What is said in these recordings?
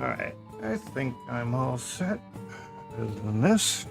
Alright, I think I'm all set. Other than this.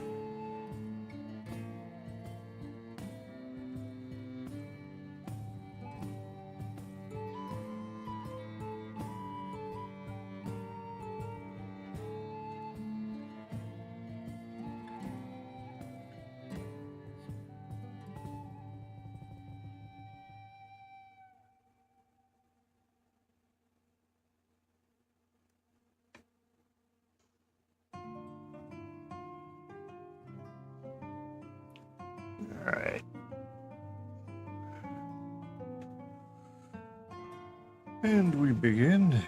Alright. And we begin.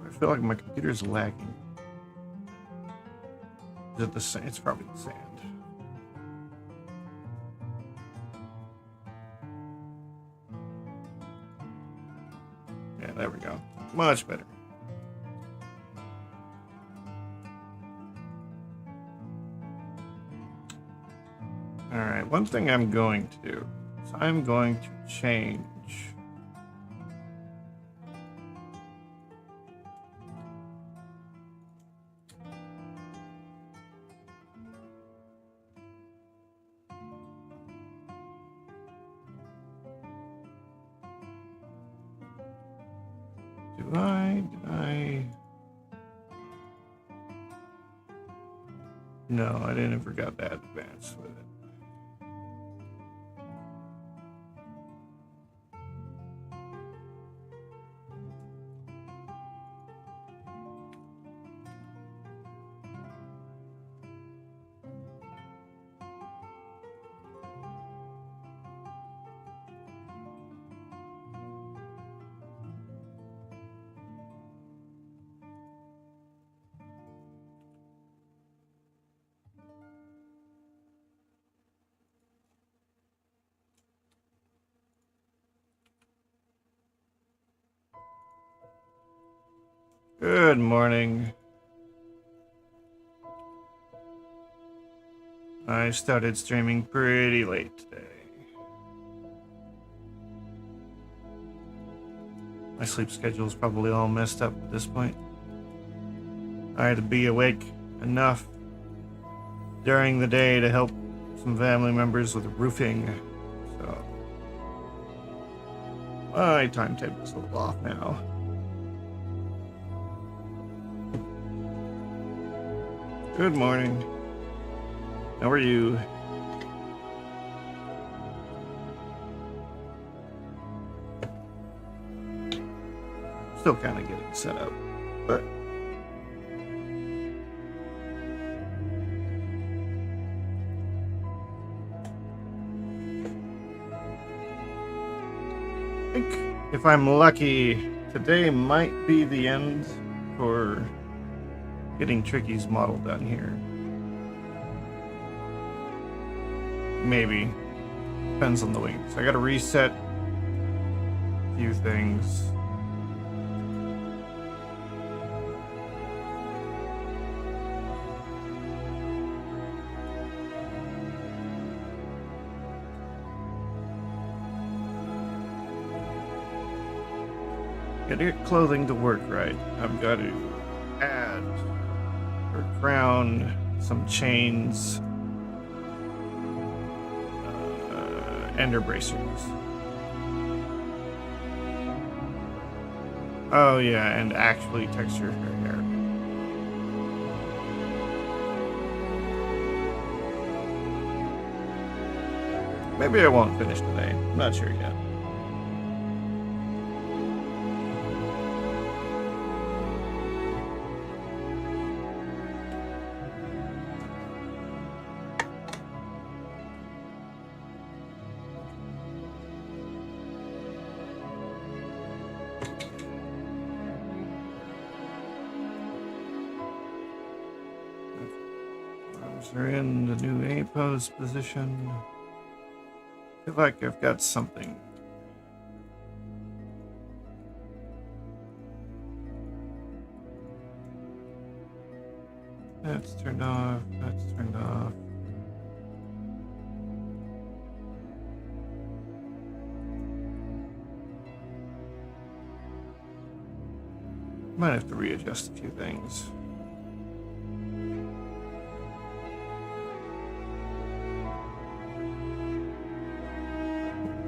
I feel like my computer's lagging. Is it the sand? It's probably the sand. Yeah, there we go. Much better. Alright, one thing I'm going to do is I'm going to change Did I? No, I didn't forgot that advance with it. Good morning. I started streaming pretty late today. My sleep schedule is probably all messed up at this point. I had to be awake enough during the day to help some family members with roofing, so my timetable's a little off now. Good morning. How are you? Still kind of getting set up, but I think if I'm lucky, today might be the end for getting Tricky's model done here. Maybe. Depends on the wings. I gotta reset a few things. Gotta get clothing to work right. I've got to add her crown, some chains, and her bracers. Oh yeah, and actually texture her hair. Maybe I won't finish today. I'm not sure yet. Moves are in the new A pose position. Feel like I've got something. That's turned off. That's turned off. Might have to readjust a few things.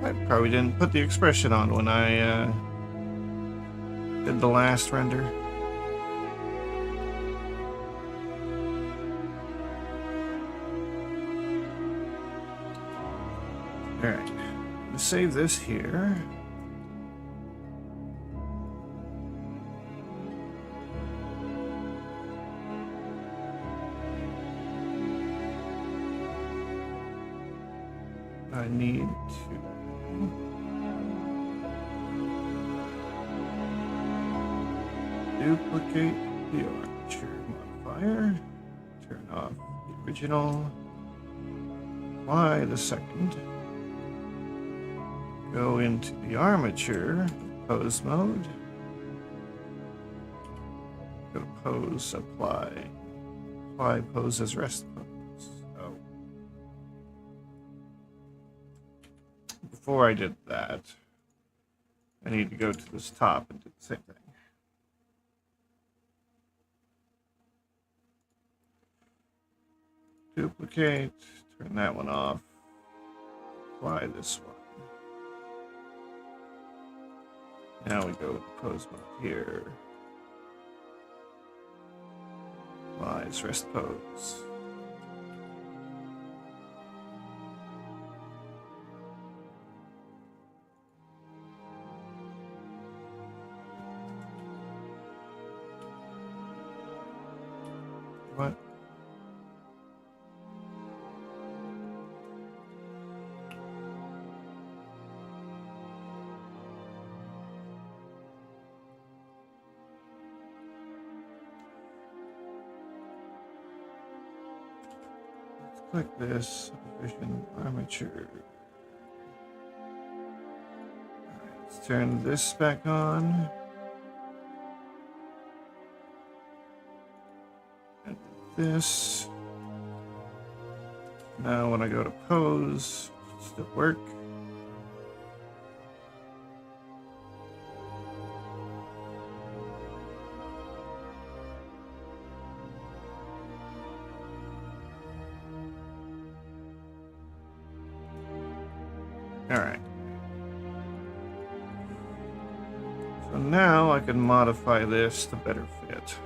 I probably didn't put the expression on when I did the last render. Alright, I'm gonna save this here. I need to duplicate the armature modifier, turn off the original, apply the second, go into the armature, pose mode, go to pose, apply pose as rest pose. Oh. Before I did that, I need to go to this top and do the same thing. Duplicate, turn that one off, apply this one. Now we go to pose mode here. Apply rest pose. What? Let's click this vision armature. Alright, let's turn this back on. And this. Now when I go to pose, does it work? Alright. So now I can modify this to better fit.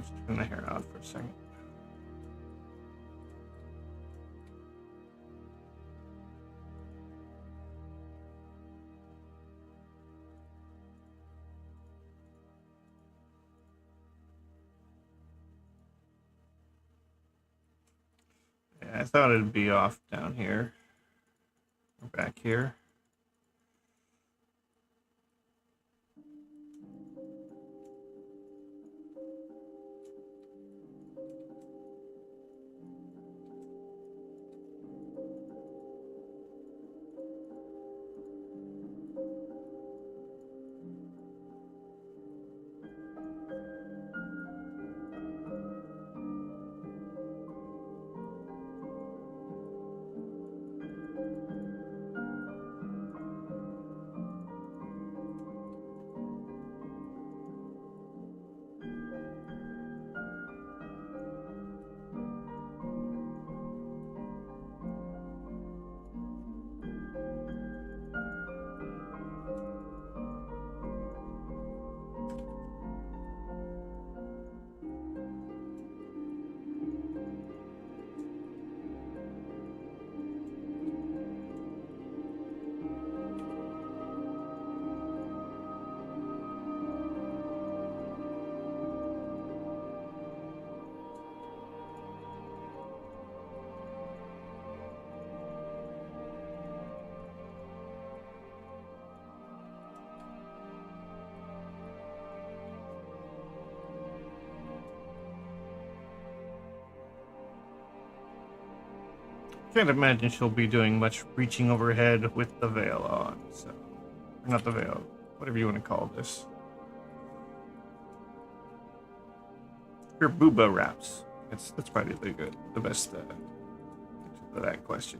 Just turn the hair out for a second. Yeah, I thought it'd be off down here or back here. Can't imagine she'll be doing much reaching overhead with the veil on. So, or not the veil, whatever you want to call this. Her booba wraps. That's probably the best answer to that question.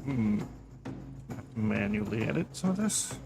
Have to manually edit some of this.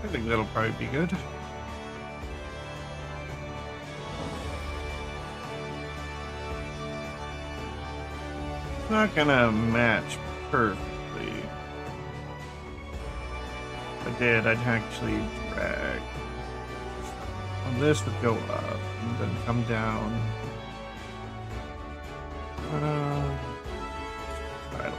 I think that'll probably be good. It's not gonna match perfectly. If I did, I'd actually drag. Well, this would go up and then come down. Try it.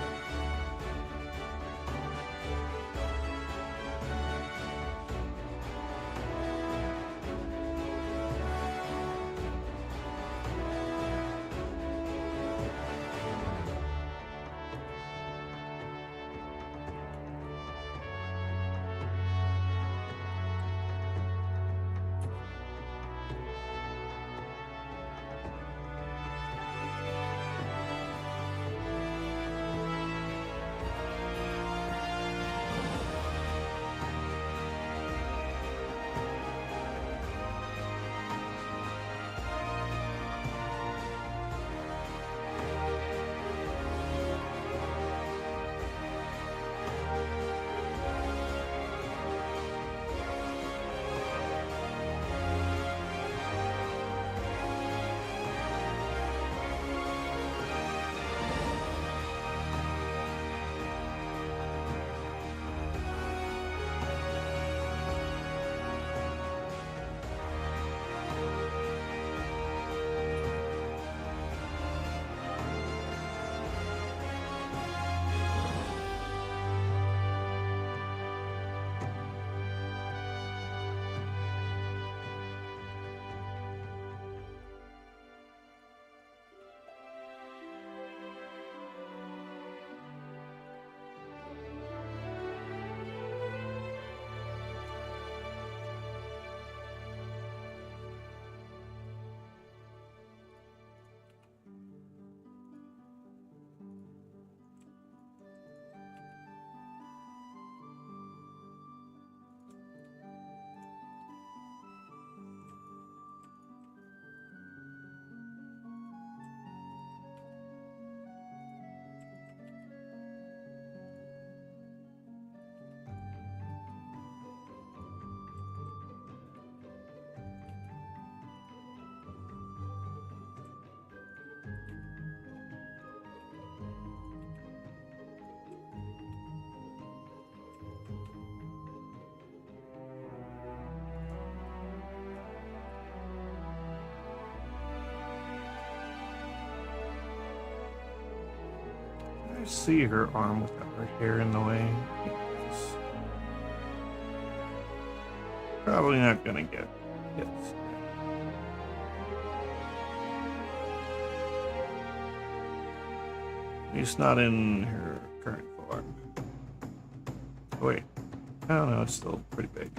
I see her arm without her hair in the way? Yes. Probably not gonna get hit. At least not in her current form. Wait. I don't know, it's still pretty big.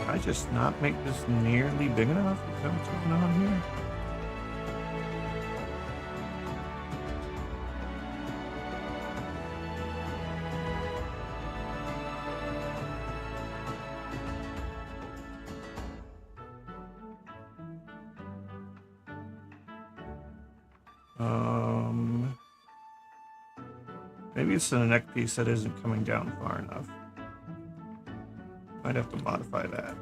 I just not make this nearly big enough? Is that what's going on here? Maybe it's the neck piece that isn't coming down far enough. Might have to modify that.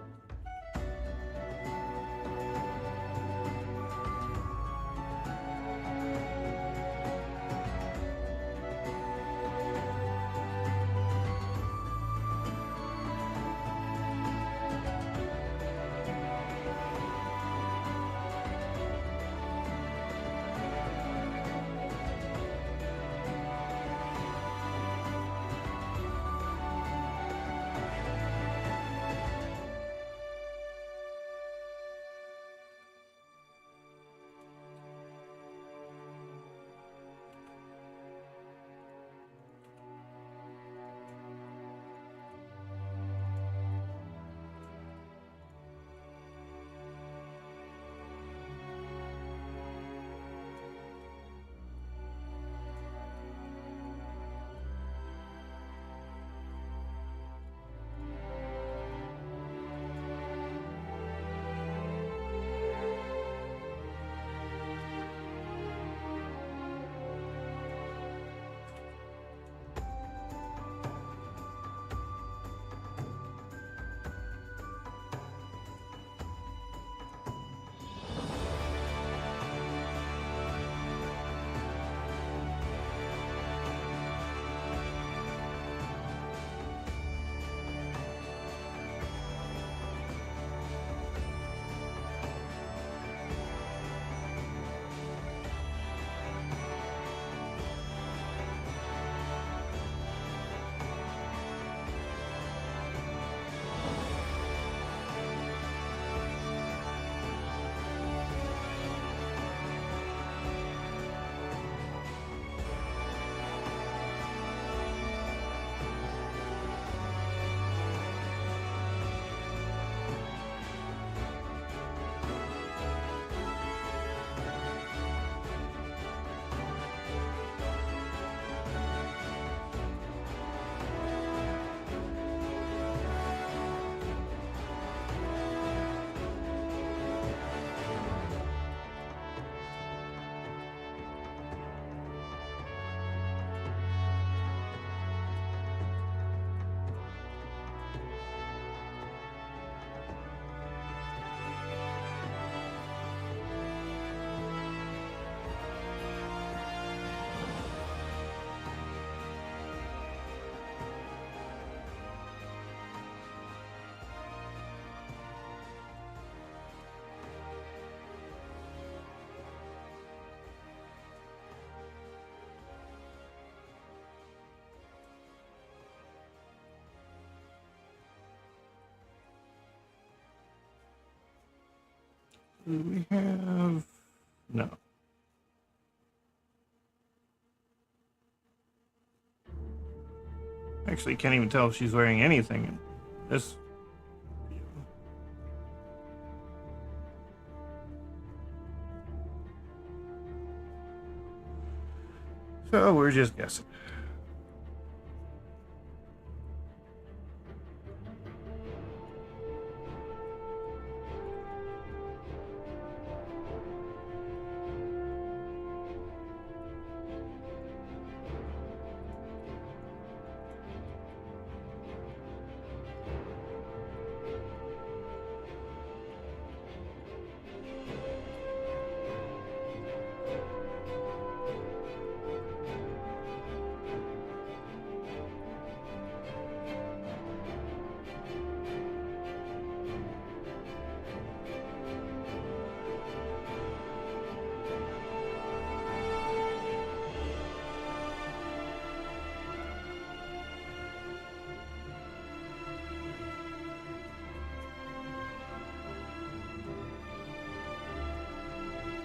Do we have... No. Actually, can't even tell if she's wearing anything in this view. So we're just guessing.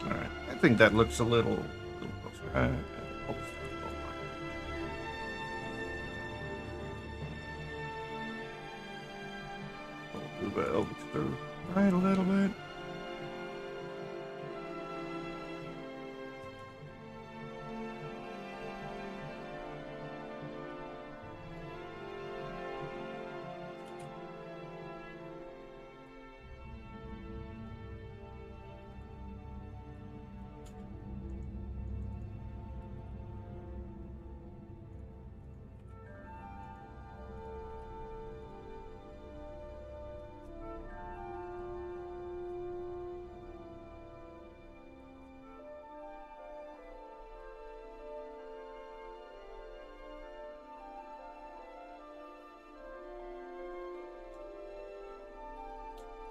Alright, I think that looks a little closer. We'll move it over to the right a little bit.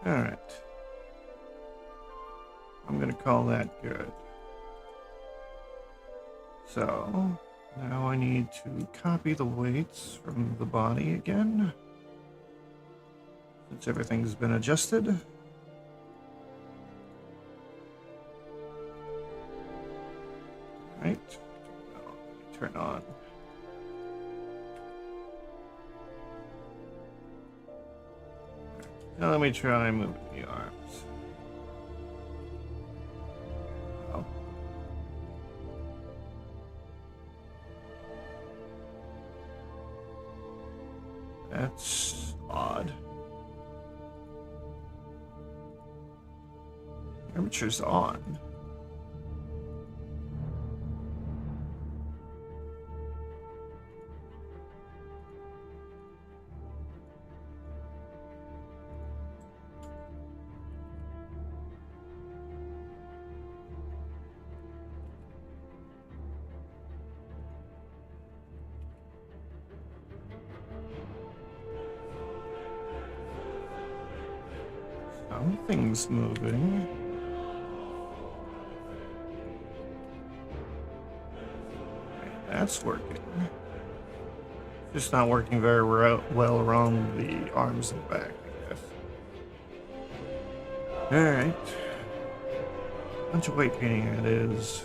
Alright. I'm gonna call that good. So, now I need to copy the weights from the body again. Since everything's been adjusted. Right. Now, let me turn on. Now let me try moving the arms. Oh. That's odd. Temperature's on. Something's moving. That's working. Just not working very well around the arms and back, I guess. Alright. Bunch of weight painting it is.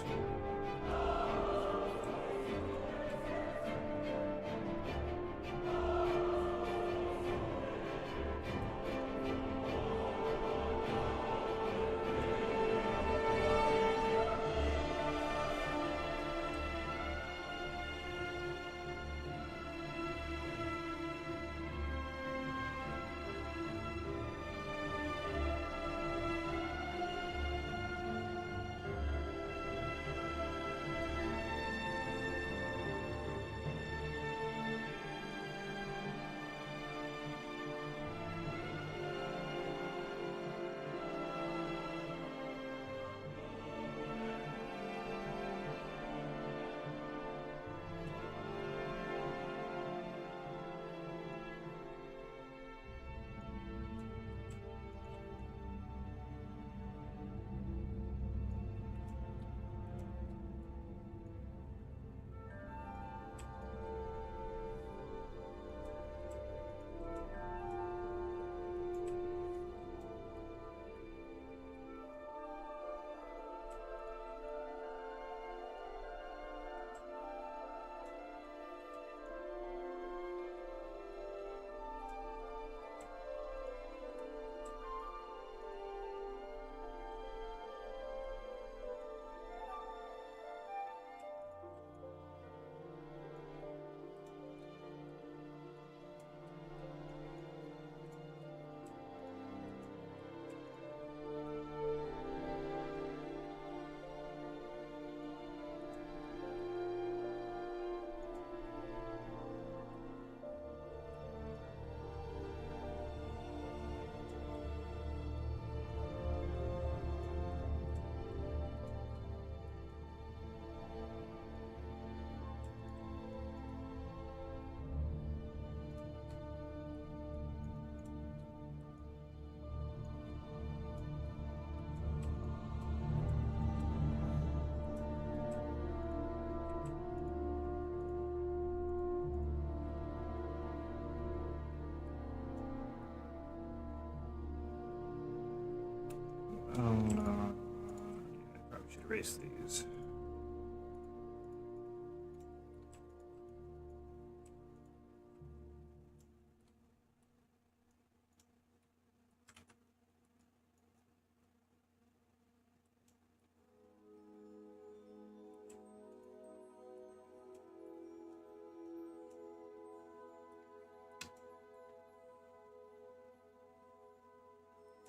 erase these.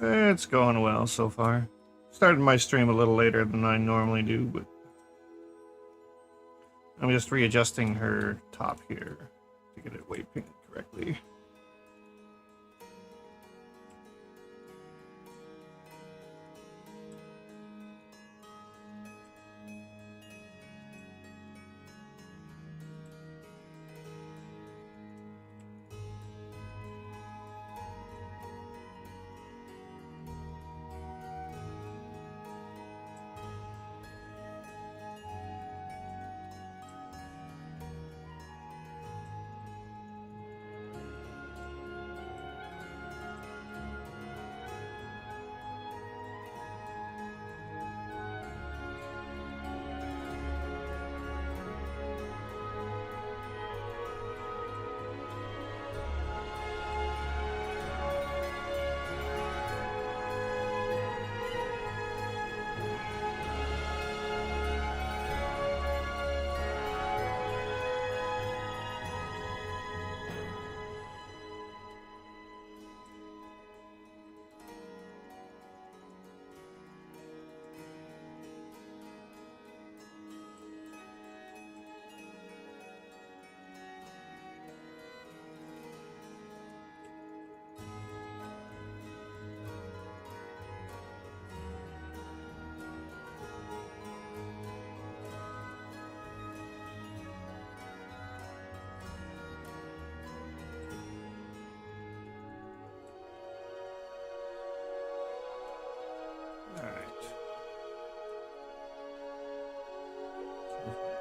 It's going well so far. Started my stream a little later than I normally do, but I'm just readjusting her top here to get it weight painted correctly.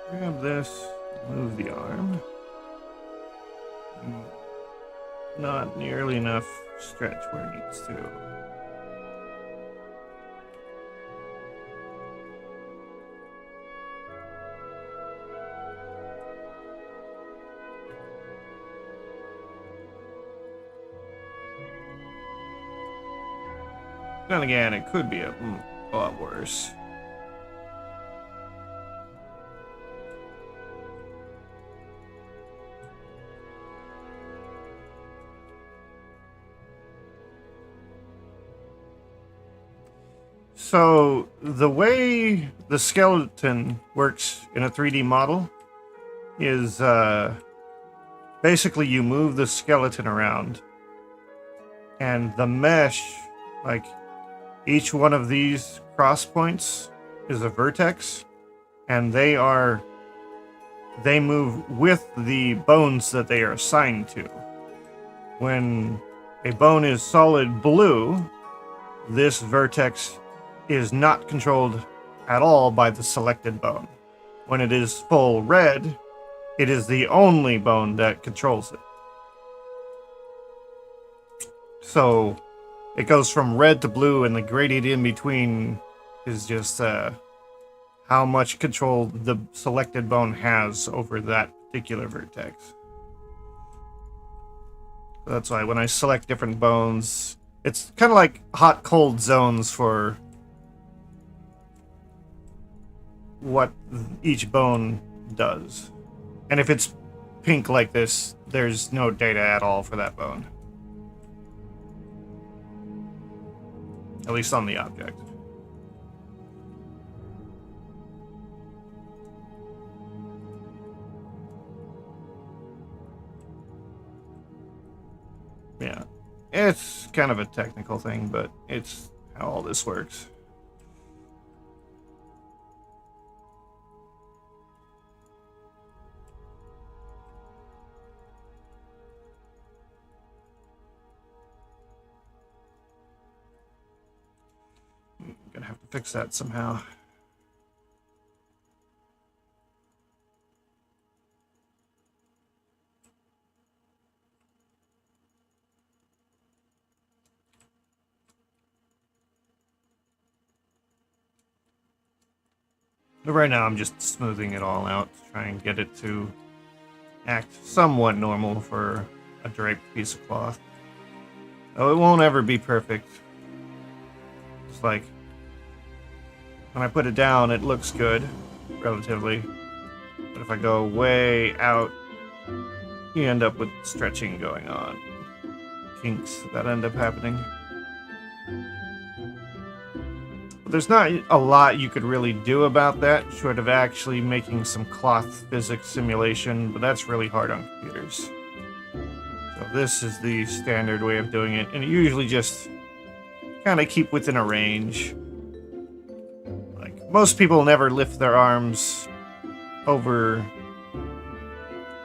Grab this, move the arm. Not nearly enough stretch where it needs to. Then again, it could be a lot worse. So the way the skeleton works in a 3D model is basically you move the skeleton around, and the mesh, like each one of these cross points is a vertex, and they move with the bones that they are assigned to. When a bone is solid blue, this vertex is not controlled at all by the selected bone. When it is full red, it is the only bone that controls it. So it goes from red to blue, and the gradient in between is just how much control the selected bone has over that particular vertex. So that's why when I select different bones, it's kind of like hot-cold zones for what each bone does. And if it's pink like this, there's no data at all for that bone. At least on the object. Yeah. It's kind of a technical thing, but it's how all this works. Gonna have to fix that somehow. But right now I'm just smoothing it all out to try and get it to act somewhat normal for a draped piece of cloth. Oh, it won't ever be perfect. It's like when I put it down, it looks good, relatively. But if I go way out, you end up with stretching going on. Kinks that end up happening. But there's not a lot you could really do about that, short of actually making some cloth physics simulation, but that's really hard on computers. So this is the standard way of doing it, and it usually just kind of keep within a range. Like, most people never lift their arms over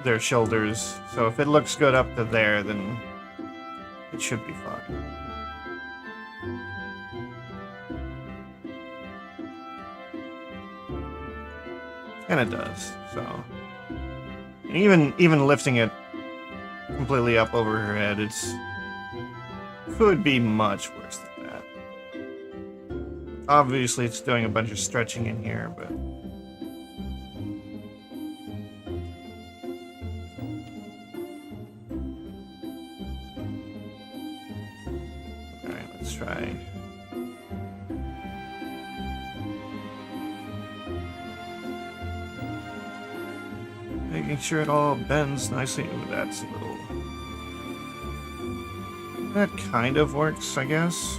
their shoulders, so if it looks good up to there, then it should be fine. And it does, so. And even lifting it completely up over her head, could be much worse than that. Obviously, it's doing a bunch of stretching in here, but all right, let's try. Making sure it all bends nicely. Ooh, that's a little. That kind of works, I guess.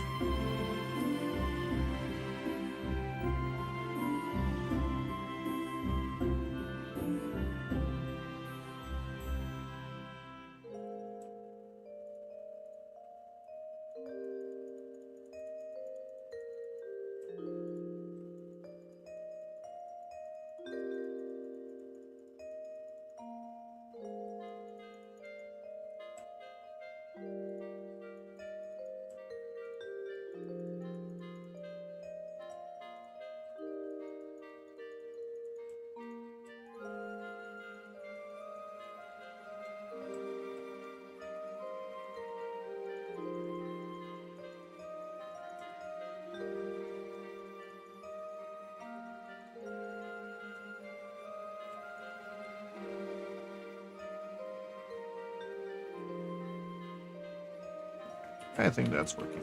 I think that's working.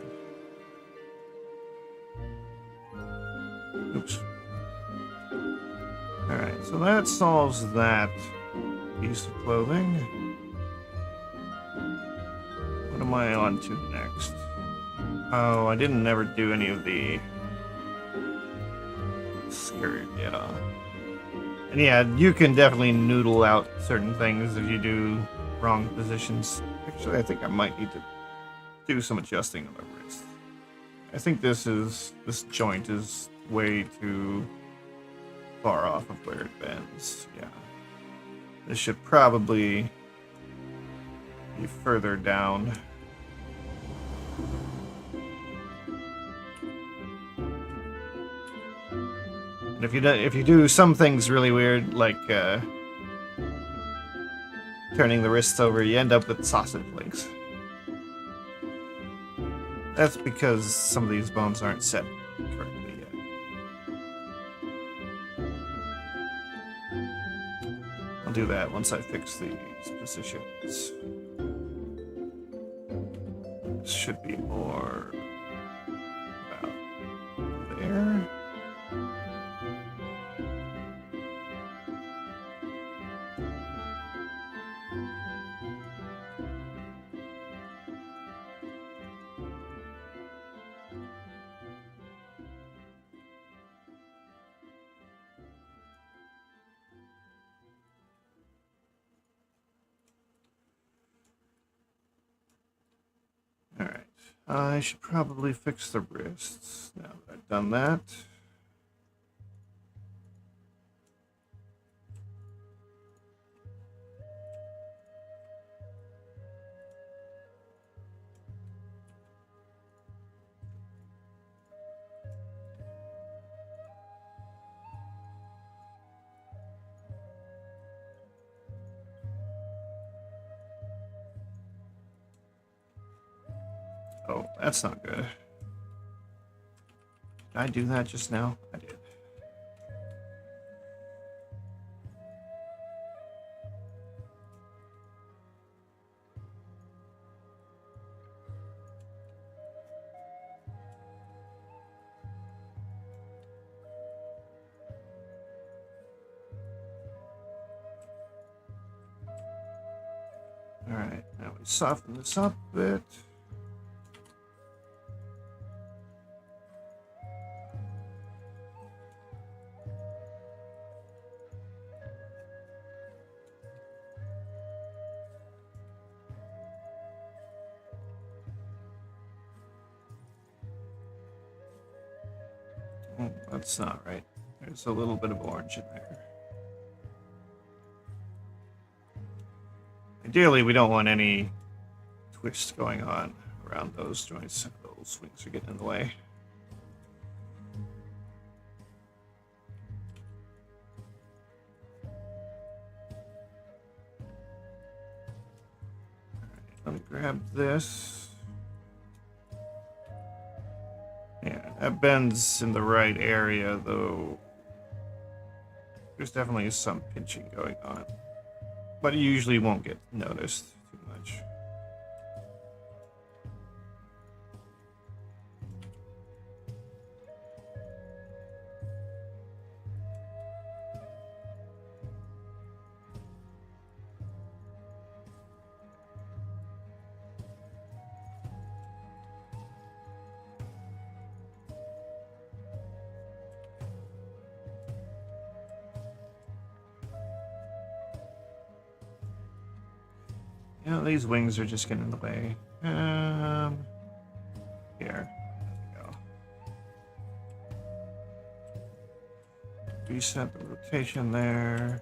Oops. Alright, so that solves that piece of clothing. What am I on to next? Oh, I didn't ever do any of the skirt, yeah. And yeah, you can definitely noodle out certain things if you do wrong positions. Actually, I think I might need to do some adjusting on my wrist. I think this joint is way too far off of where it bends. Yeah. This should probably be further down. And if you do some things really weird, like turning the wrists over, you end up with sausage legs. That's because some of these bones aren't set correctly yet. I'll do that once I fix these positions. This should be more about there. Alright, I should probably fix the wrists now that I've done that. Oh, that's not good. Did I do that just now? I did. Alright, now we soften this up a bit. Oh, that's not right. There's a little bit of orange in there. Ideally, we don't want any twist going on around those joints. Those wings are getting in the way. Alright, let me grab this. Yeah, that bends in the right area, though. There's definitely some pinching going on. But it usually won't get noticed too much. You know, these wings are just getting in the way. Here. There we go. Reset the rotation there.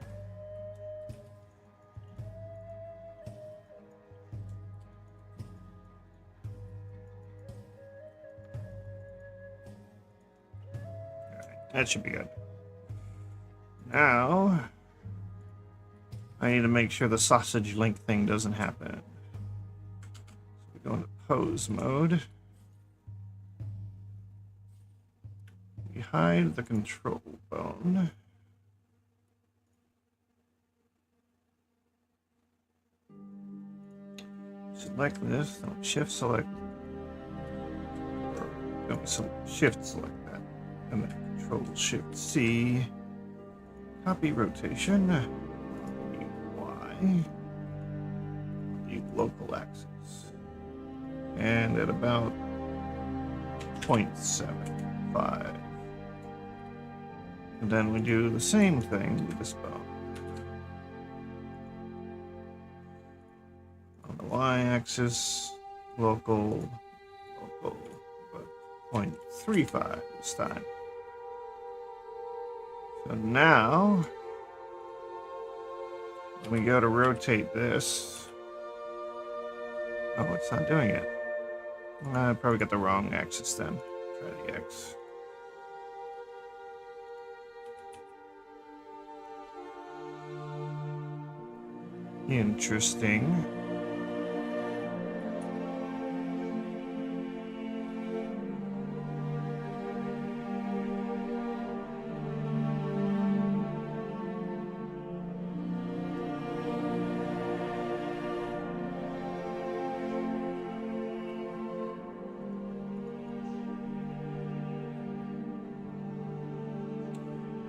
Alright, that should be good. Now, I need to make sure the sausage link thing doesn't happen. So we go into pose mode. We hide the control bone. Select this, then shift select. Or no, shift select that. And then control shift C. Copy rotation. The local axis, and at about 0.75, and then we do the same thing with this bone. On the y-axis, local, but 0.35 this time. So now we go to rotate this. Oh, it's not doing it. I probably got the wrong axis then. Try the X. Interesting.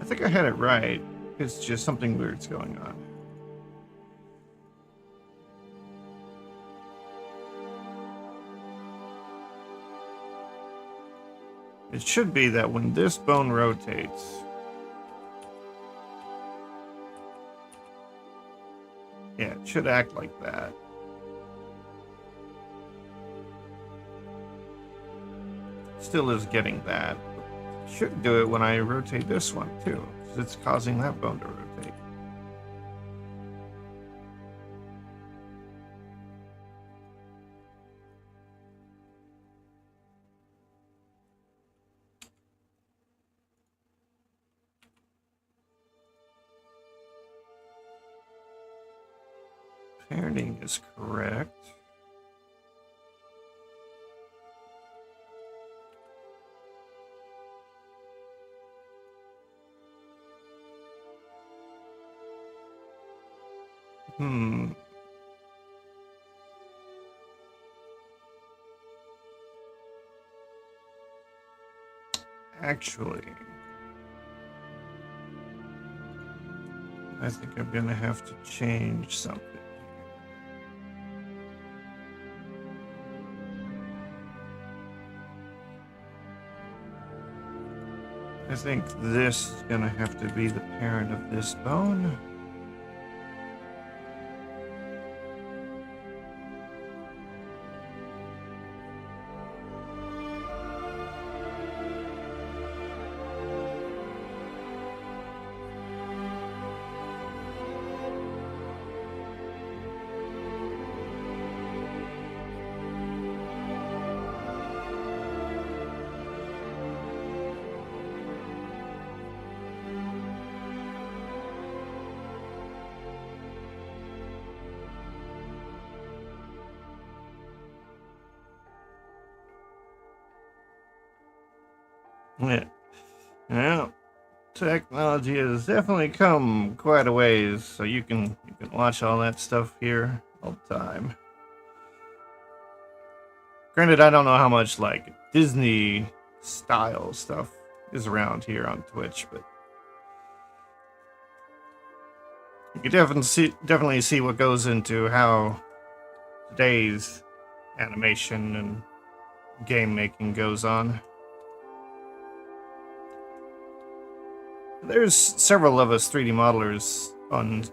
I think I had it right. It's just something weird's going on. It should be that when this bone rotates, yeah, it should act like that. Still is getting that. Should do it when I rotate this one too, because it's causing that bone to rotate. Parenting is correct. Actually, I think I'm gonna have to change something. think this is gonna have to be the parent of this bone. Yeah. Yeah. Technology has definitely come quite a ways, so you can watch all that stuff here all the time. Granted, I don't know how much like Disney style stuff is around here on Twitch, but you can definitely see what goes into how today's animation and game making goes on. There's several of us 3D modelers on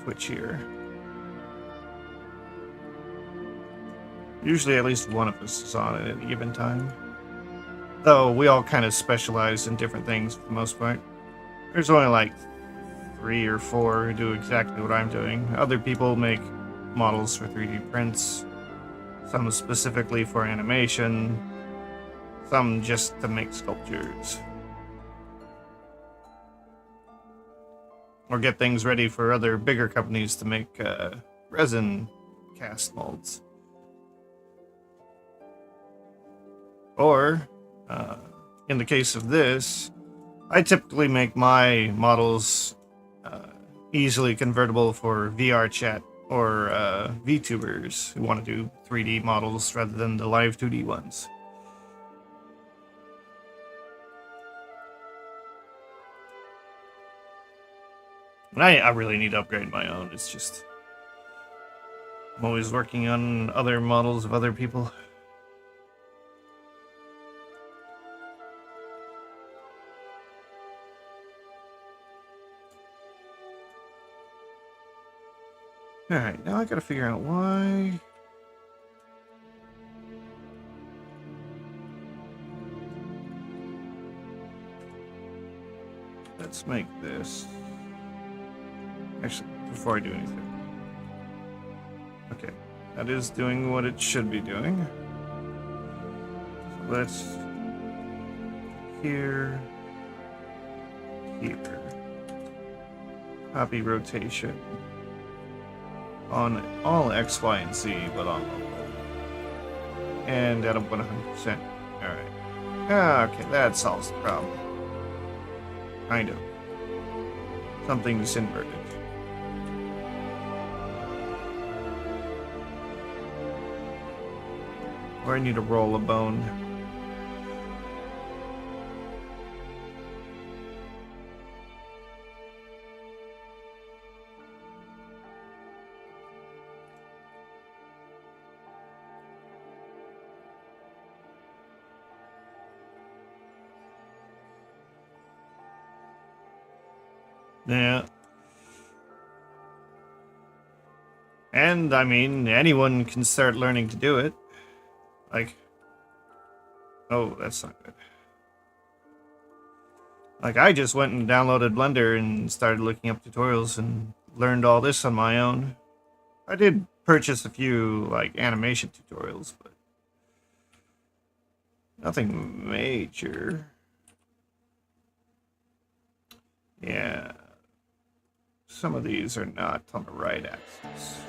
Twitch here. Usually at least one of us is on it at any given time. Though we all kind of specialize in different things for the most part. There's only like 3 or 4 who do exactly what I'm doing. Other people make models for 3D prints. Some specifically for animation. Some just to make sculptures. Or get things ready for other bigger companies to make resin cast molds. Or, in the case of this, I typically make my models easily convertible for VR chat or VTubers who want to do 3D models rather than the live 2D ones. And I really need to upgrade my own. It's just I'm always working on other models of other people. Alright, now I gotta figure out why. Let's make this. Actually, before I do anything. Okay, that is doing what it should be doing. So let's here. Copy rotation on all X, Y, and Z, but on local. And at a 100%. Alright. Okay, that solves the problem. Kind of. Something's inverted. Or I need to roll a bone. Yeah. And, I mean, anyone can start learning to do it. Like... Oh, that's not good. Like, I just went and downloaded Blender and started looking up tutorials and learned all this on my own. I did purchase a few, like, animation tutorials, but... nothing major. Yeah. Some of these are not on the right axis.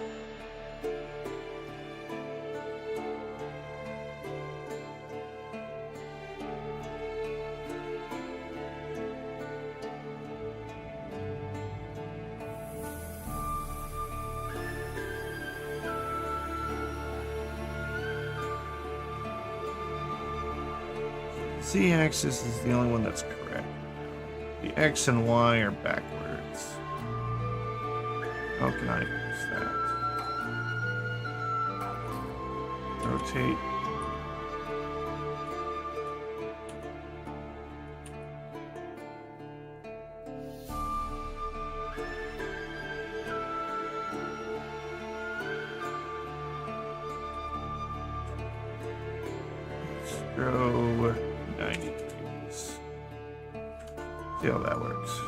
Z-axis is the only one that's correct. The X and Y are backwards. How can I fix that? Rotate. Grow 90 trees. See how that works.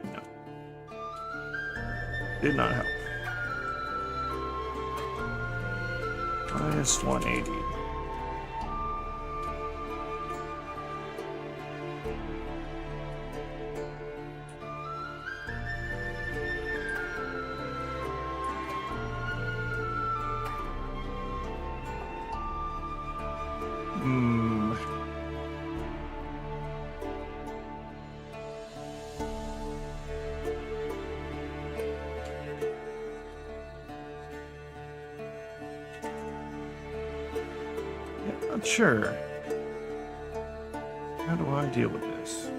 No. Did not help. Minus 180. Not sure. How do I deal with this?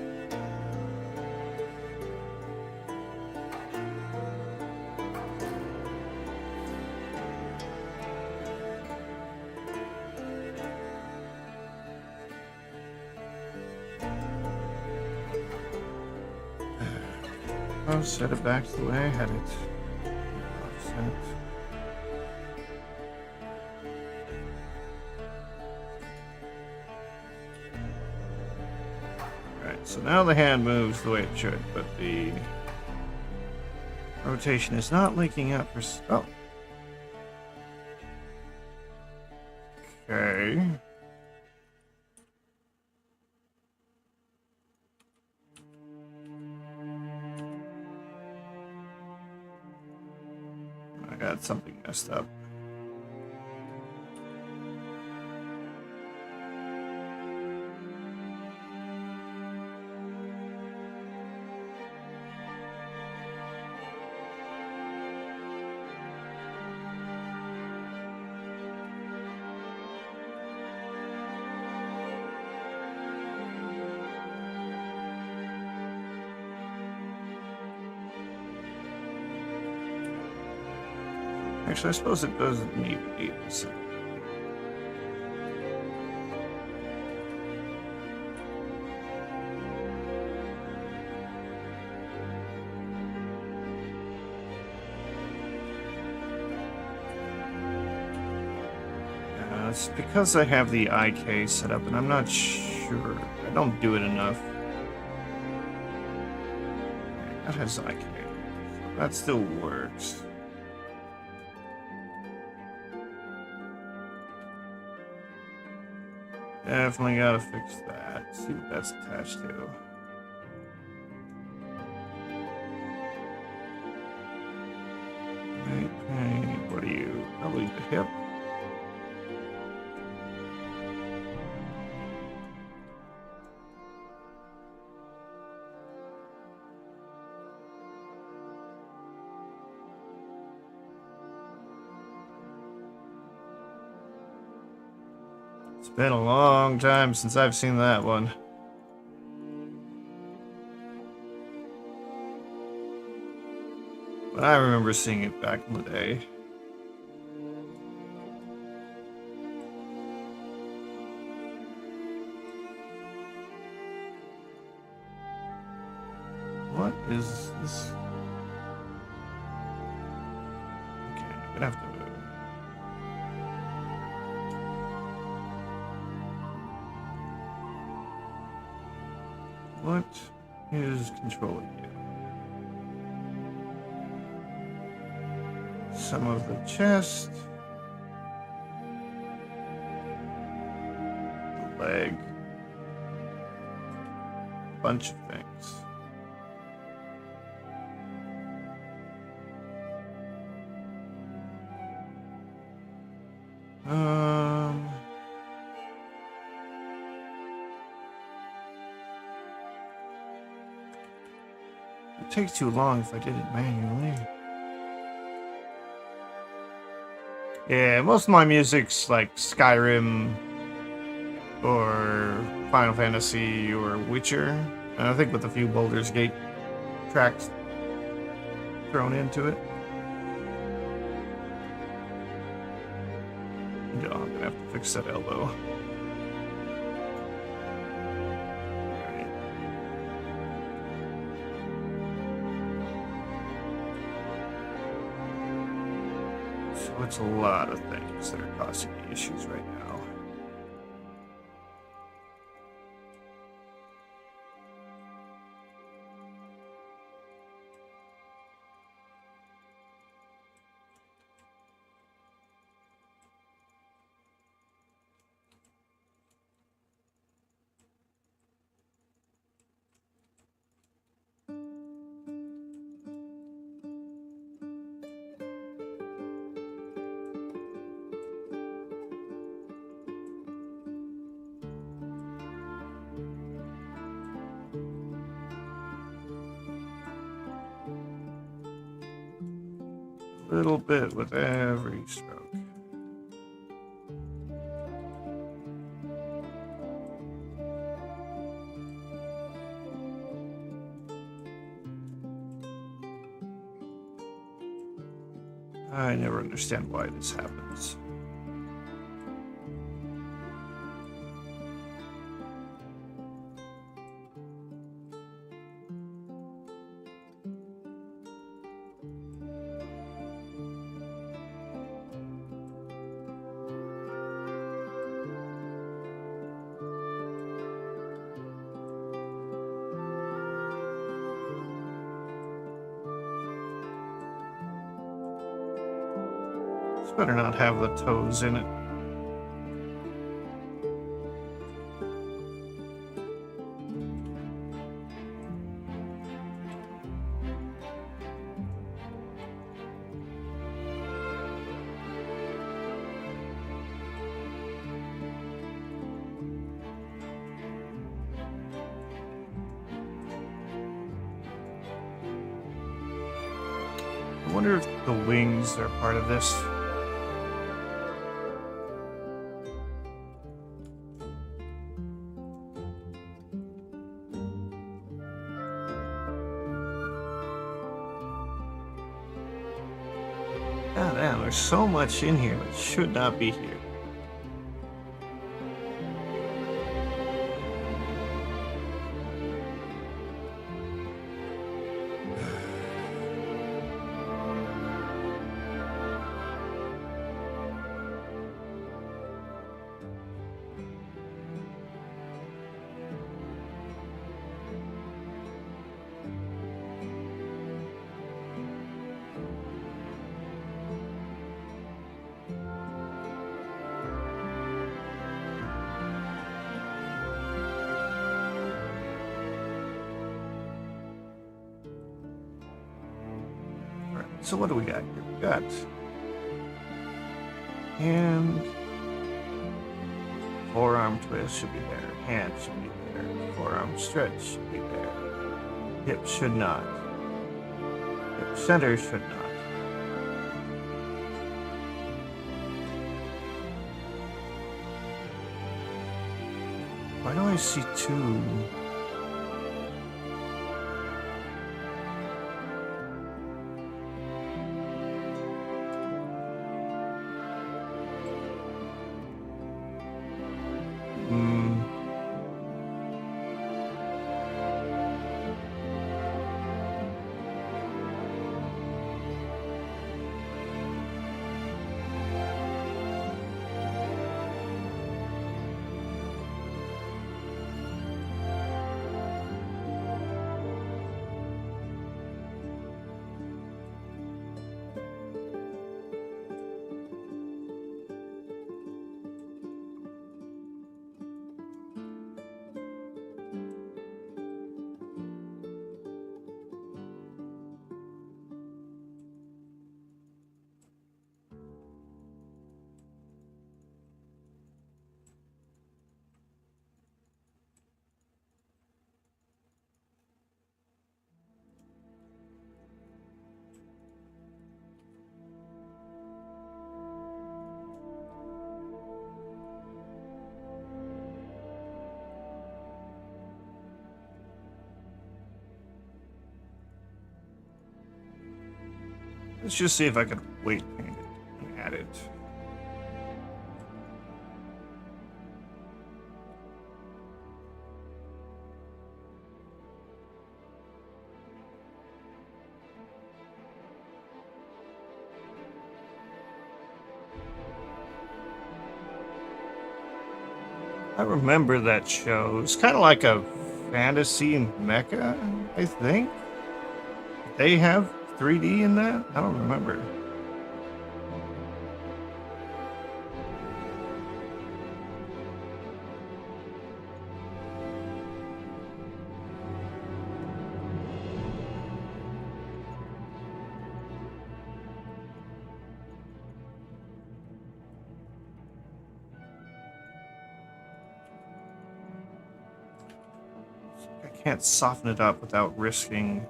I'll set it back to the way I had it. Offset. So now the hand moves the way it should, but the rotation is not linking up for... Oh. Okay. I got something messed up. Actually, I suppose it doesn't need to be the same. It's because I have the IK set up, and I'm not sure. I don't do it enough. That has IK. So that still works. Definitely gotta fix that. See what that's attached to. Right, what are you? Probably the hip. It's been a long time since I've seen that one. But I remember seeing it back in the day. What is this? Okay, I'm gonna have to move. What is controlling you? Some of the chest, the leg, a bunch of things. It takes too long if I did it manually. Yeah, most of my music's like Skyrim or Final Fantasy or Witcher. And I think with a few Baldur's Gate tracks thrown into it. Oh, I'm gonna have to fix that elbow. So it's a lot of things that are causing me issues right now. A little bit with every stroke. I never understand why this happens. This better not have the toes in it. I wonder if the wings are part of this. God damn, there's so much in here that should not be here. So what do we got here? We got hand, forearm twist should be there, hand should be there, forearm stretch should be there, hip should not, hip center should not. Why do I see two? Let's just see if I could weight paint it and add it. I remember that show. It's kind of like a fantasy mecha, I think. They have 3D in that? I don't remember. I can't soften it up without risking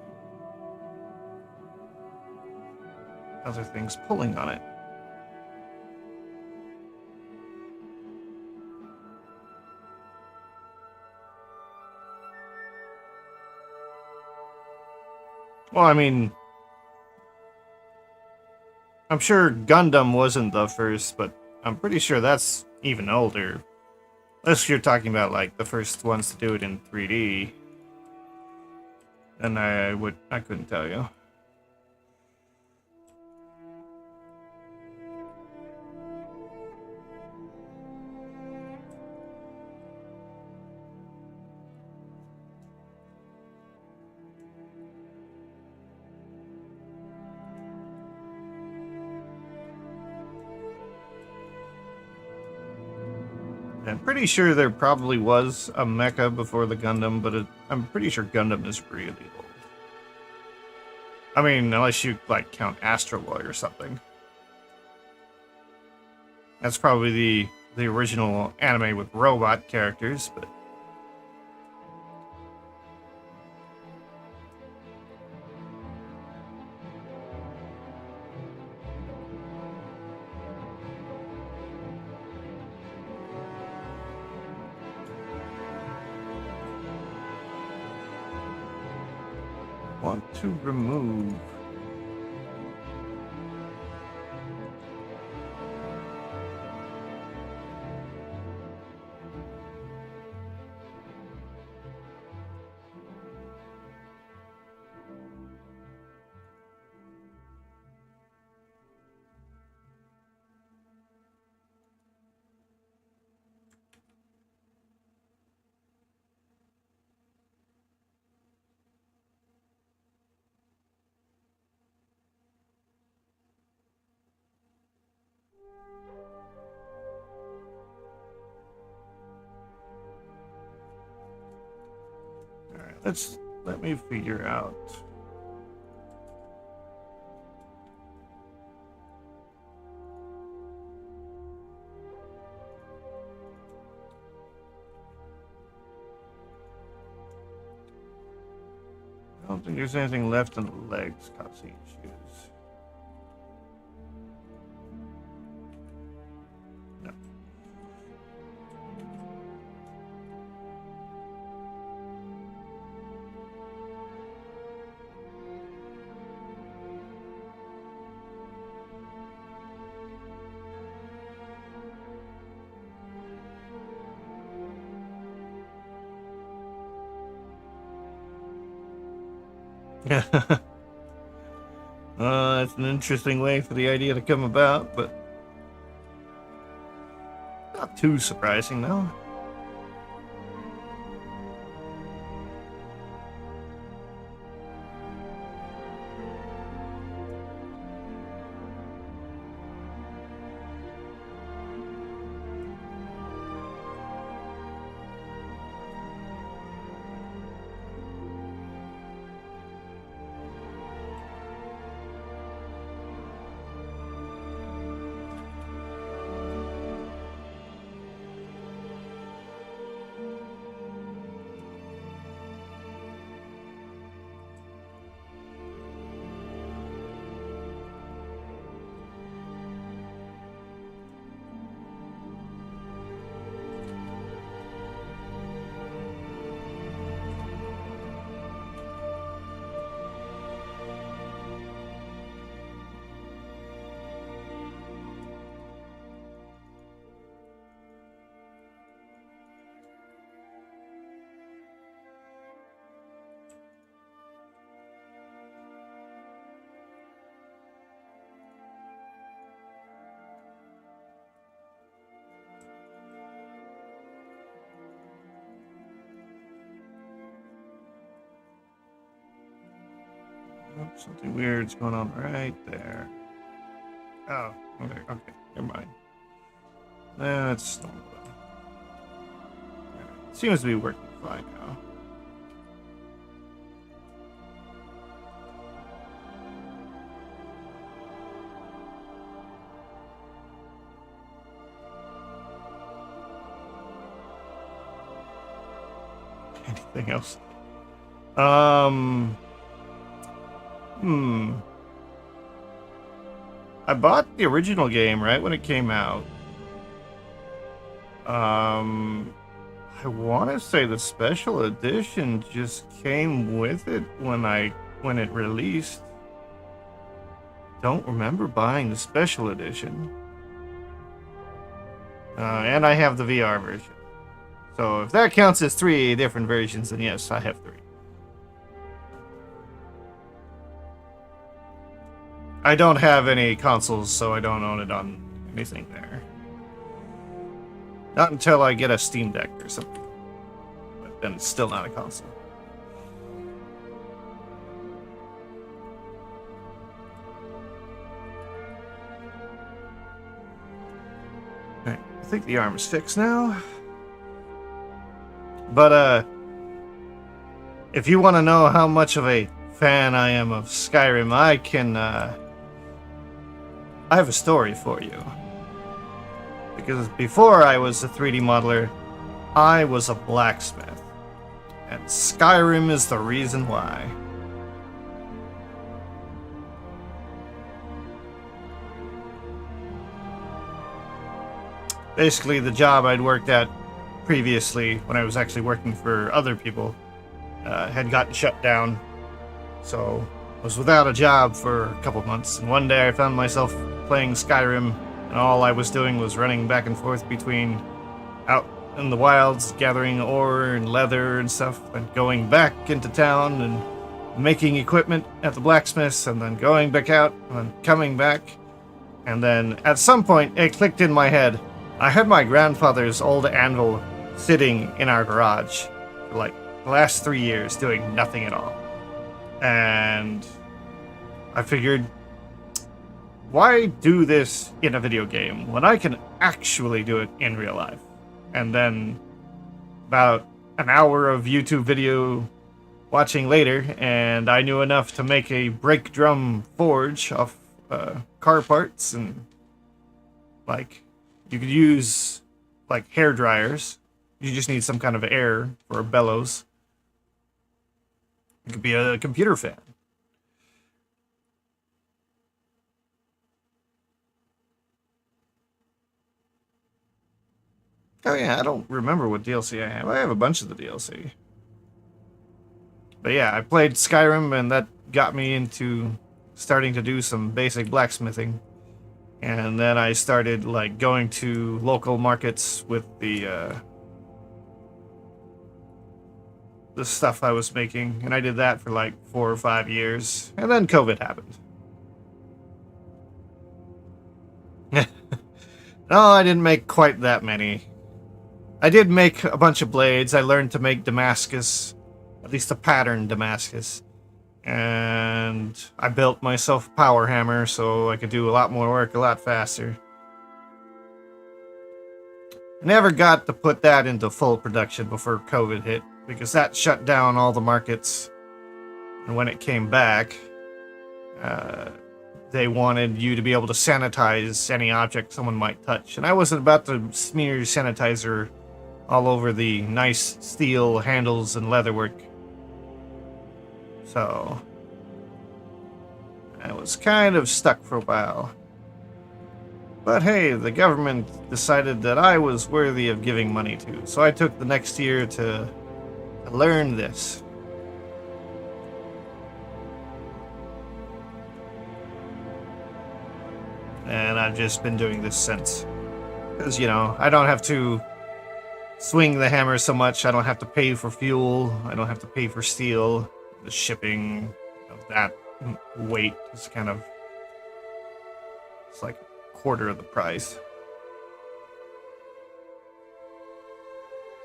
other things pulling on it. Well, I mean, I'm sure Gundam wasn't the first, but I'm pretty sure that's even older. Unless you're talking about like the first ones to do it in 3D. Then I couldn't tell you. I'm pretty sure there probably was a mecha before the Gundam, but I'm pretty sure Gundam is really old. I mean, unless you like count Astro Boy or something. That's probably the original anime with robot characters, but want to remove. Let me figure out. I don't think there's anything left in the legs causing issues. No. That's an interesting way for the idea to come about, but not too surprising, though. something weird's going on right there. Oh, okay, never mind. That's normal. Seems to be working fine now. Anything else? I bought the original game right when it came out. I want to say the special edition just came with it when it released. Don't remember buying the special edition. And I have the VR version. So if that counts as 3 different versions, then yes, I have 3. I don't have any consoles, so I don't own it on anything there. Not until I get a Steam Deck or something. But then it's still not a console. Alright, I think the arm is fixed now. But, if you want to know how much of a fan I am of Skyrim, I have a story for you. Because before I was a 3D modeler, I was a blacksmith. And Skyrim is the reason why. Basically, the job I'd worked at previously, when I was actually working for other people, had gotten shut down. So I was without a job for a couple months, and one day I found myself playing Skyrim, and all I was doing was running back and forth between out in the wilds, gathering ore and leather and stuff, and going back into town and making equipment at the blacksmiths, and then going back out and coming back. And then at some point it clicked in my head. I had my grandfather's old anvil sitting in our garage for like the last 3 years doing nothing at all. And I figured, why do this in a video game when I can actually do it in real life? And then about an hour of YouTube video watching later, and I knew enough to make a brake drum forge off car parts, and like you could use like hair dryers. You just need some kind of air for a bellows. You could be a computer fan. Oh yeah, I don't remember what DLC I have. I have a bunch of the DLC. But yeah, I played Skyrim, and that got me into starting to do some basic blacksmithing. And then I started like going to local markets with the stuff I was making, and I did that for like 4 or 5 years, and then COVID happened. No, I didn't make quite that many. I did make a bunch of blades. I learned to make Damascus, at least a pattern Damascus, and I built myself a power hammer so I could do a lot more work a lot faster. I never got to put that into full production before COVID hit, because that shut down all the markets. And when it came back, they wanted you to be able to sanitize any object someone might touch. And I wasn't about to smear sanitizer all over the nice steel handles and leatherwork. So I was kind of stuck for a while. But hey, the government decided that I was worthy of giving money to, so I took the next year to learn this. And I've just been doing this since. Because, you know, I don't have to swing the hammer so much. I don't have to pay for fuel. I don't have to pay for steel. The shipping of that weight is kind of... it's like a quarter of the price.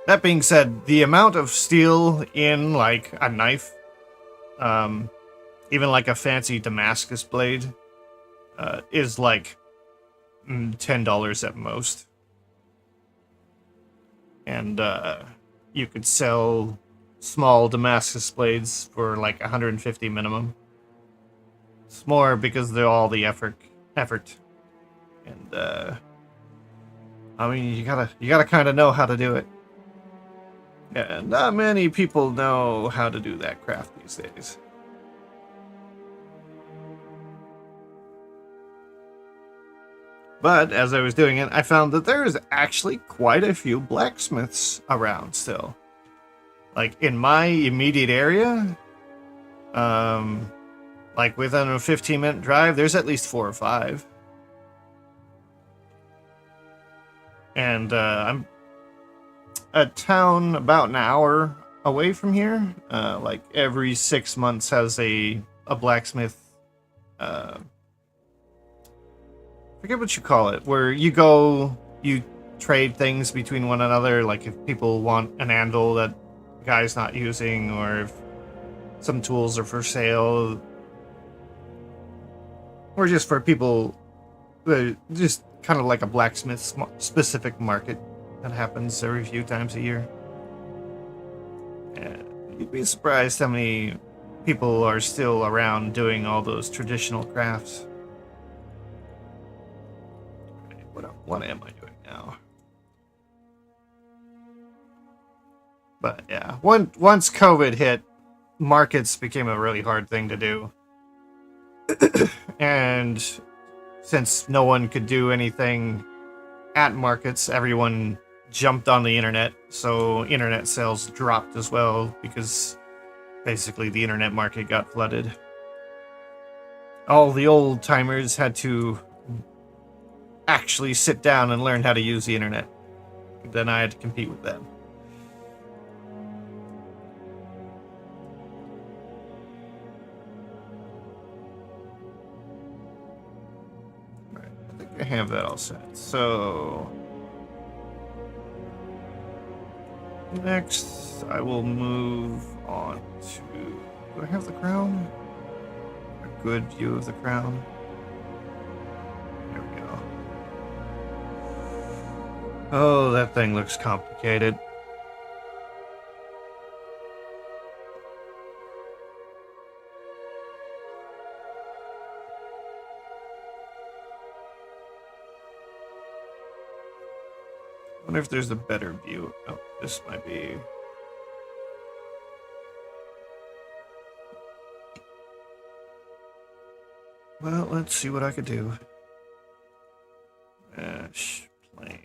That being said, the amount of steel in, like, a knife even like a fancy Damascus blade is like $10 at most. And you could sell small Damascus blades for like 150 minimum. It's more because they're all the effort. And I mean, you gotta kind of know how to do it. Yeah, not many people know how to do that craft these days. But as I was doing it, I found that there is actually quite a few blacksmiths around still. Like in my immediate area, like within a 15-minute drive, there's at least 4 or 5. And I'm a town about an hour away from here. Like every 6 months has a blacksmith. Forget what you call it, where you go, you trade things between one another. Like if people want an anvil that the guy's not using, or if some tools are for sale, or just for people, just kind of like a blacksmith specific market that happens every few times a year. And you'd be surprised how many people are still around doing all those traditional crafts. What am I doing now? But yeah, once COVID hit, markets became a really hard thing to do. And since no one could do anything at markets, everyone jumped on the internet. So internet sales dropped as well because basically the internet market got flooded. All the old timers had to actually sit down and learn how to use the internet. Then I had to compete with them. Right, I think I have that all set. So next I will move on to... Do I have the crown? A good view of the crown. Oh, that thing looks complicated. I wonder if there's a better view. Oh, this might be... Well, let's see what I could do. Mesh plane.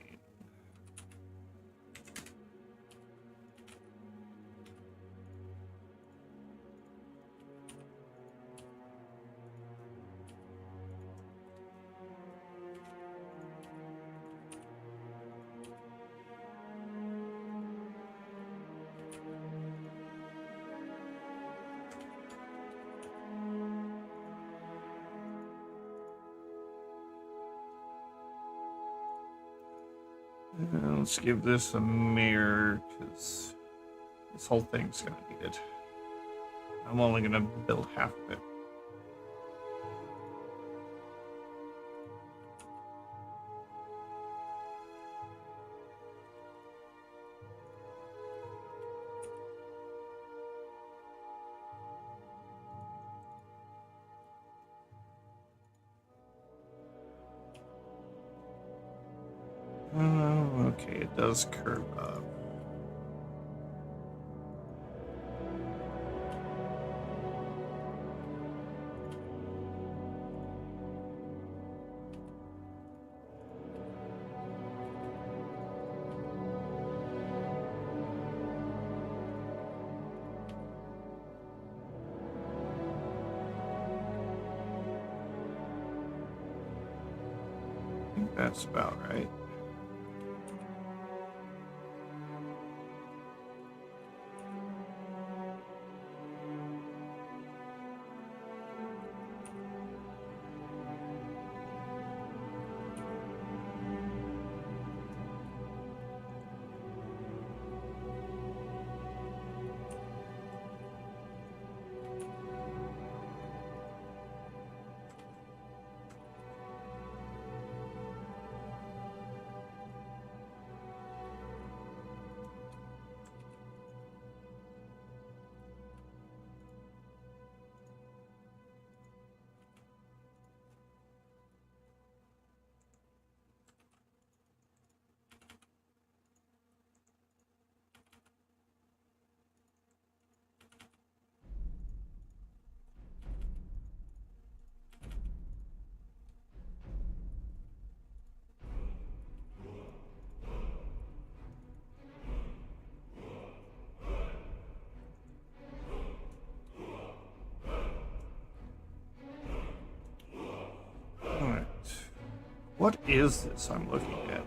Let's give this a mirror, because this whole thing's gonna need it. I'm only gonna build half of it. Okay, it does curve up. I think that's about right. What is this I'm looking at?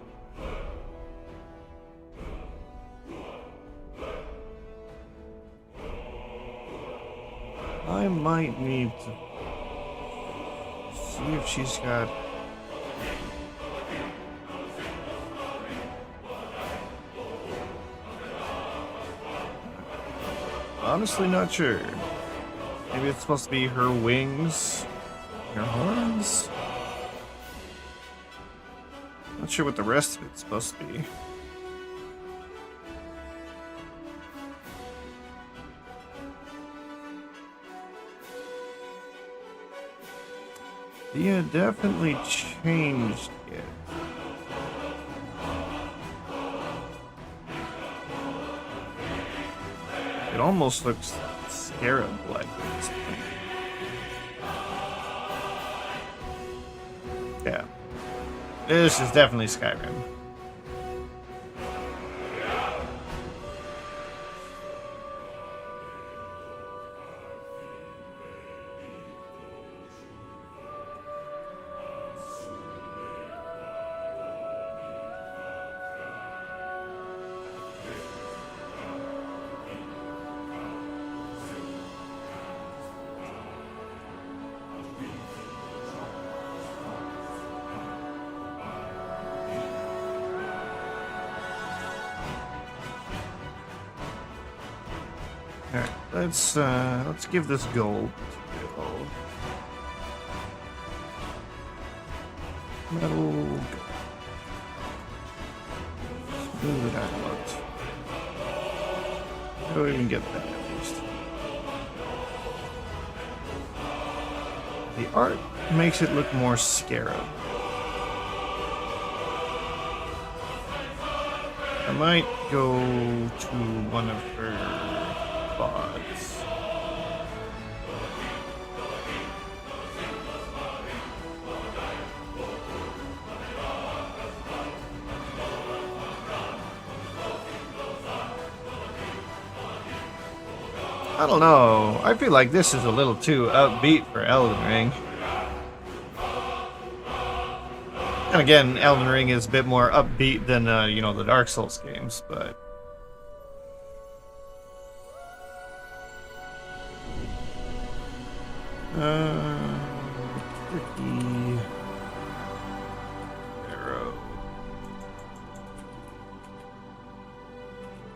I might need to see if she's got... Honestly, not sure. Maybe it's supposed to be her wings, her horns. Not sure what the rest of it's supposed to be. Yeah, definitely changed it. It almost looks scarab-like at this point. Yeah. This is definitely Skyrim. Alright, let's give this gold to Bill. Metal gold. Smooth outlet. How do we even get that at least? The art makes it look more scarab. I might go to one of her pods. I don't know. I feel like this is a little too upbeat for Elden Ring. And again, Elden Ring is a bit more upbeat than, you know, the Dark Souls games, but... Tricky... Arrow...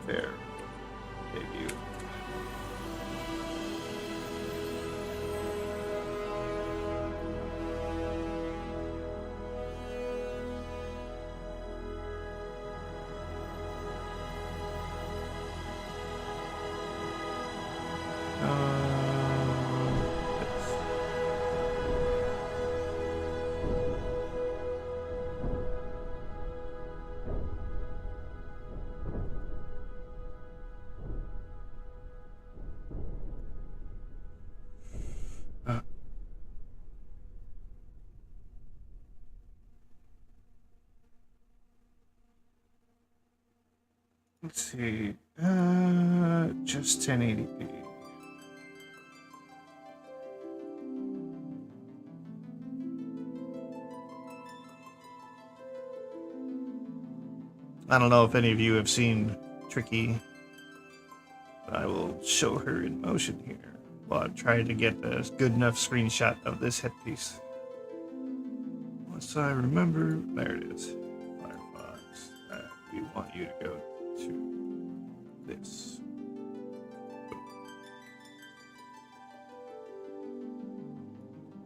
Fair. Debut. Let's see. Just 1080p. I don't know if any of you have seen Tricky, but I will show her in motion here while I'm trying to get a good enough screenshot of this headpiece. Once I remember, there it is. Firefox. We want you to go to this.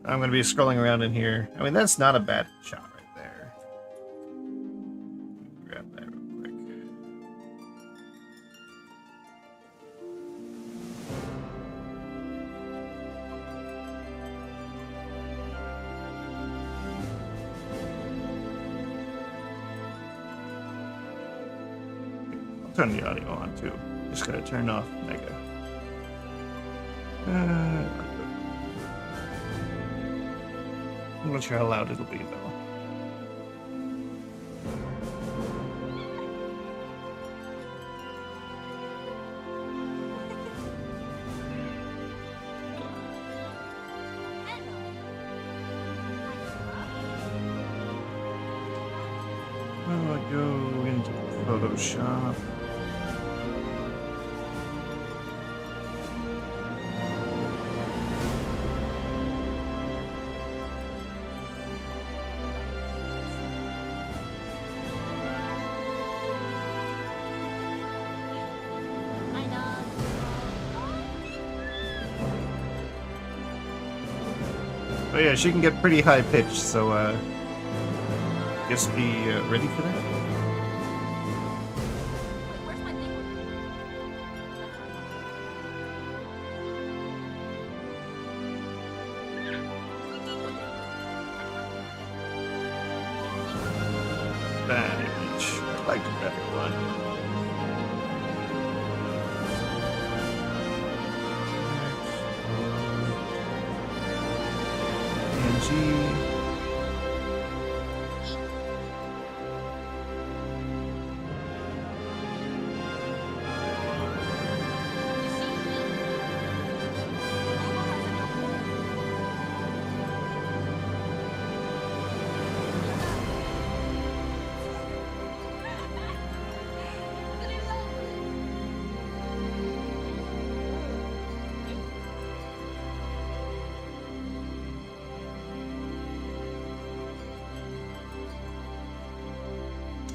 I'm going to be scrolling around in here. I mean, that's not a bad shot right there. Grab that real quick. I'll turn the audio on too. Just got to turn off Mega. I'm not sure how loud it'll be though. Well, I go into Photoshop. But yeah, she can get pretty high pitched, so guess be ready for that. Where's my thing? That image. I like the better one. PNG.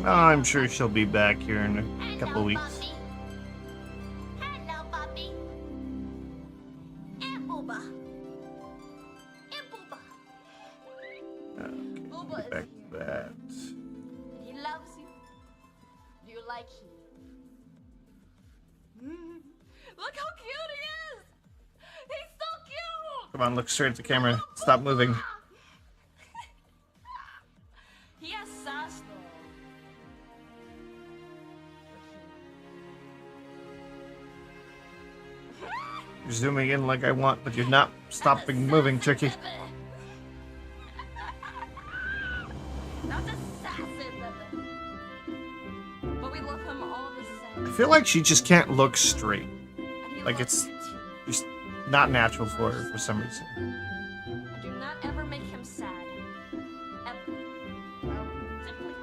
Oh, I'm sure she'll be back here in a couple weeks. Hello, Bobby. And Booba. And Booba. Booba Get is back here. to that. He loves you. Do you like him? Look how cute he is! He's so cute! Come on, look straight at the camera. Stop moving. He has sass though. You're zooming in like I want, but you're not stopping moving, Tricky. That's assassin. But we love him all the I same. feel like she just can't look straight. And he Like loves it's you too. just not natural for her for some reason. I do not ever make him sad. Ever. Well, simply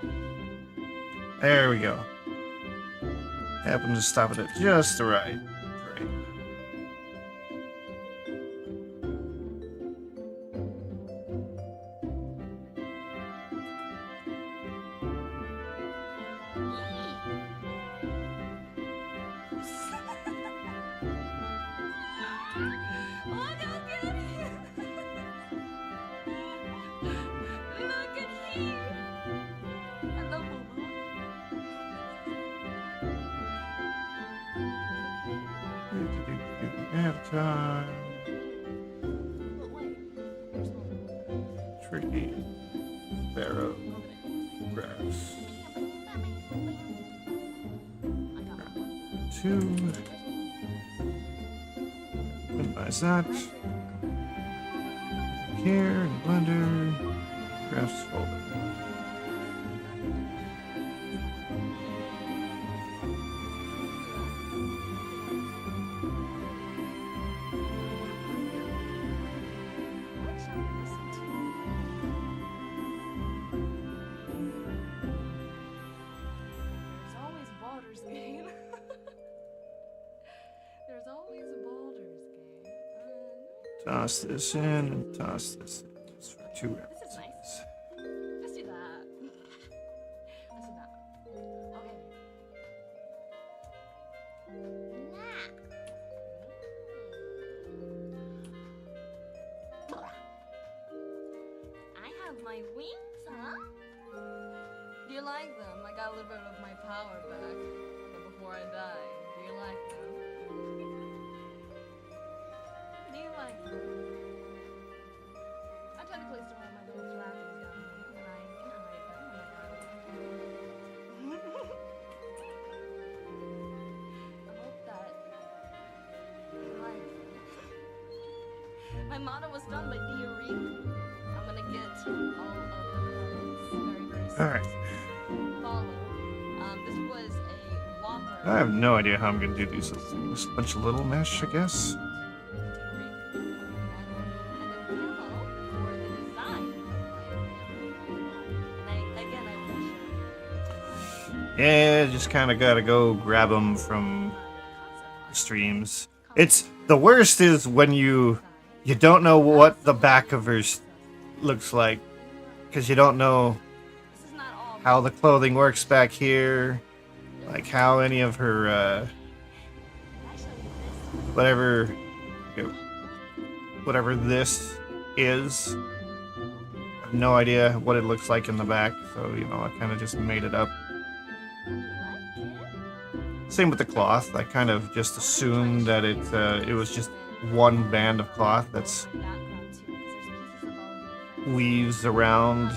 happy. There we go. Happened to stop it at just the right. Great. Look how cute he is. Look at him. I love Boo. Avatar. But wait, there's no Tricky. Barrow. Grass. I got my 2. Minimize that. Here, Blender. Graphs folder. What shall we listen to? There's always Baldur's Gate. There's always a Baldur's Gate. Toss this in and toss this in. It's for 2 This is episodes. nice. Let's do that. Let's do that. Okay. I have my wings, huh? Do you like them? I got a little bit of my power back. But before I die, do you like them? Do you like them? I technically still have my little flappers down and I can hide them whenever I want. I hope that you like them. My motto was done by Theory. I'm gonna get all of the comments very, very soon. Alright. Follow. This was a Whopper. I have no idea how I'm gonna do these little things. A bunch of little mesh, I guess. Yeah, just kind of gotta go grab them from the streams. It's the worst is when you don't know what the back of her looks like because you don't know how the clothing works back here, like how any of her whatever whatever this is. I have no idea what it looks like in the back, so you know I kind of just made it up. Same with the cloth. I kind of just assumed that it was just one band of cloth that's weaves around.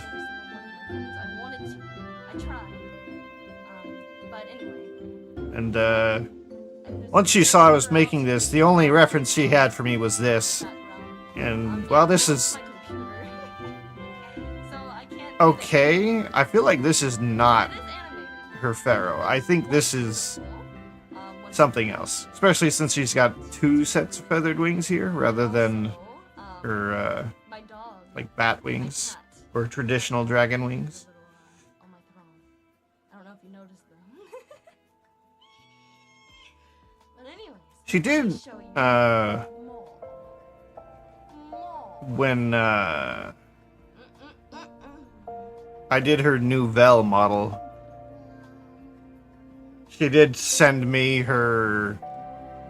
And once she saw I was making this, the only reference she had for me was this. And well, this is okay. I feel like this is not her pharaoh. I think this is something else, especially since she's got two sets of feathered wings here rather than her like bat wings or traditional dragon wings. I don't know if you noticed them. But anyways, She did when I did her Nouvelle model, she did send me her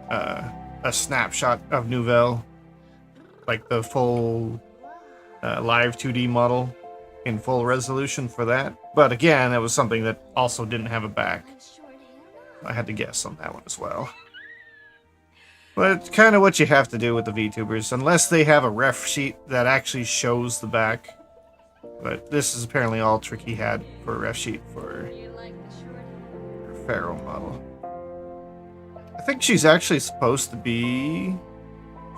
a snapshot of Nouvelle, like the full live 2D model in full resolution for that. But again, it was something that also didn't have a back. I had to guess on that one as well. But it's kind of what you have to do with the VTubers, unless they have a ref sheet that actually shows the back. But this is apparently all Tricky had for a ref sheet for her Pharaoh model. I think she's actually supposed to be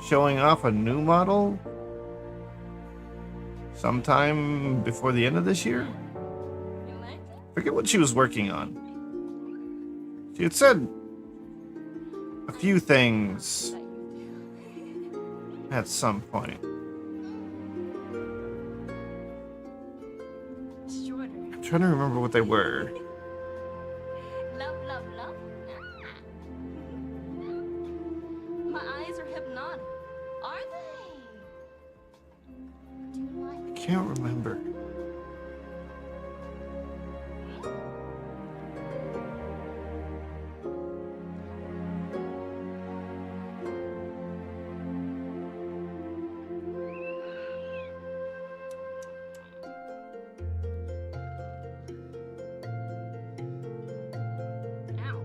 showing off a new model sometime before the end of this year. Forget what she was working on. She had said a few things at some point. I'm trying to remember what they were. Love, love, love. My eyes are hypnotic. Are they? Do you like I can't remember. Ow.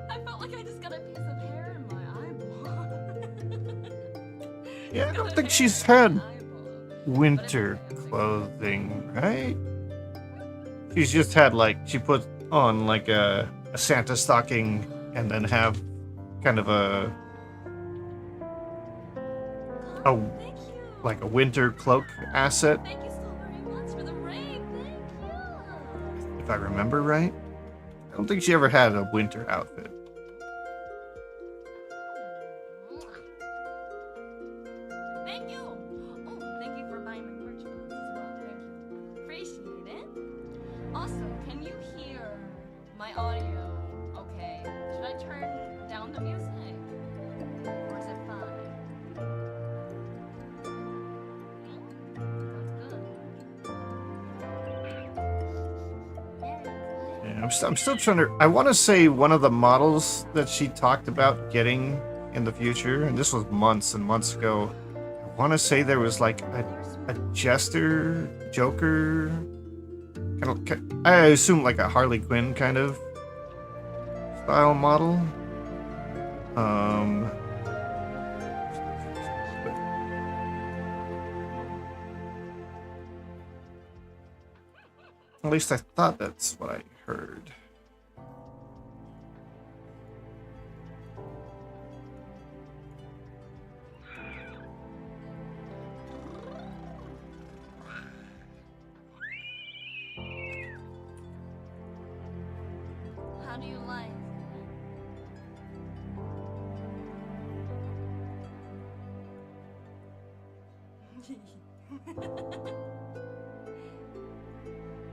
I felt like I just got a piece of hair in my eyeball. Yeah, I don't think she's had winter clothing, right? She's just had like she put on like a Santa stocking and then have kind of a Thank you. like a winter cloak asset, Thank you so very much for the rain. Thank you. if I remember right. I don't think she ever had a winter outfit. Thank you. Oh, thank you for buying my merch box as well. Thank you. Appreciate it. Also, can you hear my audio? Okay. Should I turn down the music? Or is it fine? That's good. Yeah, I'm still trying to. I want to say one of the models that she talked about getting in the future, and this was months and months ago. I want to say there was like a Jester, Joker, I assume like a Harley Quinn kind of style model. At least I thought that's what I heard. How do you like?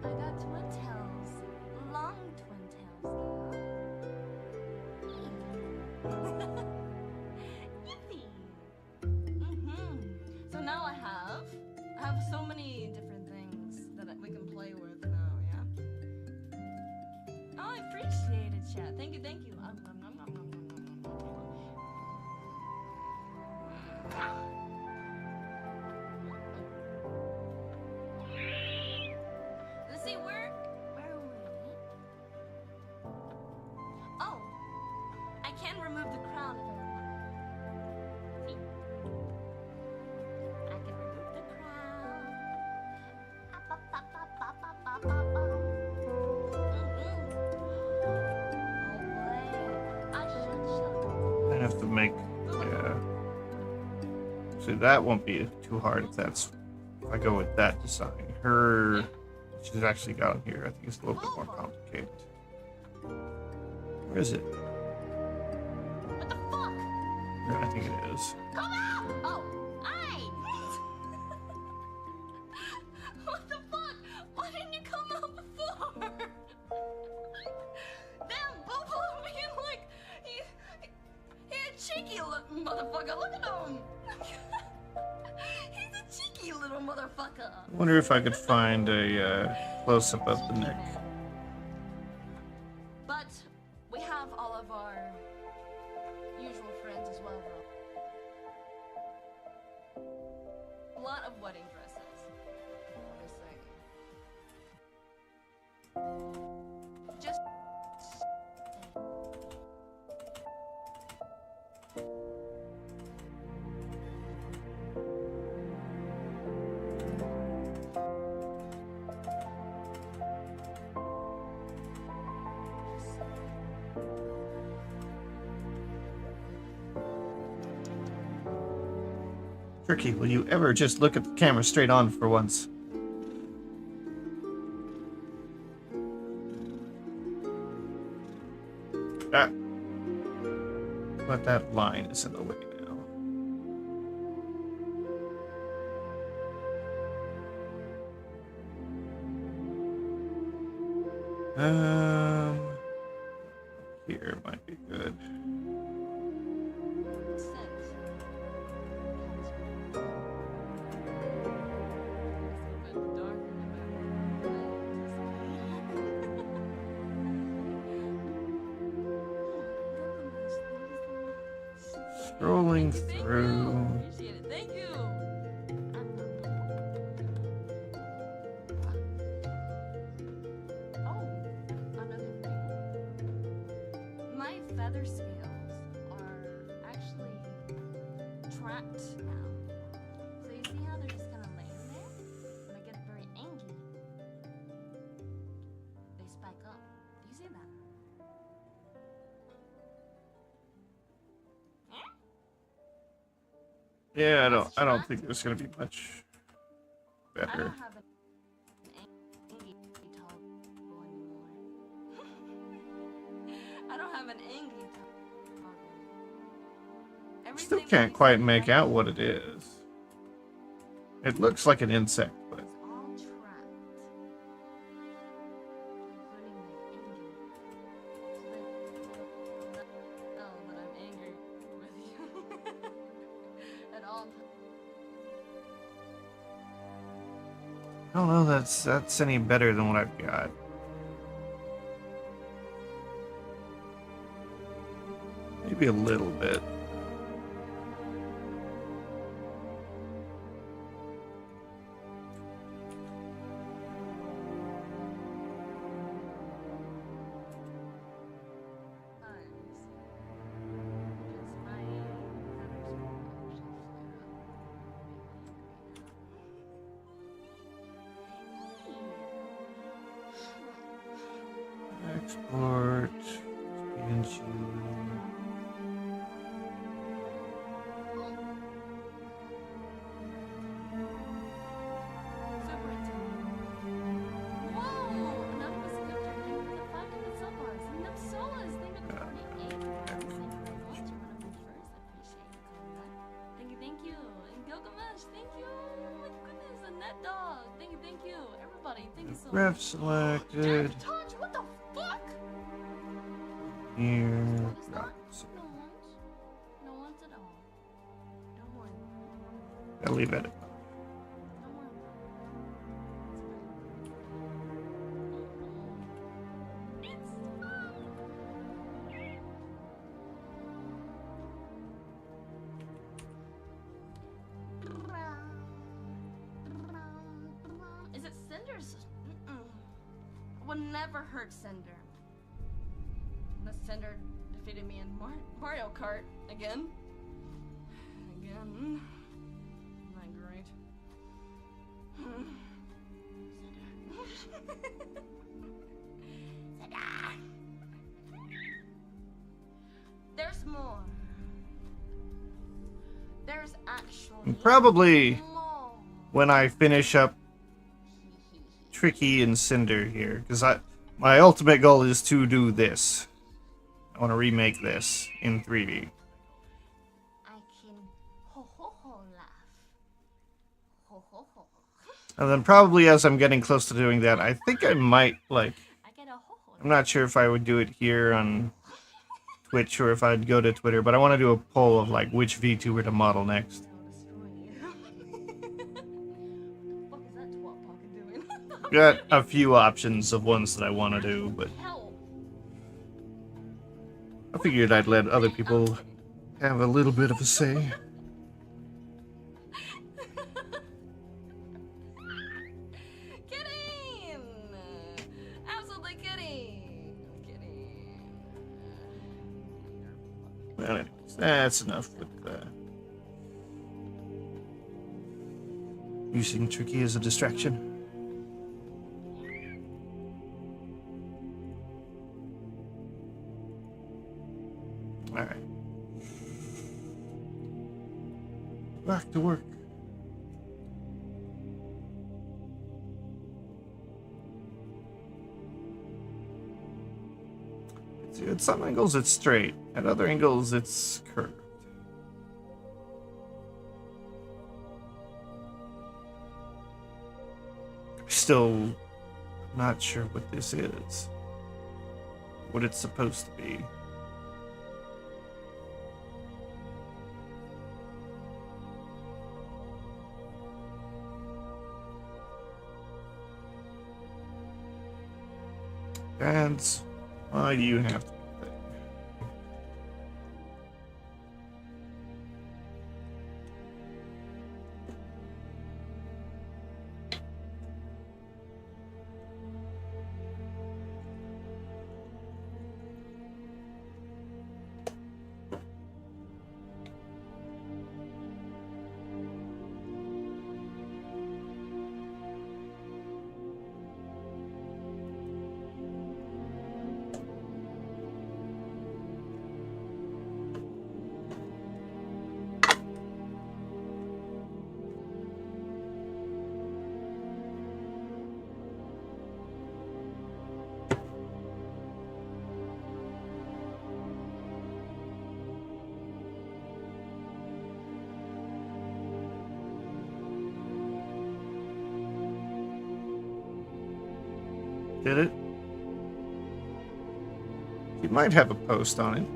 I got twin tails stuff. I have so many different things that we can play with now, yeah? Oh, I appreciate it, chat. Thank you, thank you. Let's see, where are we? Oh, I can remove the crown if I want. See? I can remove the crown. I should shut I have to make. Yeah. So that won't be too hard if that's. If I go with that design. Her. She's actually got here. I think it's a little bit more complicated. Where is it? What the fuck? Yeah, I think it is. Come out! Oh, aye! What the fuck? Why didn't you come out before? Damn, Bobo being like, he a cheeky little motherfucker. Look at him. He's a cheeky little motherfucker. I wonder if I could find a close-up of the neck. But we have all of our usual friends as well, though. A lot of wedding dresses. What I say? Just. Tricky, will you ever just look at the camera straight on for once? Ah. But that line is in the way now. Here might be good. Scrolling through. Appreciate it. Thank you. Oh, another thing. My feather scales are actually trapped now. So you see how they're just kind of laying there? When I get very angry, they spike up. Do you see that? Yeah, I don't think there's gonna be much I better. don't have an Angie toggle anymore. I don't have an Angie toggle. Still can't quite make out what it is. It looks like an insect, but It's all trapped. Including my Angie. So that know that I'm angry with you. At all times. I don't know that's any better than what I've got. Maybe a little bit. Export PNG. Ref selected. What the fuck? Here. It's not no one's at all. Don't worry. I'll leave it. would never hurt Cinder. But Cinder defeated me in Mario Kart again. Again. Not great. There's more. There's actually Probably more. when I finish up Tricky and Cinder here, because my ultimate goal is to do this. I want to remake this in 3D. I can ho ho ho laugh. Ho ho ho. And then probably as I'm getting close to doing that, I think I might, like, I get a ho ho. I'm not sure if I would do it here on Twitch or if I'd go to Twitter, but I want to do a poll of, like, which VTuber to model next. What the fuck is that twat pocket doing? Got a few options of ones that I want to do, but Help. I figured I'd let other people have a little bit of a say. Kidding! Absolutely kidding! Kidding. Well, anyways, that's enough with using Tricky as a distraction. Alright. Back to work. See, at some angles it's straight, at other angles it's curved. Still not sure what this is. What it's supposed to be. And why do you have to be that? Did it? You might have a post on it.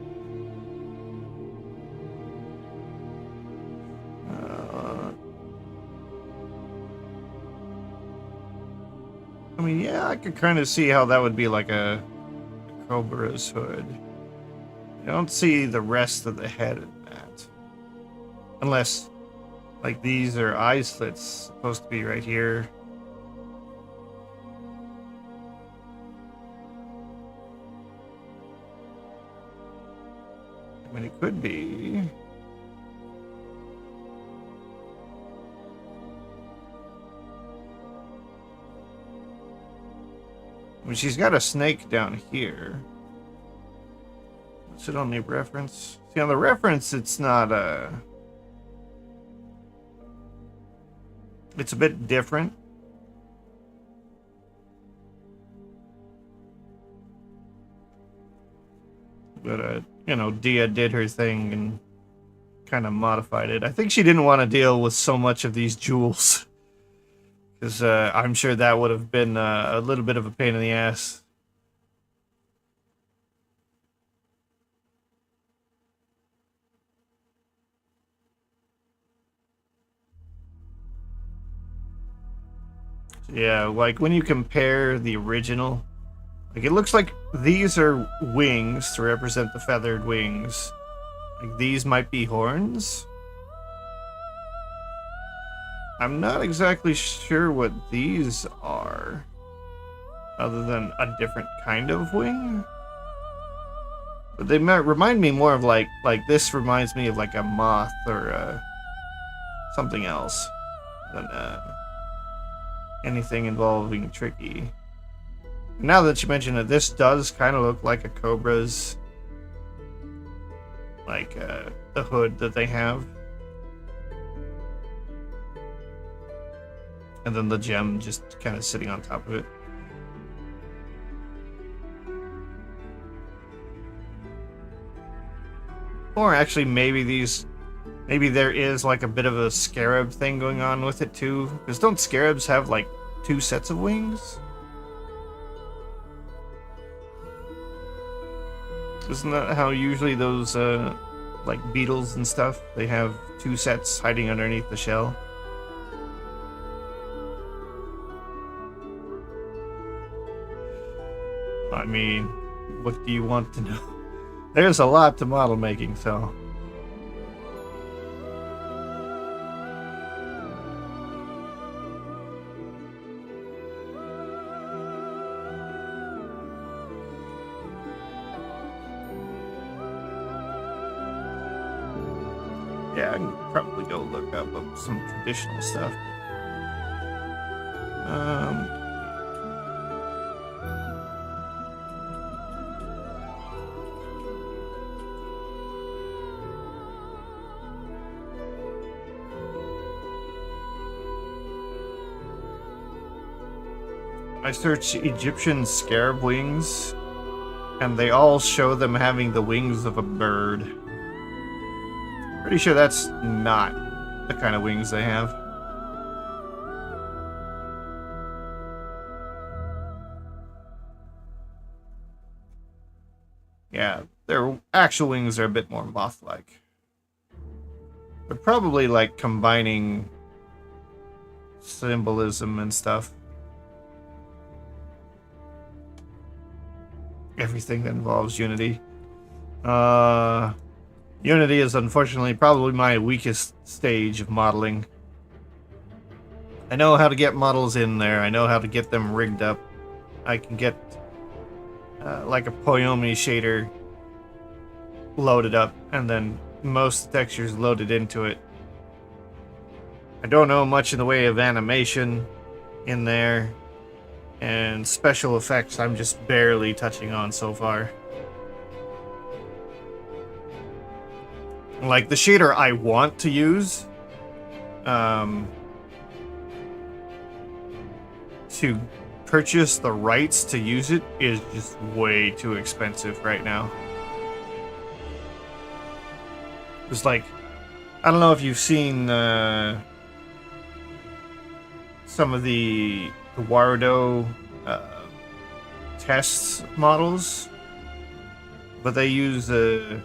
I mean, yeah, I could kind of see how that would be like a Cobra's hood. I don't see the rest of the head in that. Unless, like, these are eye slits supposed to be right here. I mean, it could be. I mean, she's got a snake down here. What's it on the reference? See, on the reference, it's not it's a bit different. But, you know, Dia did her thing and kind of modified it. I think she didn't want to deal with so much of these jewels. Because I'm sure that would have been a little bit of a pain in the ass. Yeah, like when you compare the original, like it looks like these are wings to represent the feathered wings. Like these might be horns. I'm not exactly sure what these are. other than a different kind of wing. But they might remind me more of like this reminds me of like a moth or something else than anything involving Tricky. Now that you mention it, this does kind of look like a Cobra's, like the hood that they have. And then the gem just kind of sitting on top of it. Or actually maybe there is like a bit of a scarab thing going on with it too. Because don't scarabs have like 2 sets of wings? Isn't that how usually those like beetles and stuff, they have 2 sets hiding underneath the shell? I mean, what do you want to know? There's a lot to model making, so... Yeah, I can probably go look up some traditional stuff. I searched Egyptian scarab wings, and they all show them having the wings of a bird. Pretty sure that's not the kind of wings they have. Yeah, their actual wings are a bit more moth-like. They're probably like combining symbolism and stuff. Everything that involves Unity. Unity is unfortunately probably my weakest stage of modeling. I know how to get models in there. I know how to get them rigged up. I can get like a Poyomi shader loaded up and then most textures loaded into it. I don't know much in the way of animation in there. And special effects I'm just barely touching on so far. Like the shader I want to use to purchase the rights to use it is just way too expensive right now. It's like, I don't know if you've seen some of the Warudo test models, but they use the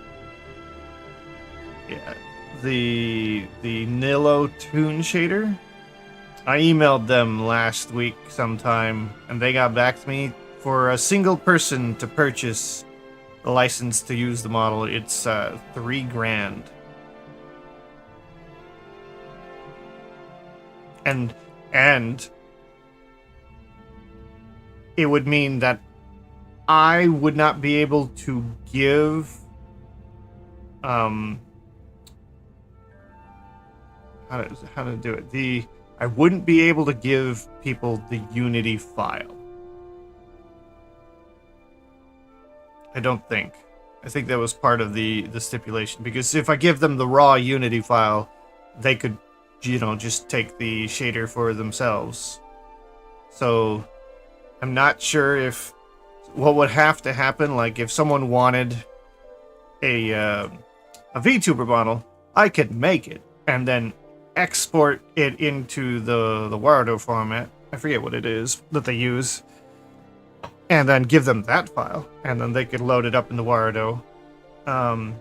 Nilo Toon shader. I emailed them last week sometime, and they got back to me. For a single person to purchase the license to use the model, it's $3,000. And it would mean that I would not be able to give how to do it. I wouldn't be able to give people the Unity file. I don't think. I think that was part of the stipulation, because if I give them the raw Unity file, they could, just take the shader for themselves. So I'm not sure if what would have to happen, like if someone wanted a VTuber model, I could make it and then export it into the Warudo format. I forget what it is that they use. And then give them that file, and then they could load it up in the Warudo. I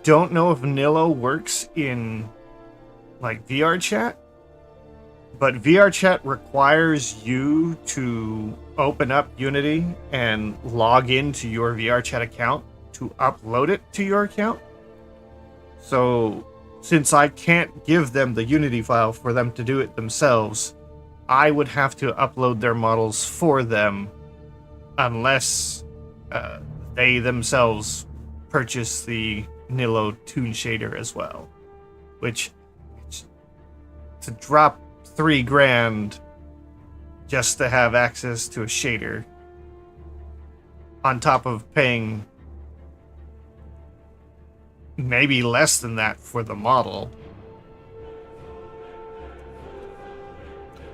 don't know if Nilo works in like VR chat, but VR chat requires you to open up Unity and log into your VR chat account to upload it to your account. So since I can't give them the Unity file for them to do it themselves, I would have to upload their models for them unless they themselves purchase the Nilo Toon Shader as well. Which, to drop $3,000 just to have access to a shader, on top of paying maybe less than that for the model.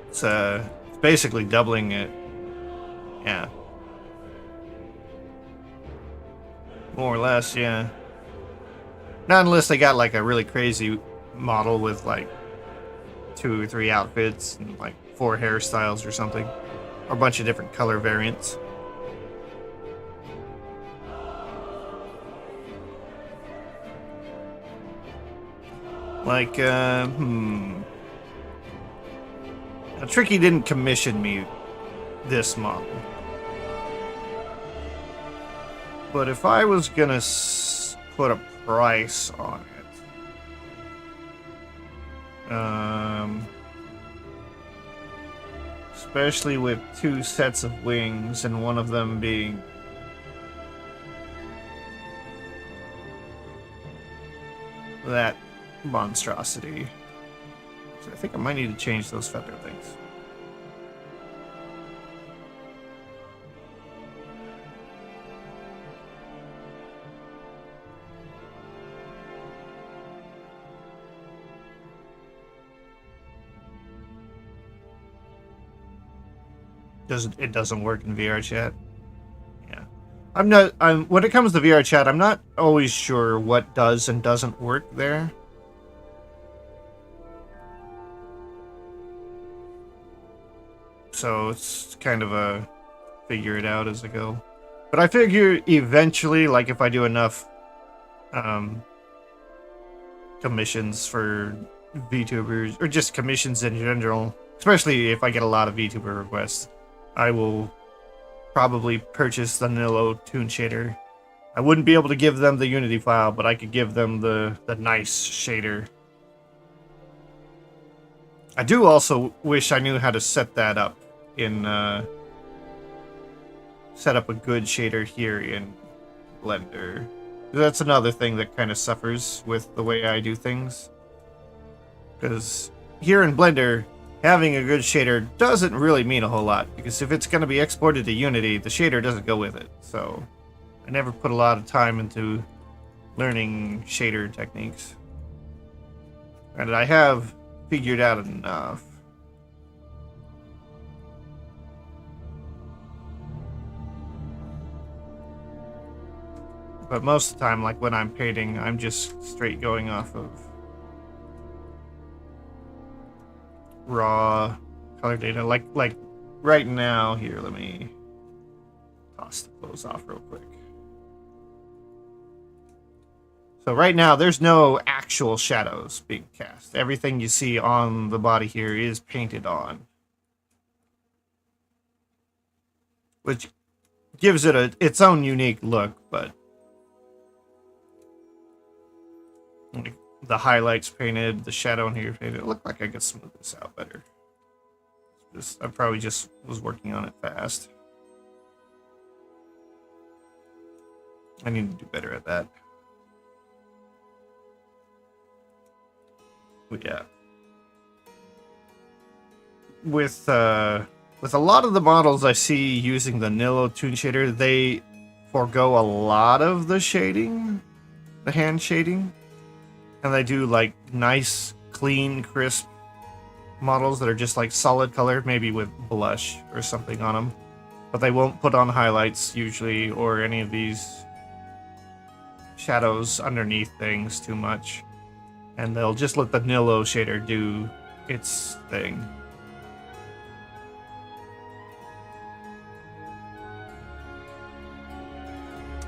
It's basically doubling it. Yeah. More or less, yeah. Not unless they got like a really crazy model with like 2 or 3 outfits and like 4 hairstyles or something. Or a bunch of different color variants. Like, Now, Tricky didn't commission me this model. But if I was gonna put a price on it, especially with 2 sets of wings and one of them being that monstrosity. So I think I might need to change those feather things. It doesn't work in VR chat? Yeah. When it comes to VR chat, I'm not always sure what does and doesn't work there. So it's kind of a figure it out as I go. But I figure eventually, like if I do enough commissions for VTubers, or just commissions in general, especially if I get a lot of VTuber requests, I will probably purchase the Nilo Toon Shader. I wouldn't be able to give them the Unity file, but I could give them the nice shader. I do also wish I knew how to set that up in set up a good shader here in Blender. That's another thing that kind of suffers with the way I do things. Because here in Blender, having a good shader doesn't really mean a whole lot, because if it's going to be exported to Unity, the shader doesn't go with it. So I never put a lot of time into learning shader techniques. And I have figured out enough. But most of the time, like when I'm painting, I'm just straight going off of raw color data. Like right now, here, let me toss the clothes off real quick. So right now, there's no actual shadows being cast. Everything you see on the body here is painted on, which gives it its own unique look, but the highlights painted, the shadow in here painted. It looked like I could smooth this out better. I probably just was working on it fast. I need to do better at that. But yeah. With a lot of the models I see using the Nilo Toon Shader, they forego a lot of the shading, the hand shading. And they do like nice, clean, crisp models that are just like solid color, maybe with blush or something on them. But they won't put on highlights usually, or any of these shadows underneath things too much. And they'll just let the Nilo shader do its thing.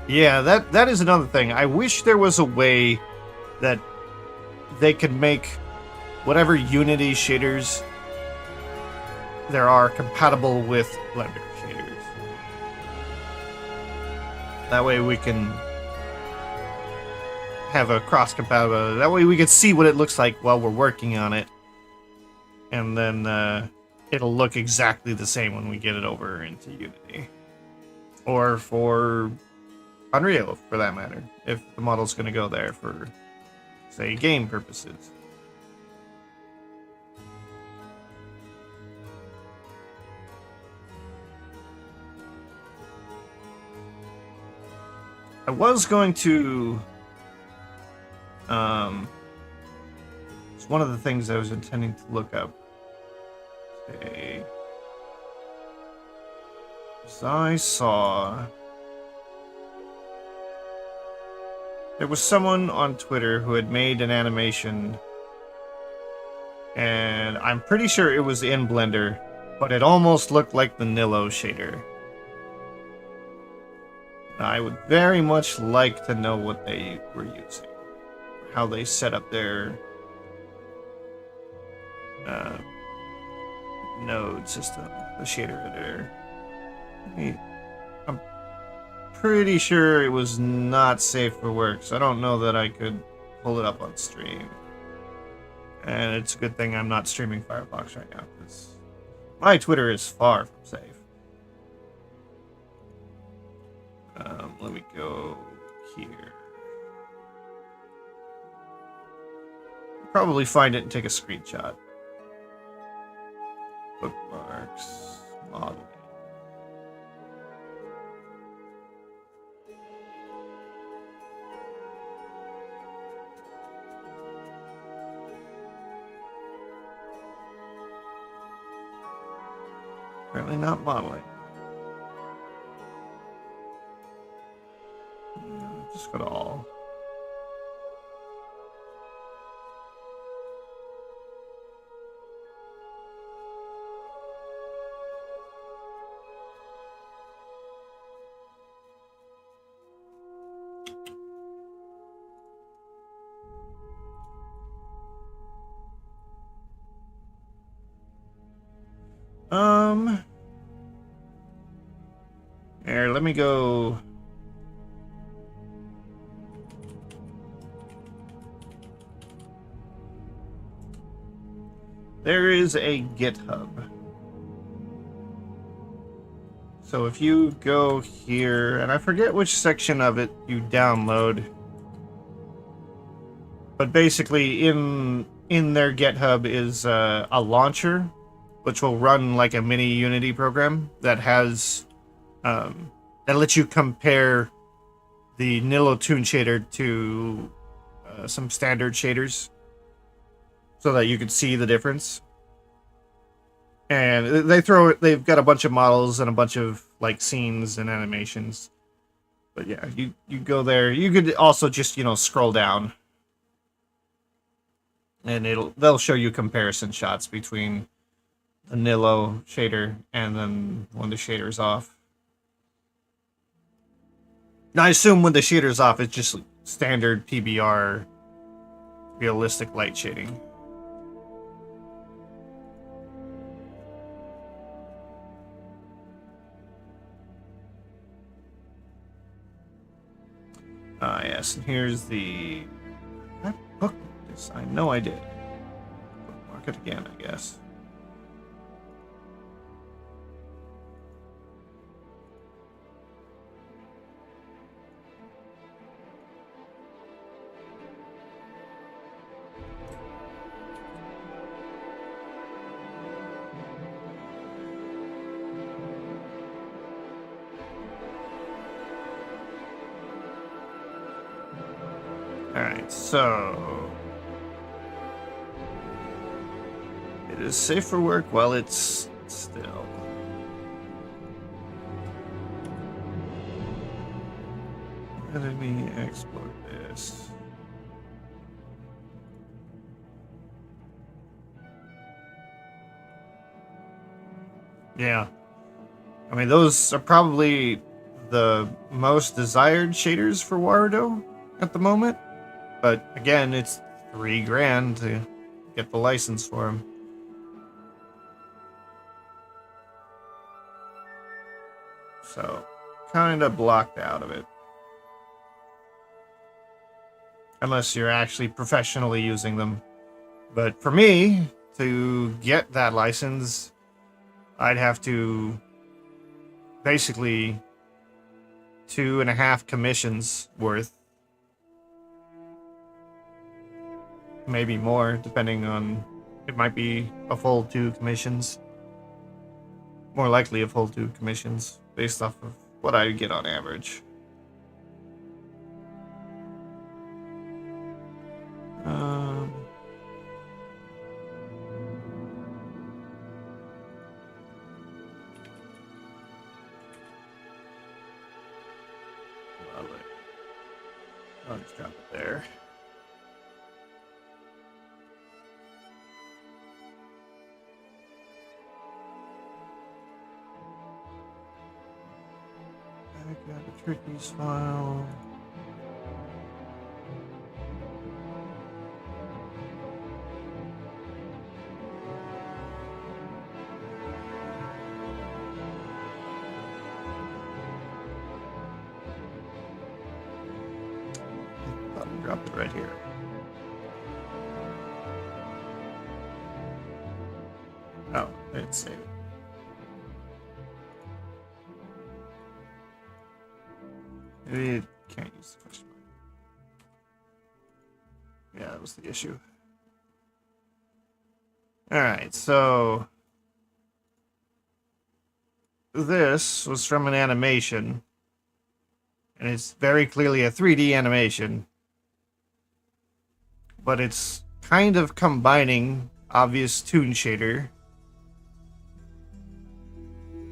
Yeah, that is another thing. I wish there was a way that they could make whatever Unity shaders there are compatible with Blender shaders. That way we can have a cross-compatibility. That way we can see what it looks like while we're working on it. And then it'll look exactly the same when we get it over into Unity. Or for Unreal, for that matter, if the model's going to go there for, say, game purposes. I was going to... it's one of the things I was intending to look up. Okay. So I saw... there was someone on Twitter who had made an animation, and I'm pretty sure it was in Blender, but it almost looked like the Nillo shader. I would very much like to know what they were using, how they set up their node system, the shader editor. I'm pretty sure it was not safe for work, so I don't know that I could pull it up on stream. And it's a good thing I'm not streaming Firefox right now, because my Twitter is far from safe. Let me go here. Probably find it and take a screenshot. Bookmarks, modeling. Apparently not modeling. Just go to all. Here, let me go. There is a GitHub. So if you go here, and I forget which section of it you download, but basically in their GitHub is a launcher, which will run like a mini Unity program that has that lets you compare the Nillo Toon shader to some standard shaders, so that you can see the difference. And they've got a bunch of models and a bunch of like scenes and animations. But yeah, you go there. You could also just, scroll down, and they'll show you comparison shots between the Nillo shader and then when the shader's off. Now, I assume when the shader's off, it's just standard PBR realistic light shading. Yes, and here's the... I bookmarked this. I know I did. Bookmark it again, I guess. Alright, so... it is safe for work while it's still. Let me export this. Yeah. I mean, those are probably the most desired shaders for Warudo at the moment. But again, it's $3,000 to get the license for them. So, kind of blocked out of it. Unless you're actually professionally using them. But for me, to get that license, I'd have to basically 2.5 commissions worth. Maybe more, depending on... It might be a full 2 commissions. More likely a full 2 commissions, based off of what I get on average. I'll just drop it there. I got a Turkey's file. Drop it right here. Oh, I didn't save it. Maybe it can't use the question mark. Yeah, that was the issue. Alright, so this was from an animation. And it's very clearly a 3D animation. But it's kind of combining obvious toon shader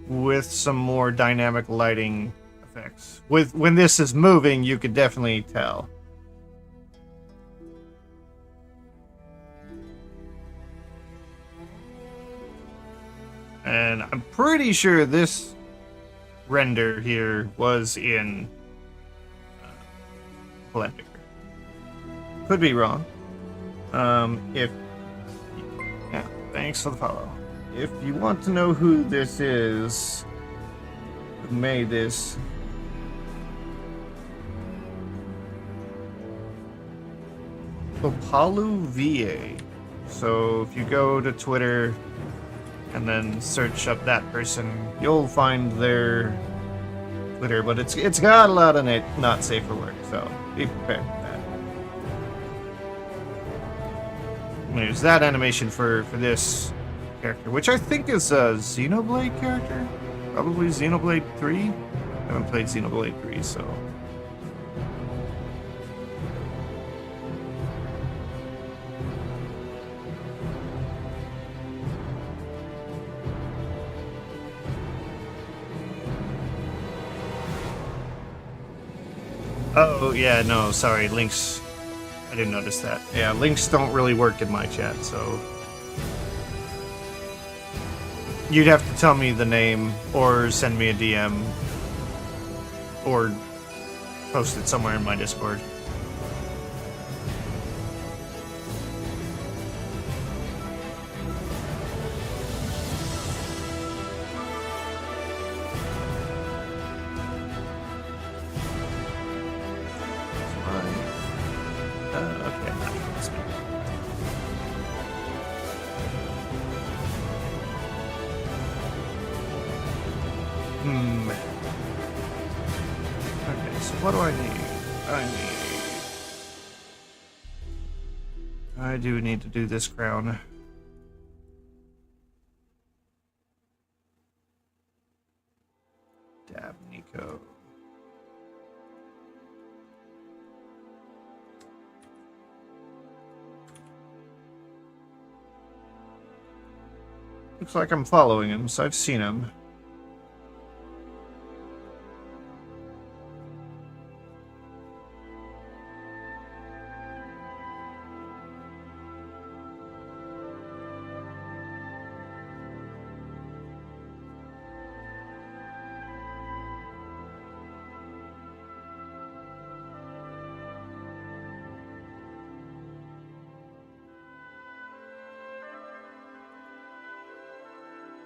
with some more dynamic lighting effects. When this is moving, you could definitely tell. And I'm pretty sure this render here was in Blender. Could be wrong. Yeah, thanks for the follow. If you want to know who this is, who made this, Opalu VA. So if you go to Twitter and then search up that person, you'll find their Twitter, but it's got a lot of not safe for work, so be prepared for that. There's that animation for this character, which I think is a Xenoblade character. Probably Xenoblade 3. I haven't played Xenoblade 3, so... Oh, yeah, no, sorry, links... I didn't notice that. Yeah, links don't really work in my chat, so... You'd have to tell me the name, or send me a DM, or post it somewhere in my Discord. Okay, so what do I need? I do need to do this crown. Dab Nico. Looks like I'm following him, so I've seen him.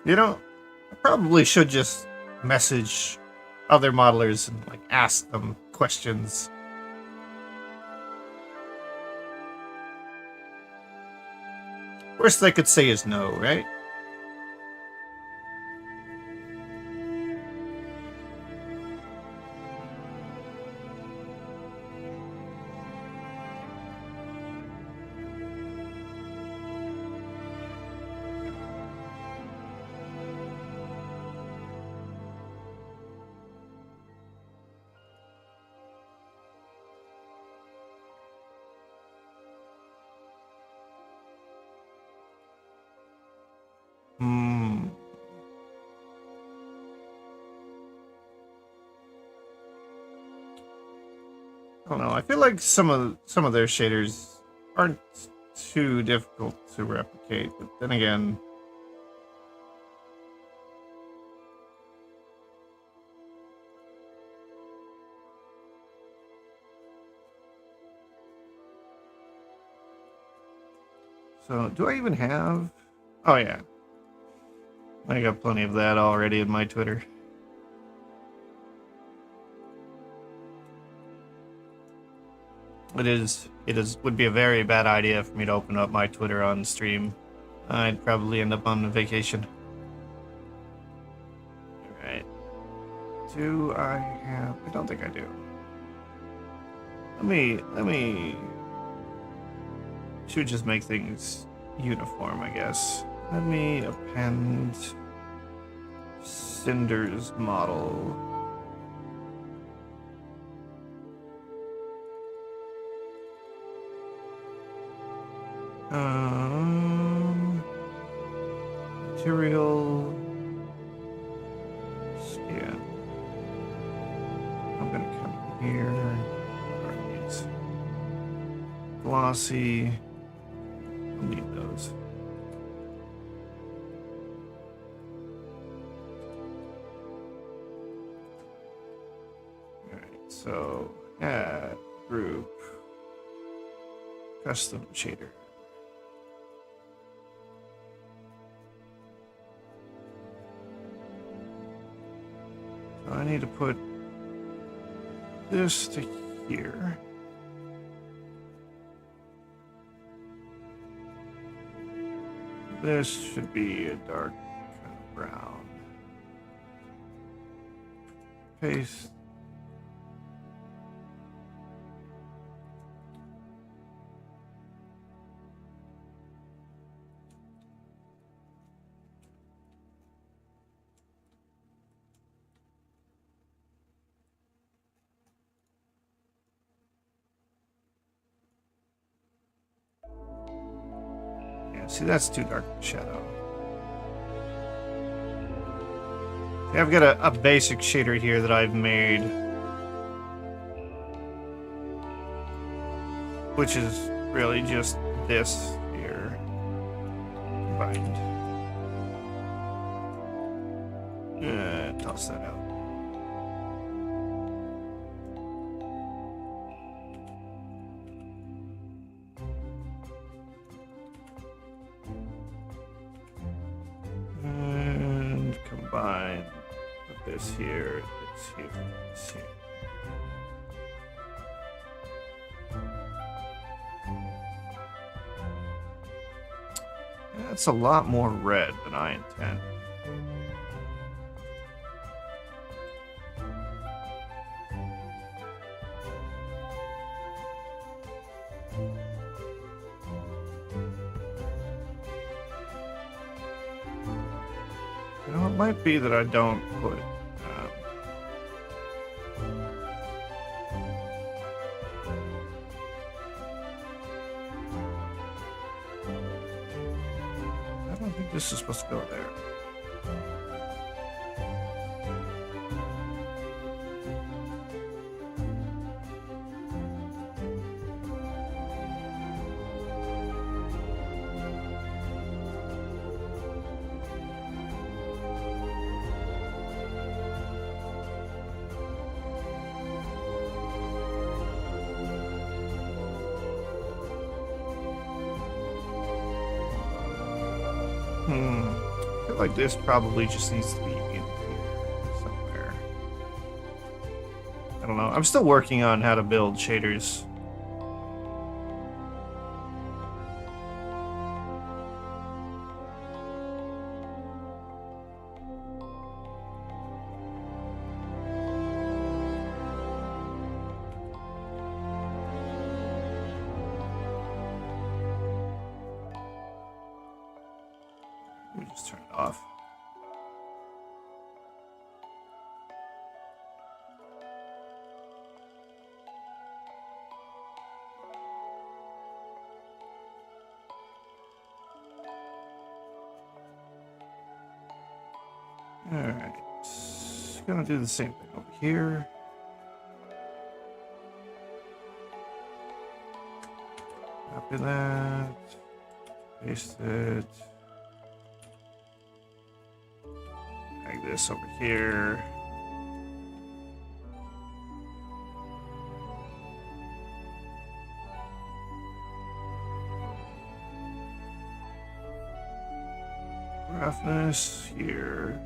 You know, I probably should just message other modelers and like ask them questions. Worst they could say is no, right? don't know. I feel like some of their shaders aren't too difficult to replicate, but then again, so do I even have? Oh yeah, I got plenty of that already in my Twitter. It would be a very bad idea for me to open up my Twitter on stream. I'd probably end up on vacation. Alright. Do I have... I don't think I do. Let me... Should just make things uniform, I guess. Let me append Cinder's model. Material scan. I'm gonna come here. Where are these? Glossy. I'll need those. Alright, so add group custom shader. I need to put this to here. This should be a dark kind of brown. Paste. See, that's too dark of a shadow. See, I've got a basic shader here that I've made, which is really just this here combined. Toss that out. Combine this here, this here, this here. That's a lot more red than I intend. You know, it might be that I don't put I don't think this is supposed to go there. I feel like this probably just needs to be in here somewhere. I don't know. I'm still working on how to build shaders. Let me just turn it off. Alright. Gonna do the same thing over here. Copy that. Paste it. Drag this over here. Roughness here.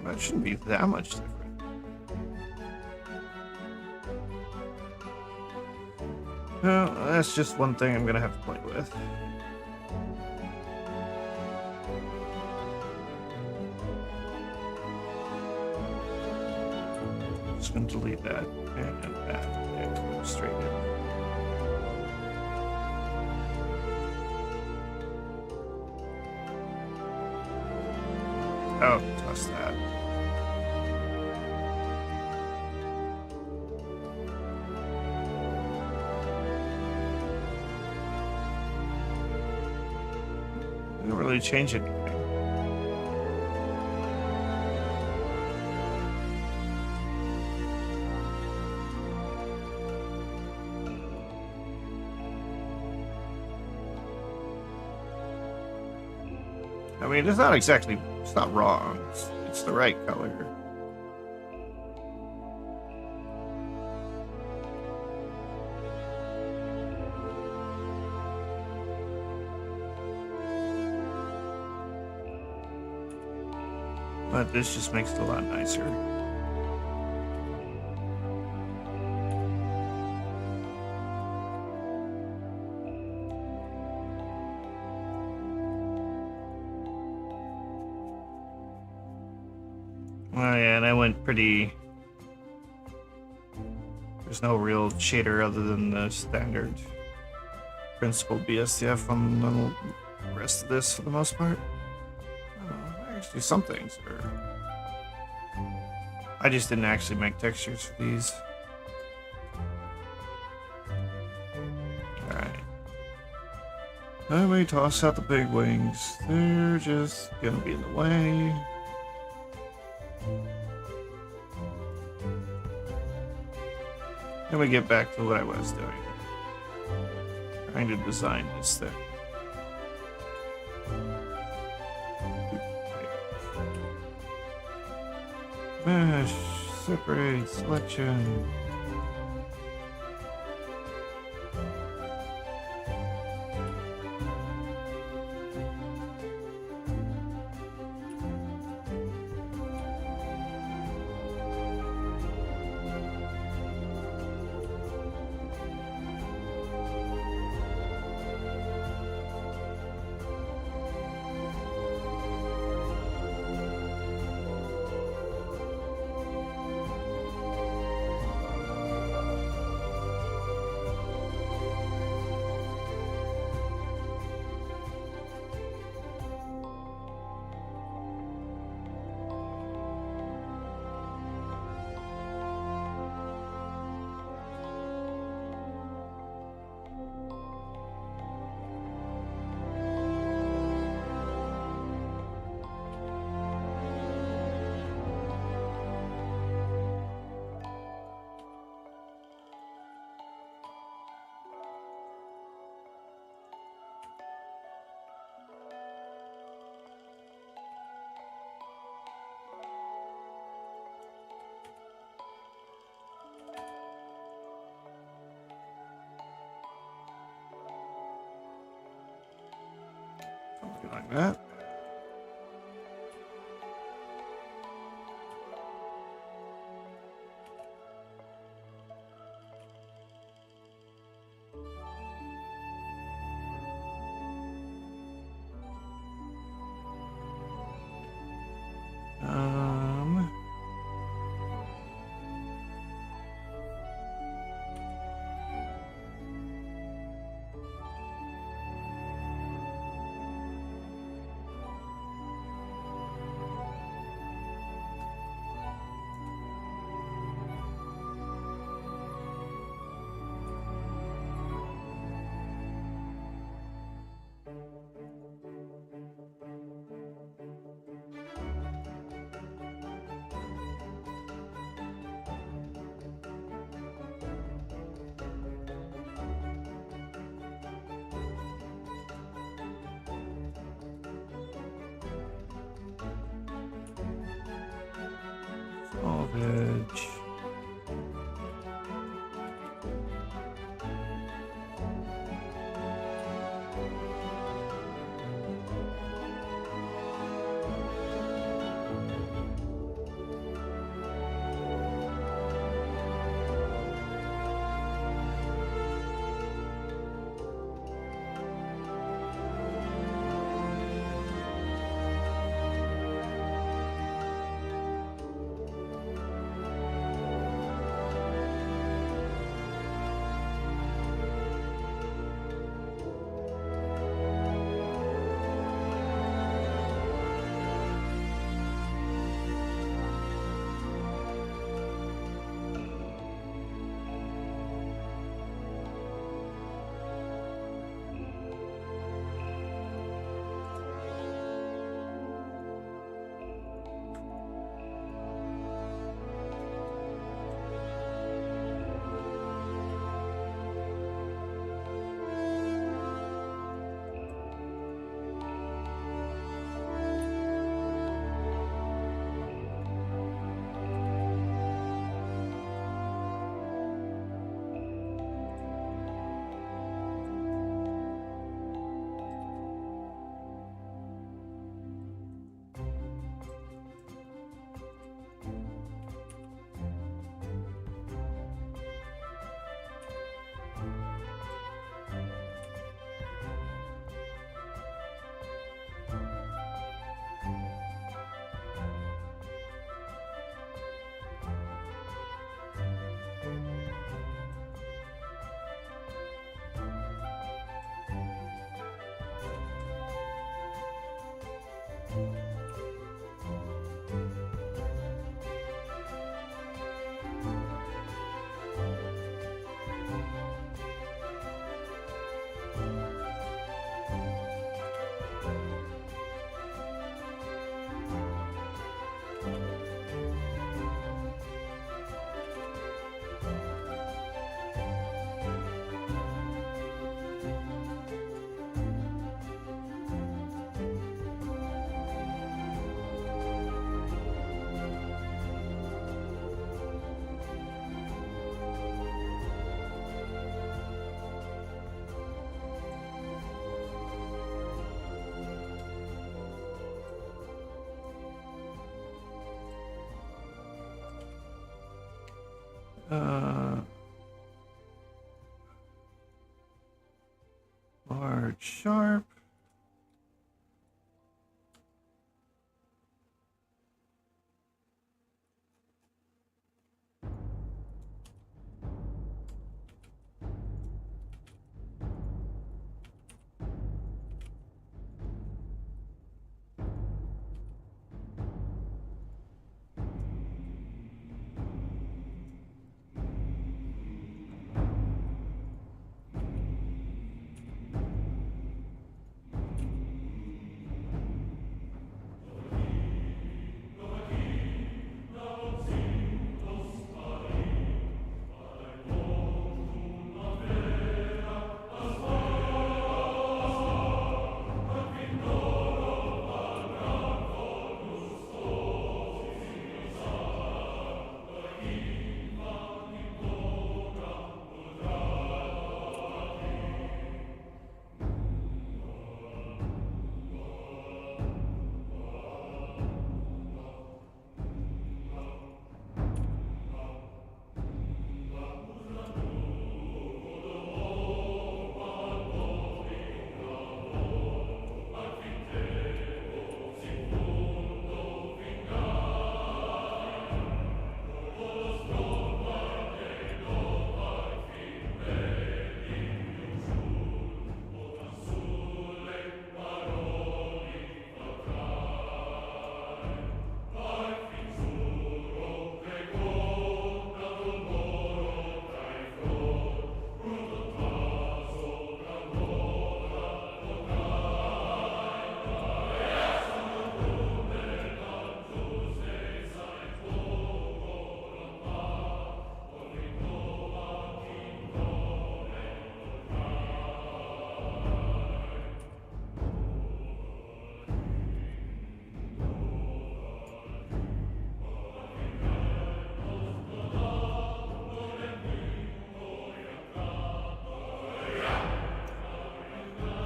That shouldn't be that much different. Well, that's just one thing I'm gonna have to play with. Just gonna delete that and that and straighten it. Oh, toss that. Didn't really change anything. I mean, it's not exactly, it's not wrong. It's the right color. But this just makes it a lot nicer. Oh yeah, and I went pretty... There's no real shader other than the standard principal BSDF on the rest of this for the most part. Actually, some things are... I just didn't actually make textures for these. Alright. Let me toss out the big wings. They're just gonna be in the way. Then we get back to what I was doing. Trying to design this thing. Mesh, separate, selection. Something like that. All veg. Large, sharp.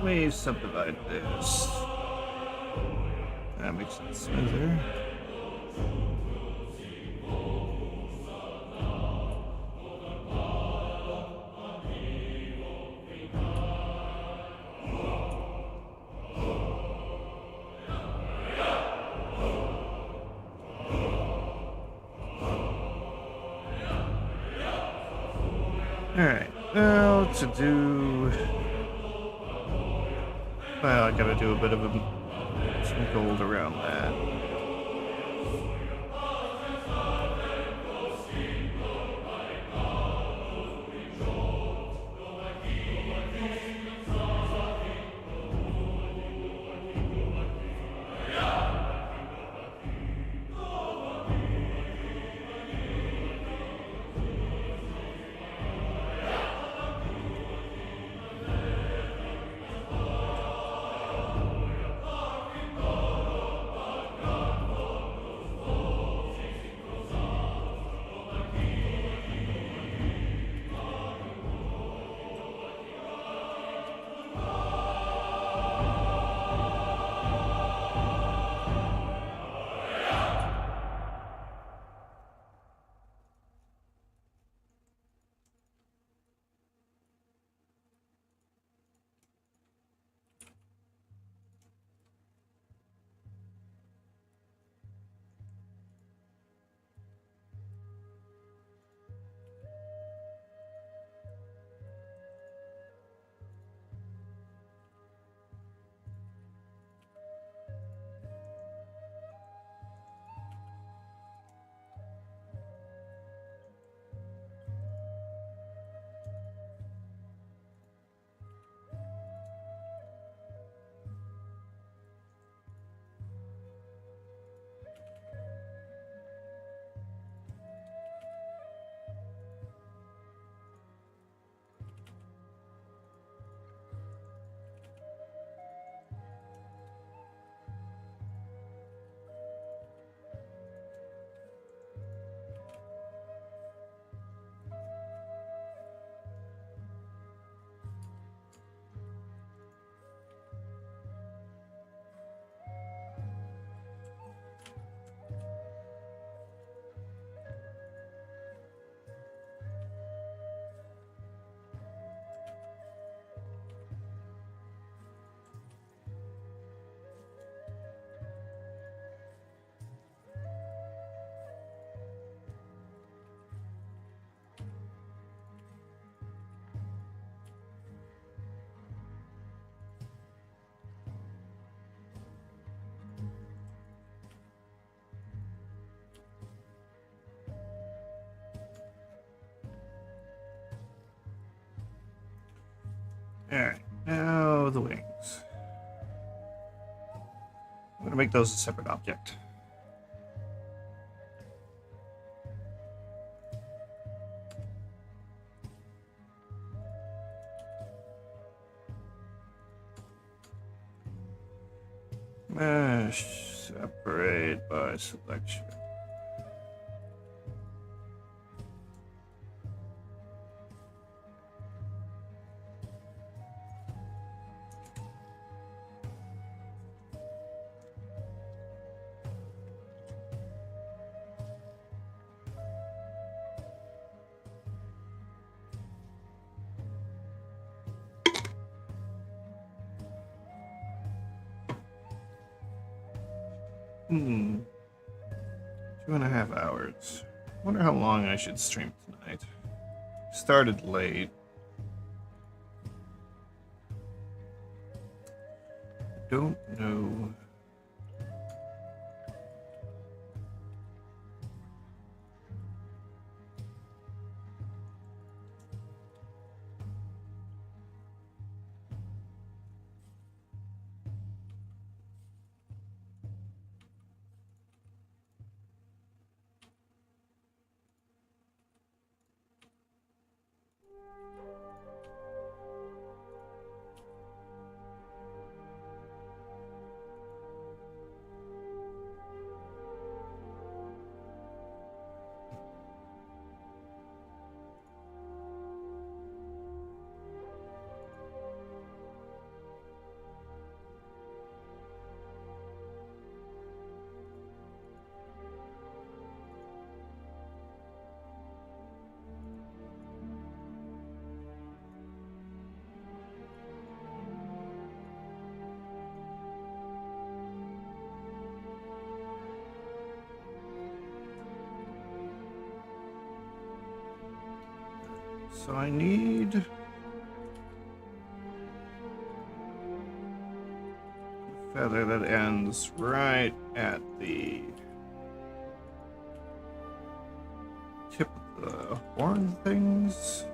me subdivide this. That makes it smoother. Alright, now to do... Well, I gotta do a bit of some gold around that. Alright, now the wings. I'm gonna make those a separate object. Mesh, separate by selection. Hmm. 2.5 hours. Wonder how long I should stream tonight. Started late. Don't know. So I need a feather that ends right at the tip of the horn things.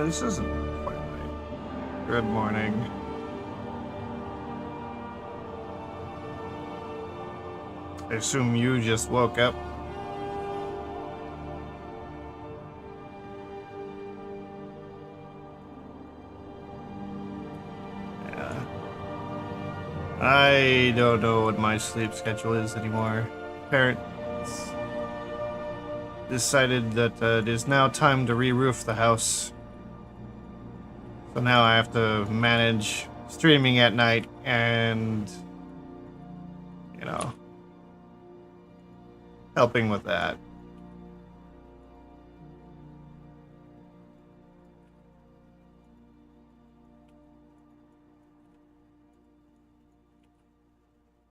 This isn't quite right. Good morning. I assume you just woke up. Yeah. I don't know what my sleep schedule is anymore. Parents decided that it is now time to re-roof the house. So now I have to manage streaming at night and, you know, helping with that.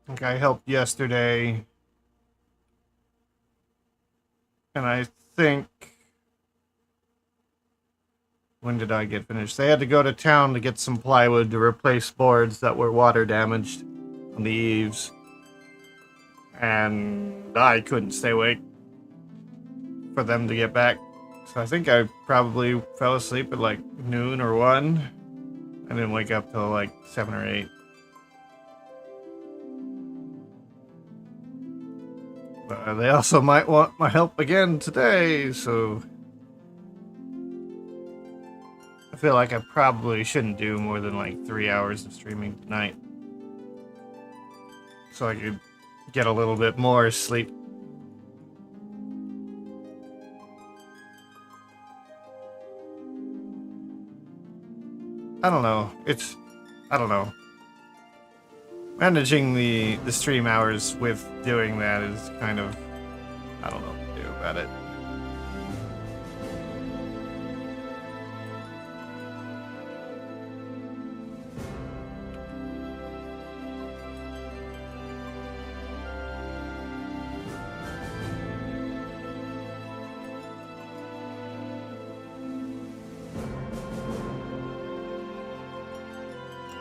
I think I helped yesterday. And I think... When did I get finished? They had to go to town to get some plywood to replace boards that were water damaged on the eaves. And I couldn't stay awake for them to get back. So I think I probably fell asleep at like noon or 1. I didn't wake up till like 7 or 8. But they also might want my help again today, so I feel like I probably shouldn't do more than like 3 hours of streaming tonight, so I could get a little bit more sleep. I don't know. I don't know. Managing the stream hours with doing that is kind of, I don't know what to do about it.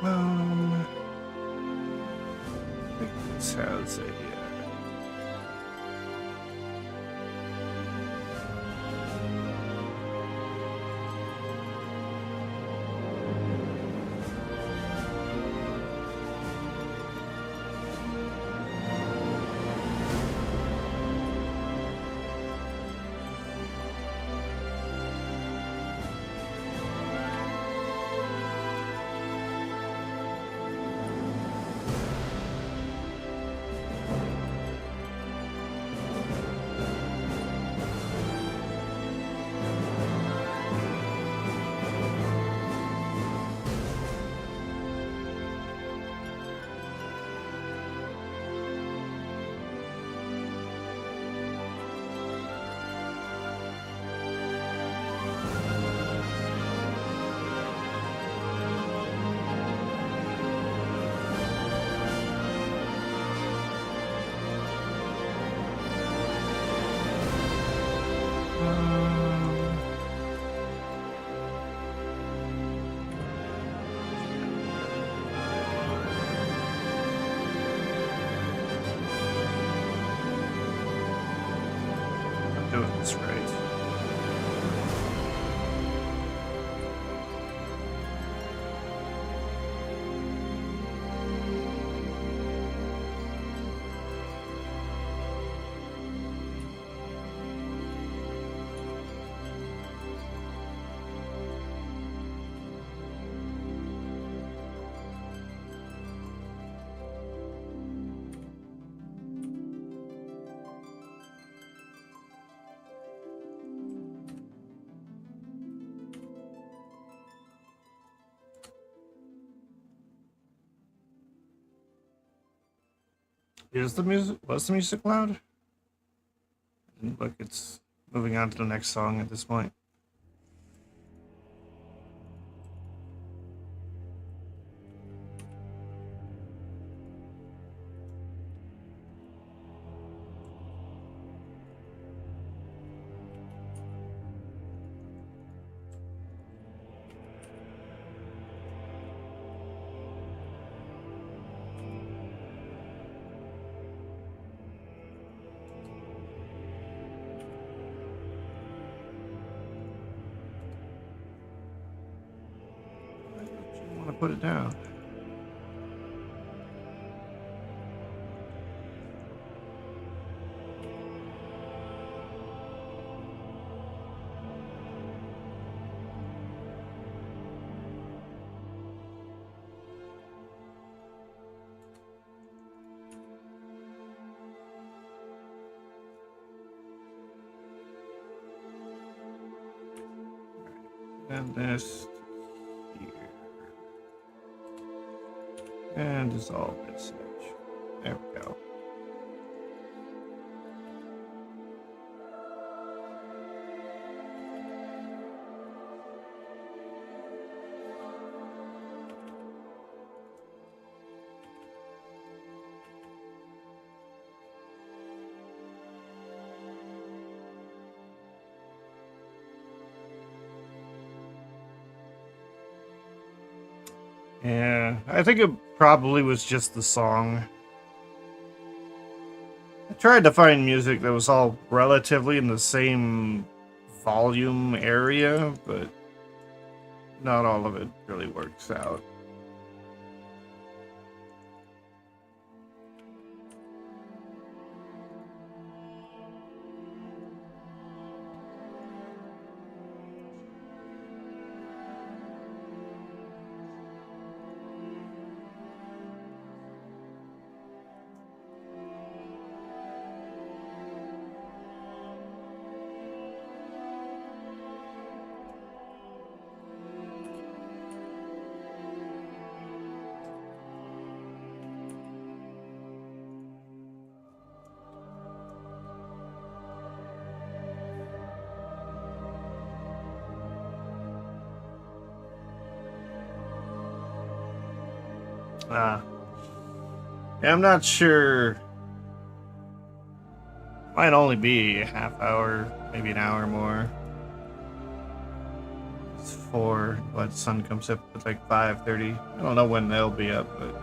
I think this has a. I'm doing this right. Is the music? Was the music loud? I didn't look. It's moving on to the next song at this point. Put it down. And this here. And dissolve message. There we go. Yeah, I think it probably was just the song. I tried to find music that was all relatively in the same volume area, but not all of it really works out. Yeah, I'm not sure. Might only be a half hour, maybe an hour more. It's 4, but sun comes up at like 5:30. I don't know when they'll be up, but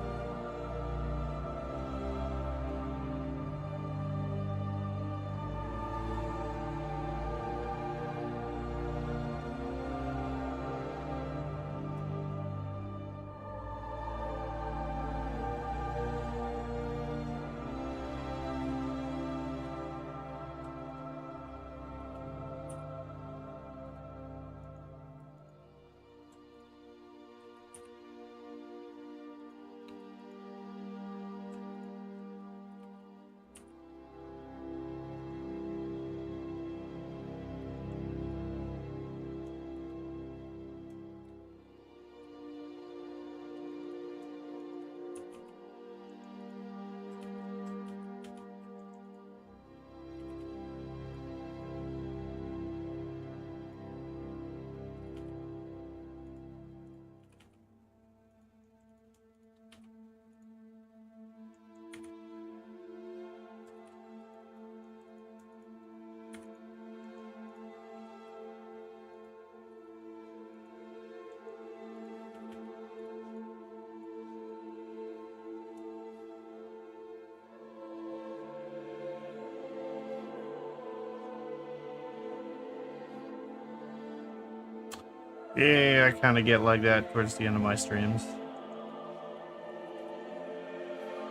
yeah, I kind of get like that towards the end of my streams.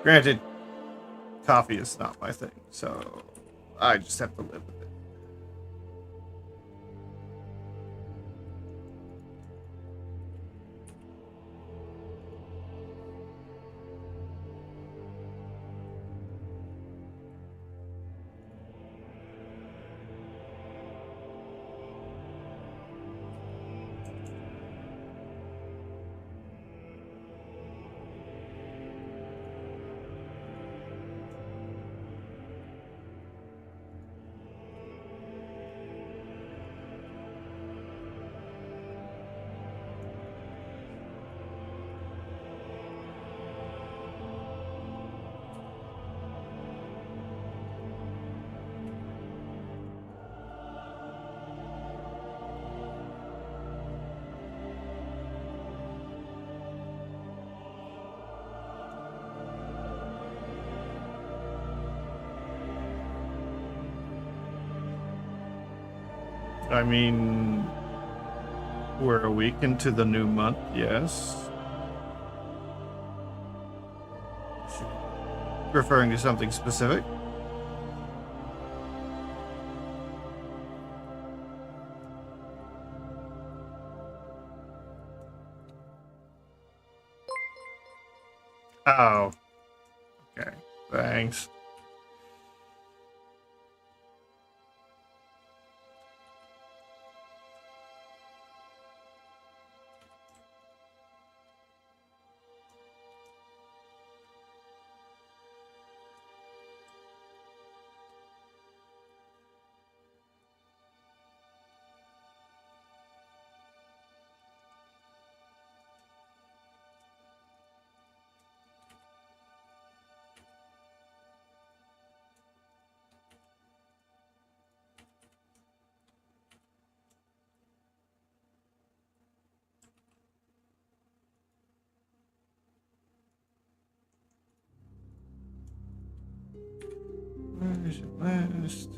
Granted, coffee is not my thing, so I just have to live with it. I mean, we're a week into the new month, yes. Referring to something specific? Oh. Okay. Thanks. Where's it last?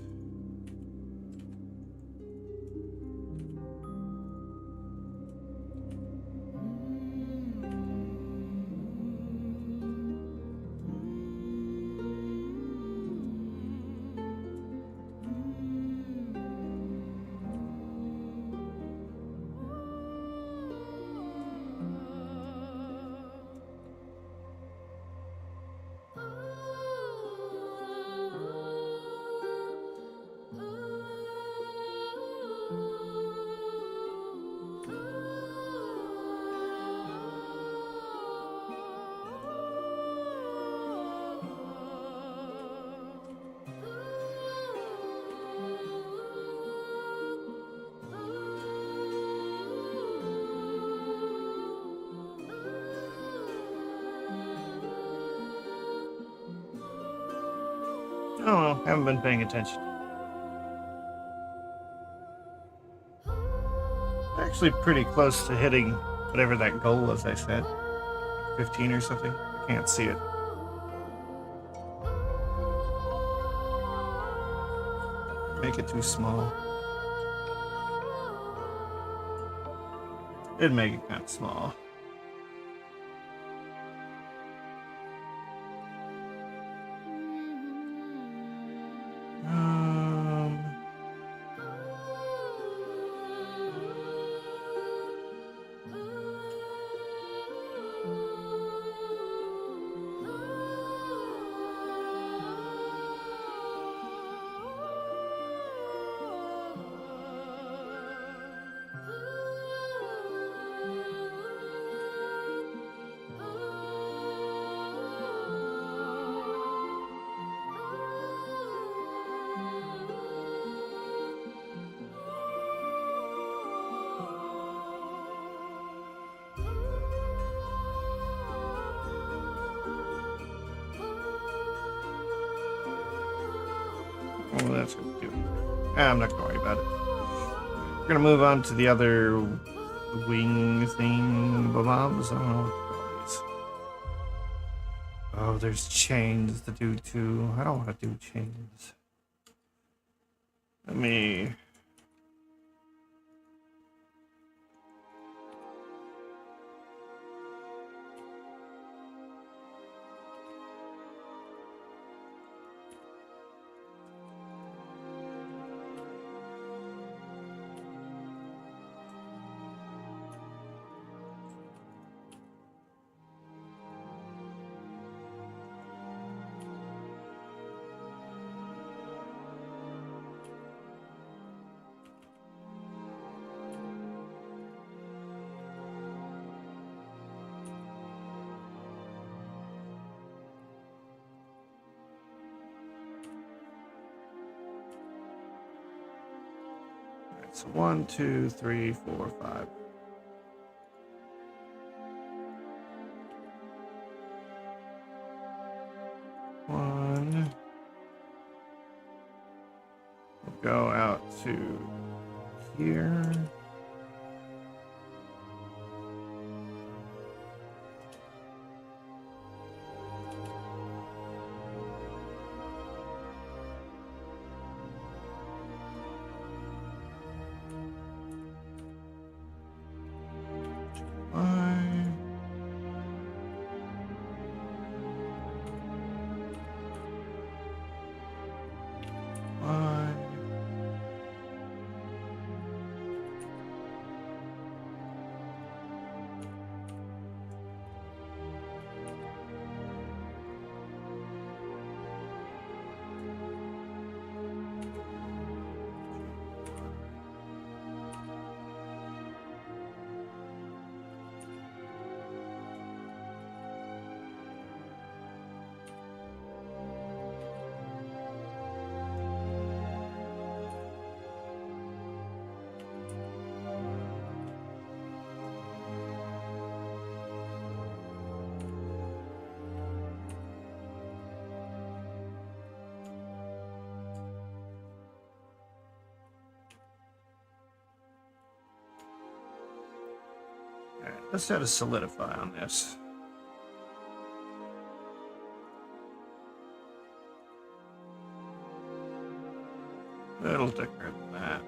Oh, haven't been paying attention. Actually pretty close to hitting whatever that goal was I said. 15 or something. I can't see it. Make it too small. It'd make it kind of small. Oh, that's gonna do it. I'm not gonna worry about it. We're gonna move on to the other wing thing, bobs. I don't know what to call these. Oh, there's chains to do too. I don't want to do chains. Let me. So 1, 2, 3, 4, 5. One. We'll go out to here. Let's try to solidify on this. It'll take care of that.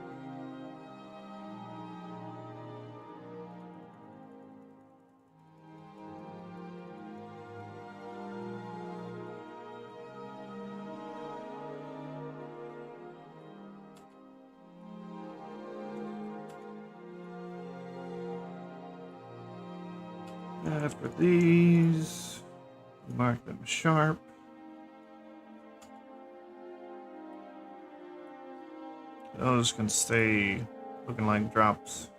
After these, mark them sharp. Those can stay looking like drops.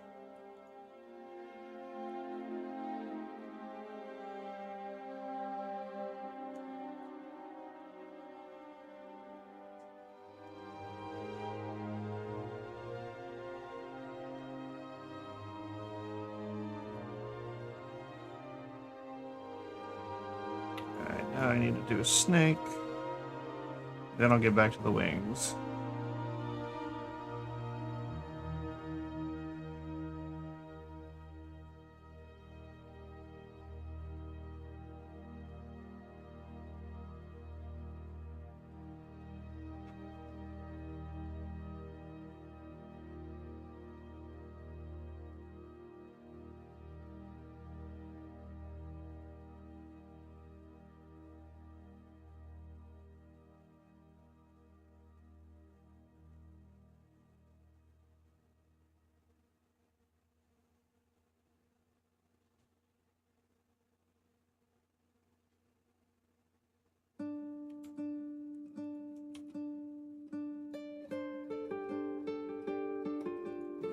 Alright, now I need to do a snake. Then I'll get back to the wings.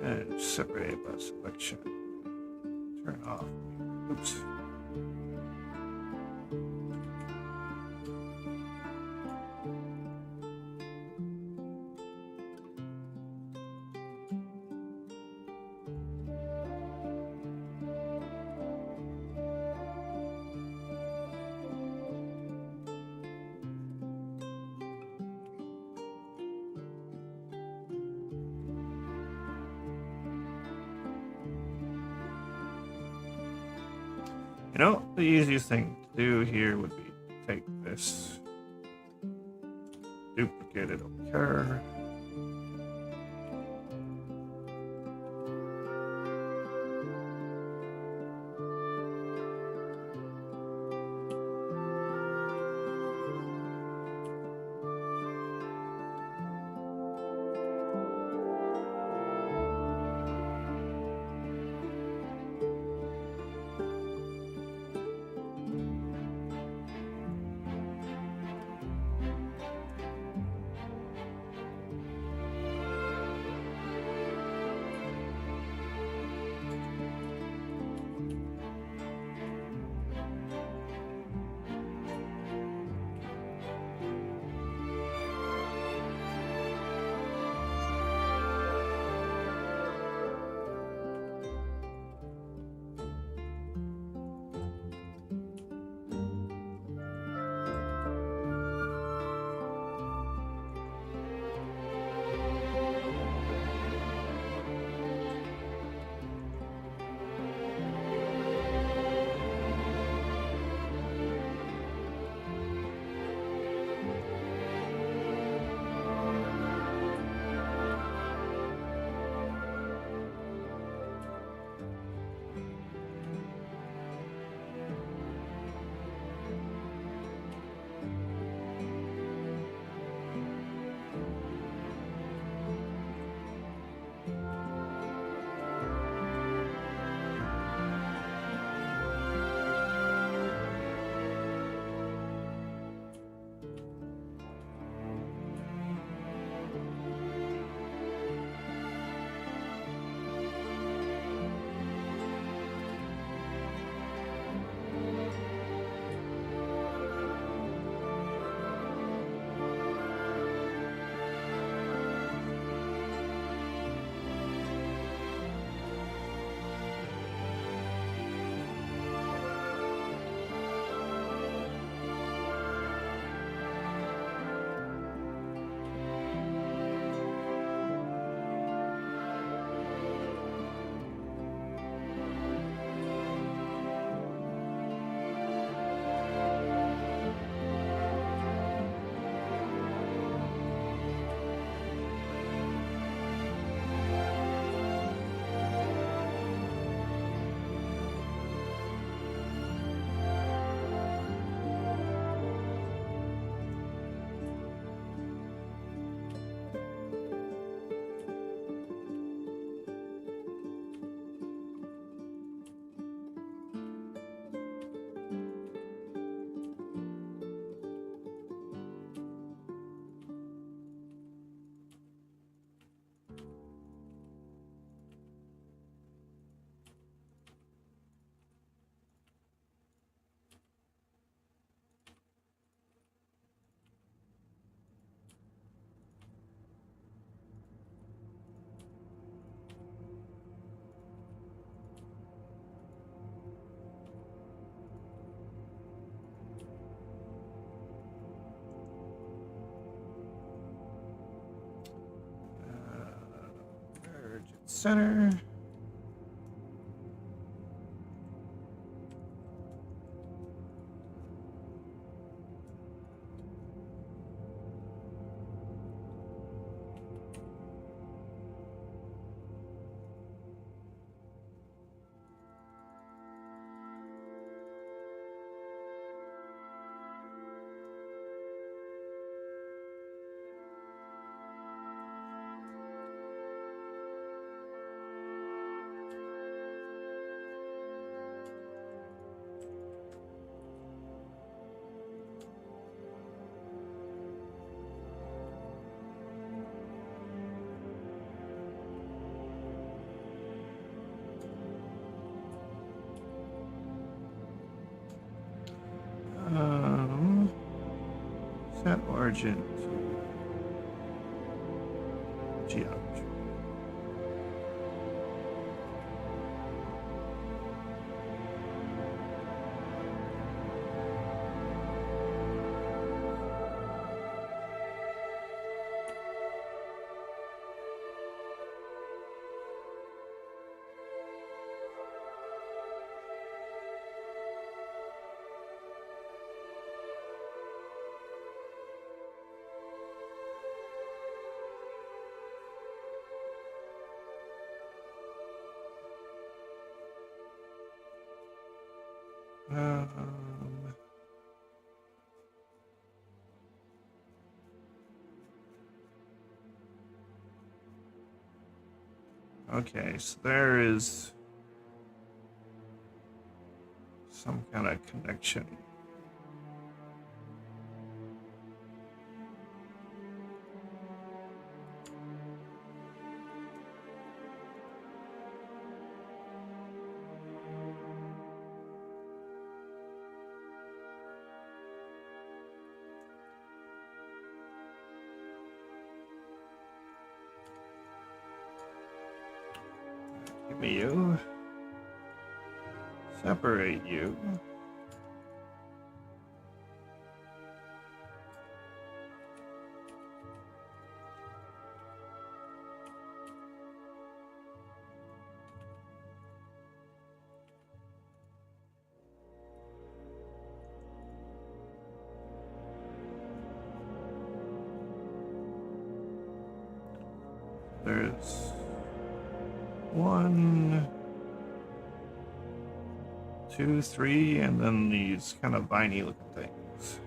And separate by selection. Turn off. Oops. You know, the easiest thing to do here would be take this, duplicate it over here. center. Set origin to geometry. Um, okay, so there is some kind of connection. Give me you. Separate you. There's 1, 2, 3, and then these kind of viney looking things.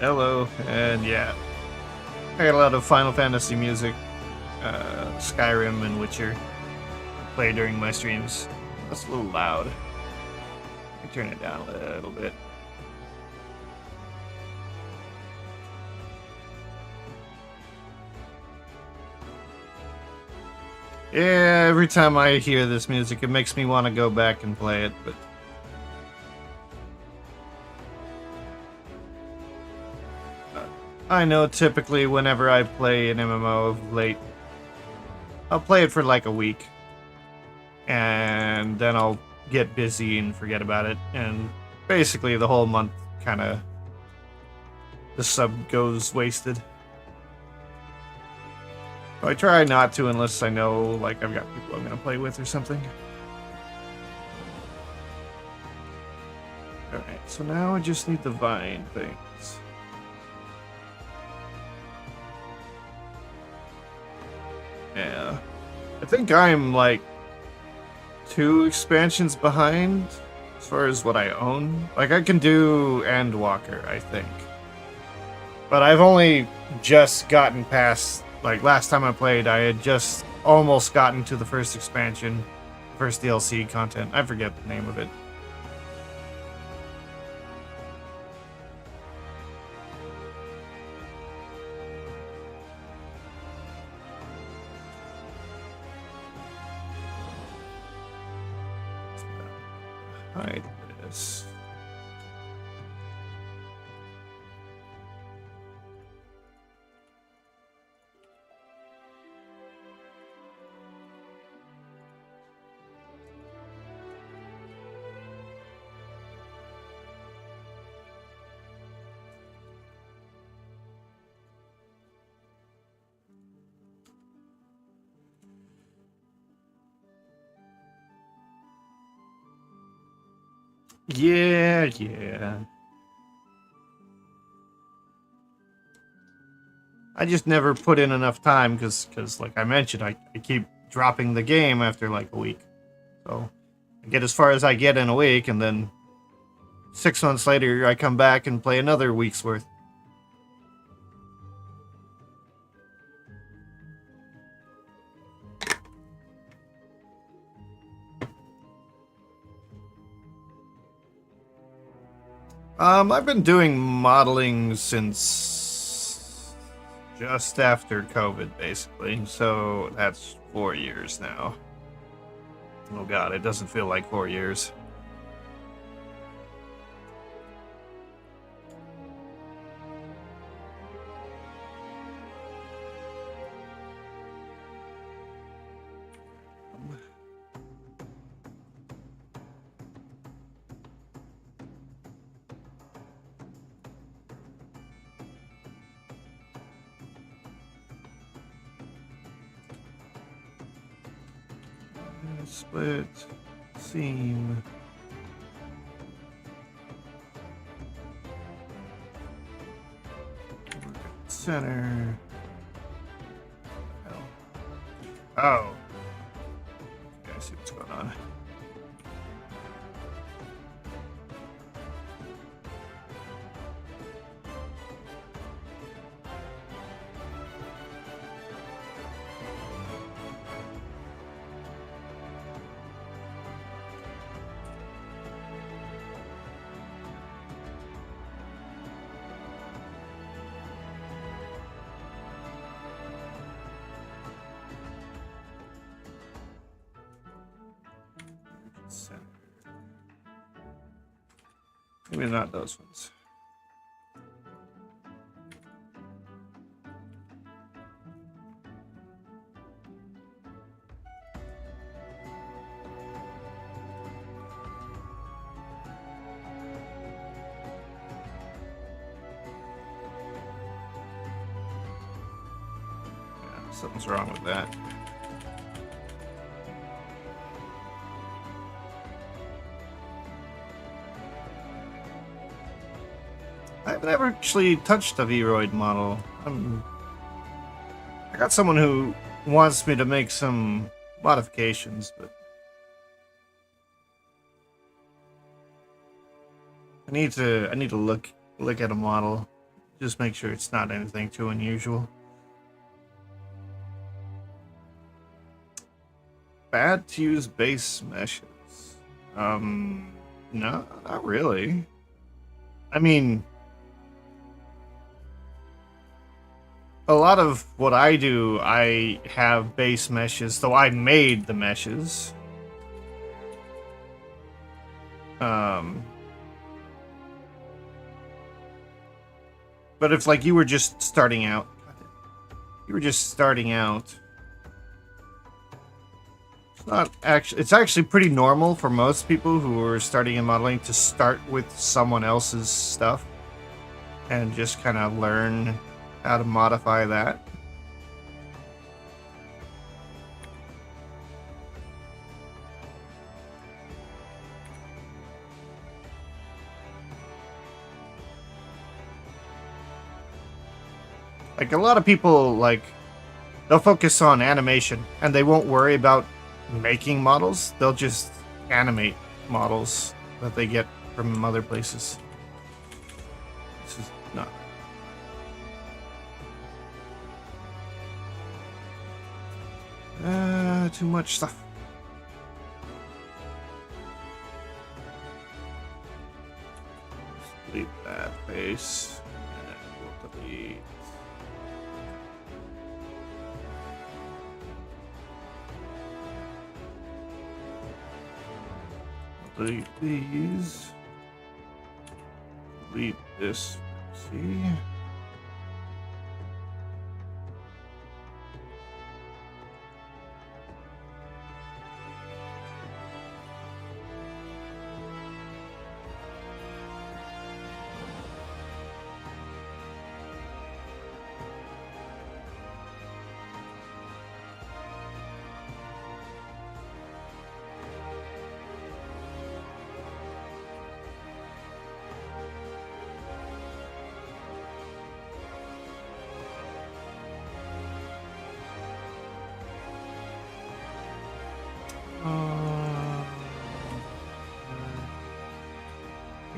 Hello, and yeah, I got a lot of Final Fantasy music, Skyrim and Witcher play during my streams. That's a little loud. I can turn it down a little bit. Yeah, every time I hear this music, it makes me want to go back and play it, but I know typically whenever I play an MMO of late, I'll play it for like a week, and then I'll get busy and forget about it, and basically the whole month kind of, the sub goes wasted. I try not to unless I know like I've got people I'm gonna play with or something. Alright, so now I just need the vine things. Yeah. I think I'm like 2 expansions behind as far as what I own. Like I can do Endwalker, I think. But I've only just gotten past, like last time I played, I had just almost gotten to the first expansion, first DLC content. I forget the name of it. Hide this. Yeah. I just never put in enough time because like I mentioned, I keep dropping the game after like a week. So I get as far as I get in a week, and then 6 months later, I come back and play another week's worth. I've been doing modeling since just after COVID, basically. So that's 4 years now. Oh god, it doesn't feel like 4 years. Split seam. Center. Oh. Okay, I see what's going on. Center. Maybe not those ones. Yeah, something's wrong with that. I've never actually touched a Vroid model. I got someone who wants me to make some modifications, but I need to look look at a model. Just make sure it's not anything too unusual. Bad to use base meshes. No, not really. I mean, a lot of what I do, I have base meshes, so I made the meshes. But if like you were just starting out, it's actually pretty normal for most people who are starting in modeling to start with someone else's stuff and just kind of learn how to modify that. Like, a lot of people, like, they'll focus on animation, and they won't worry about making models. They'll just animate models that they get from other places. This is not... too much stuff. Just delete that face, and we'll delete... delete these. Delete this. See?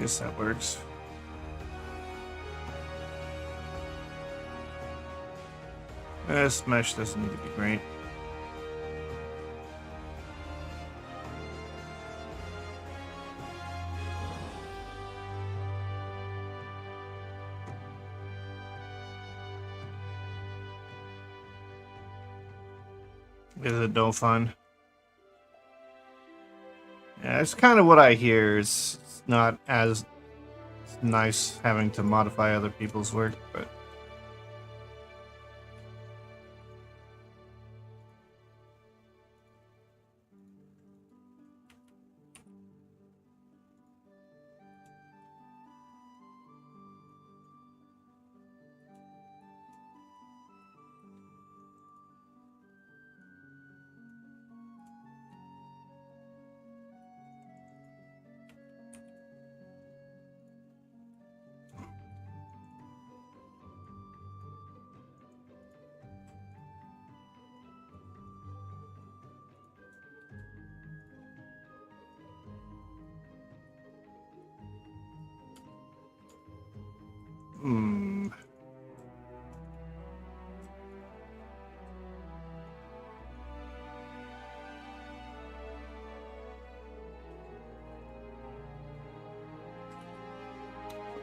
I guess that works. This mesh doesn't need to be great. Is it no fun? Yeah, it's kind of what I hear. It's not as nice having to modify other people's work, but...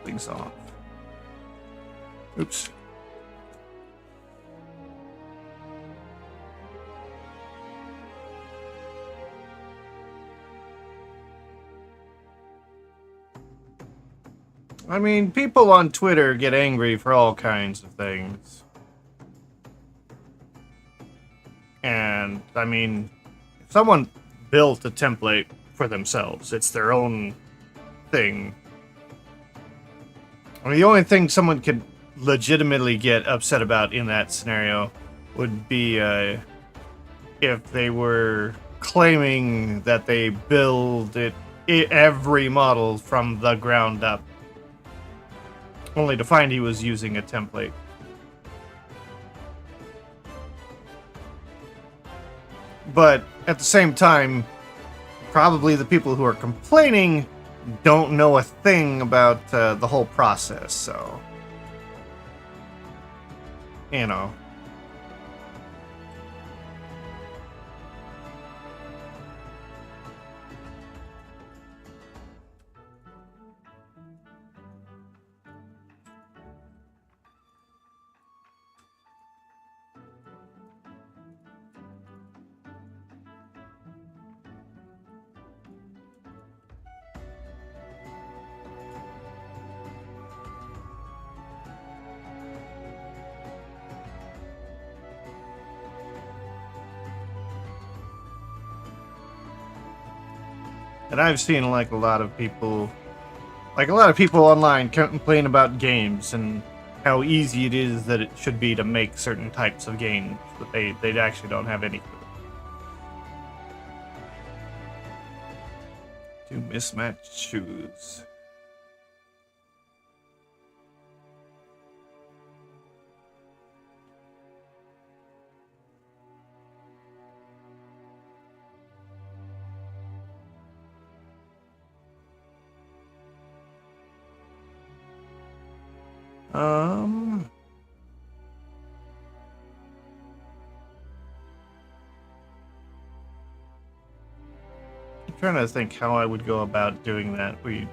Things off. Oops. I mean, people on Twitter get angry for all kinds of things. And, I mean, if someone built a template for themselves, it's their own thing. I mean, the only thing someone could legitimately get upset about in that scenario would be if they were claiming that they build every model from the ground up, only to find he was using a template. But at the same time, probably the people who are complaining don't know a thing about the whole process, so you know. And I've seen like a lot of people online complain about games and how easy it is that it should be to make certain types of games, but they actually don't have any clue. Two mismatched shoes. I'm trying to think how I would go about doing that. I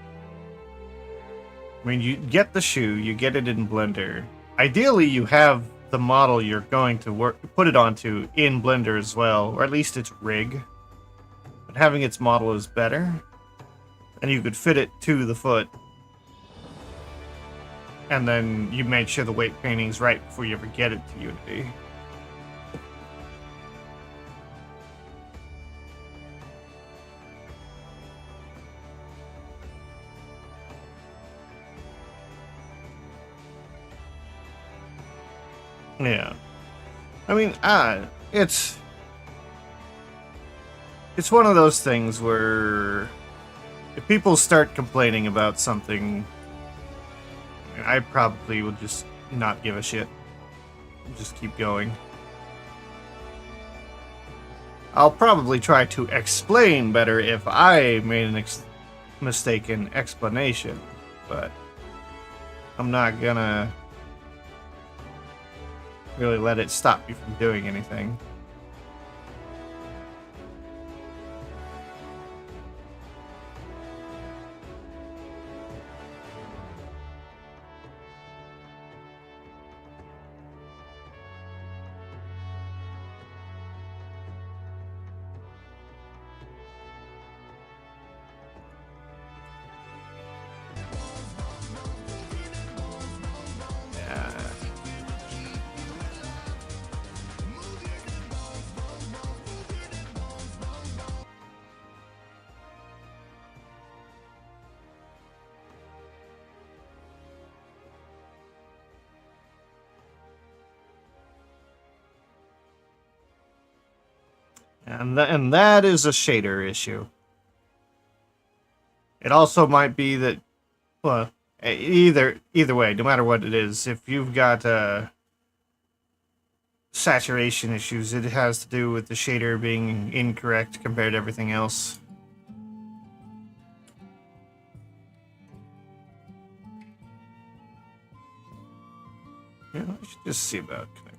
mean, you get the shoe, you get it in Blender. Ideally, you have the model you're going to put it onto in Blender as well, or at least its rig. But having its model is better, and you could fit it to the foot. And then you make sure the weight painting's right before you ever get it to Unity. Yeah. I mean, it's one of those things where if people start complaining about something, I probably would just not give a shit. Just keep going. I'll probably try to explain better if I made an mistaken explanation, but I'm not gonna really let it stop you from doing anything. And that is a shader issue. It also might be that, well, either way, no matter what it is, if you've got saturation issues, it has to do with the shader being incorrect compared to everything else. Yeah, I should just see about connecting.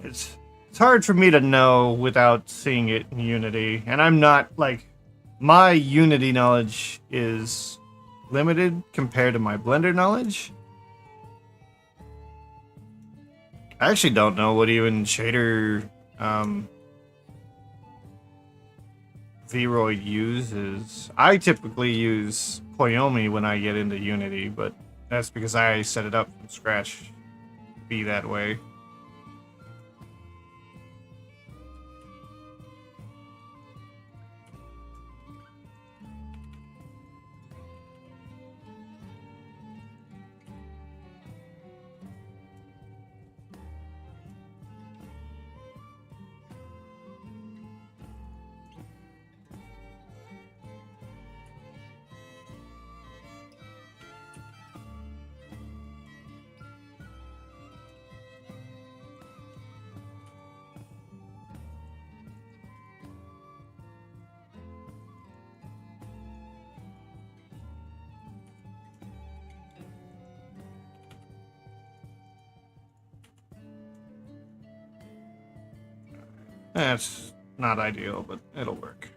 It's hard for me to know without seeing it in Unity, and I'm not like, my Unity knowledge is limited compared to my Blender knowledge. I actually don't know what even shader Vroid uses. I typically use Koyomi when I get into Unity, but that's because I set it up from scratch to be that way. That's not ideal, but it'll work.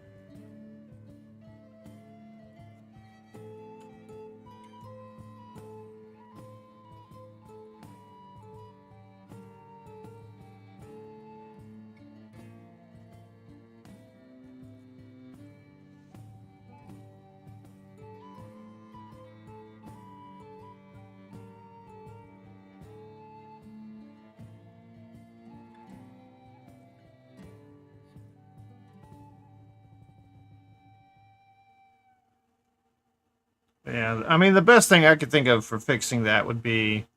Yeah, I mean, the best thing I could think of for fixing that would be,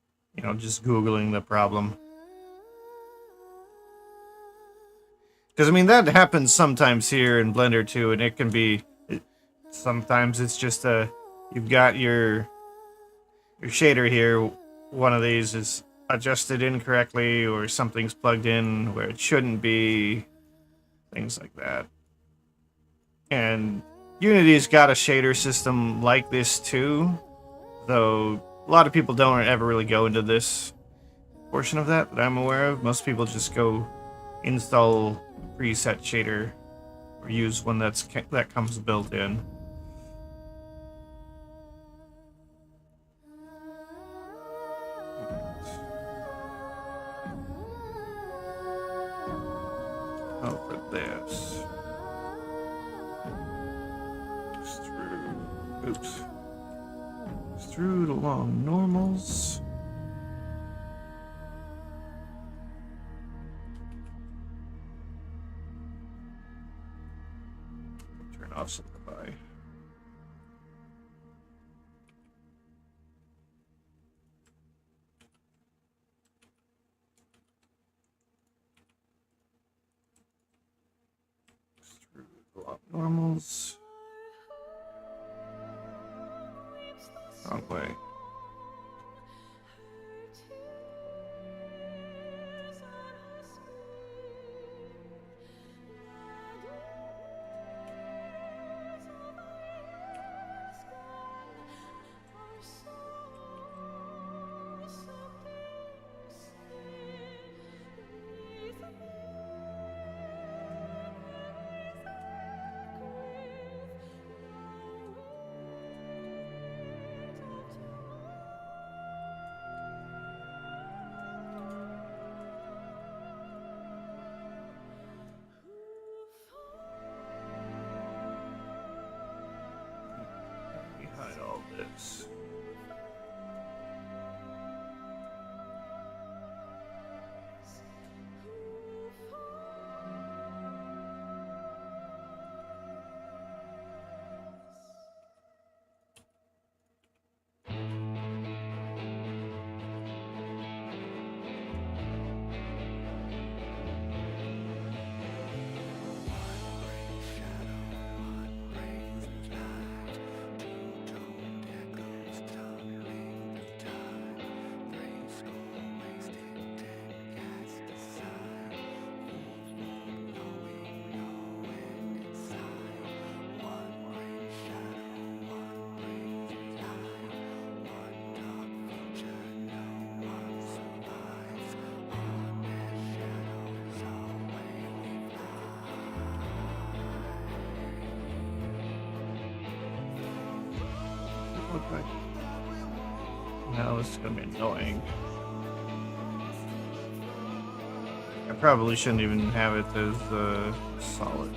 just Googling the problem. Because, I mean, that happens sometimes here in Blender, too, and it can be... sometimes it's just you've got your shader here, one of these is adjusted incorrectly, or something's plugged in where it shouldn't be, things like that. And Unity's got a shader system like this too, though a lot of people don't ever really go into this portion of that I'm aware of. Most people just go install a preset shader or use one that comes built in. Oh, for this. Oops. Through the long normals. Turn off Simplify. Through the long normals. Wrong way. Right. Now this is gonna be annoying. I probably shouldn't even have it as solid.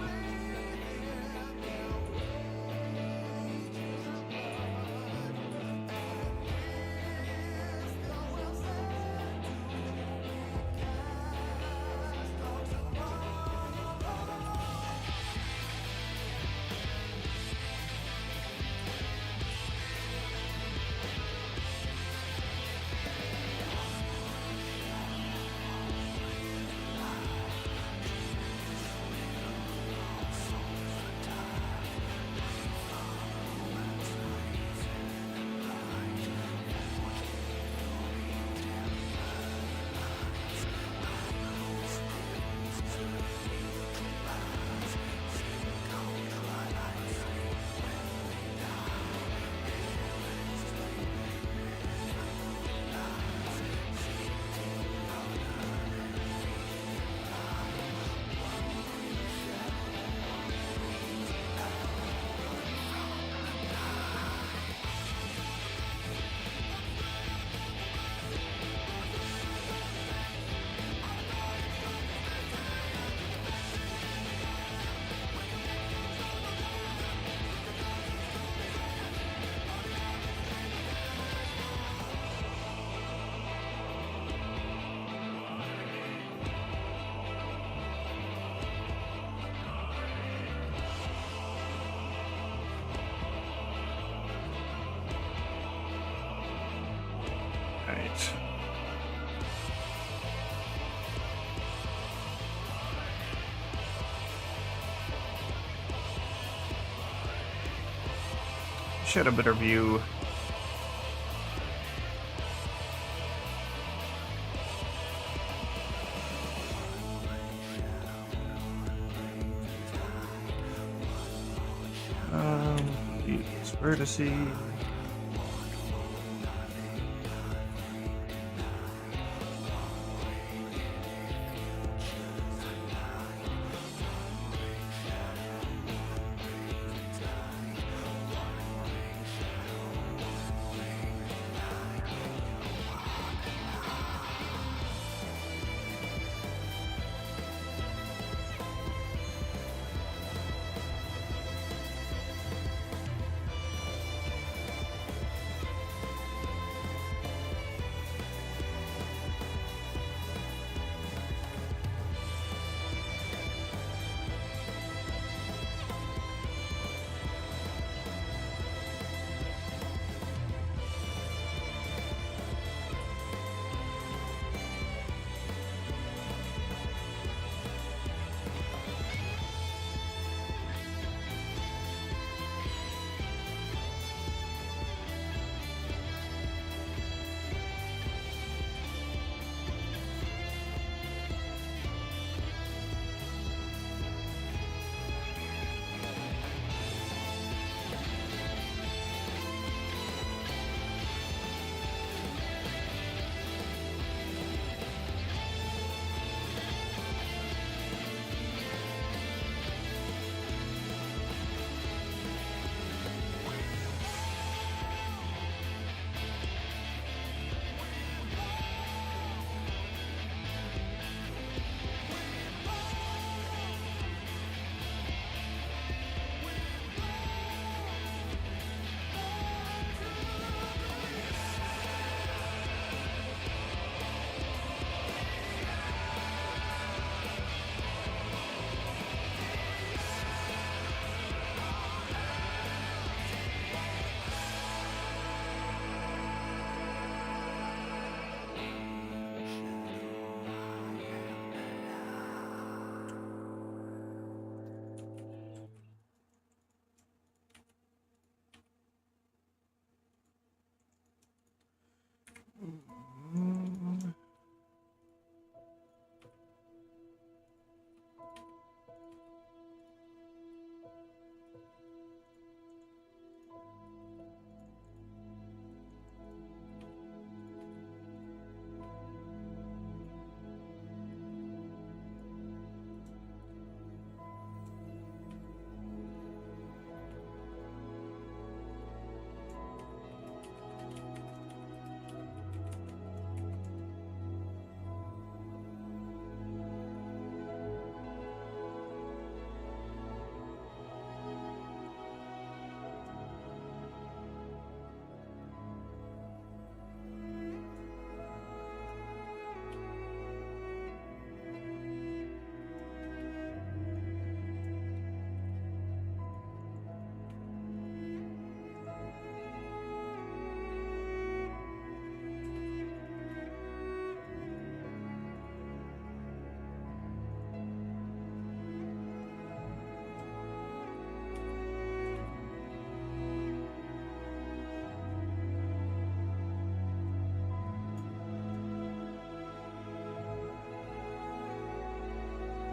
Right. Should have a better view. Use vertices.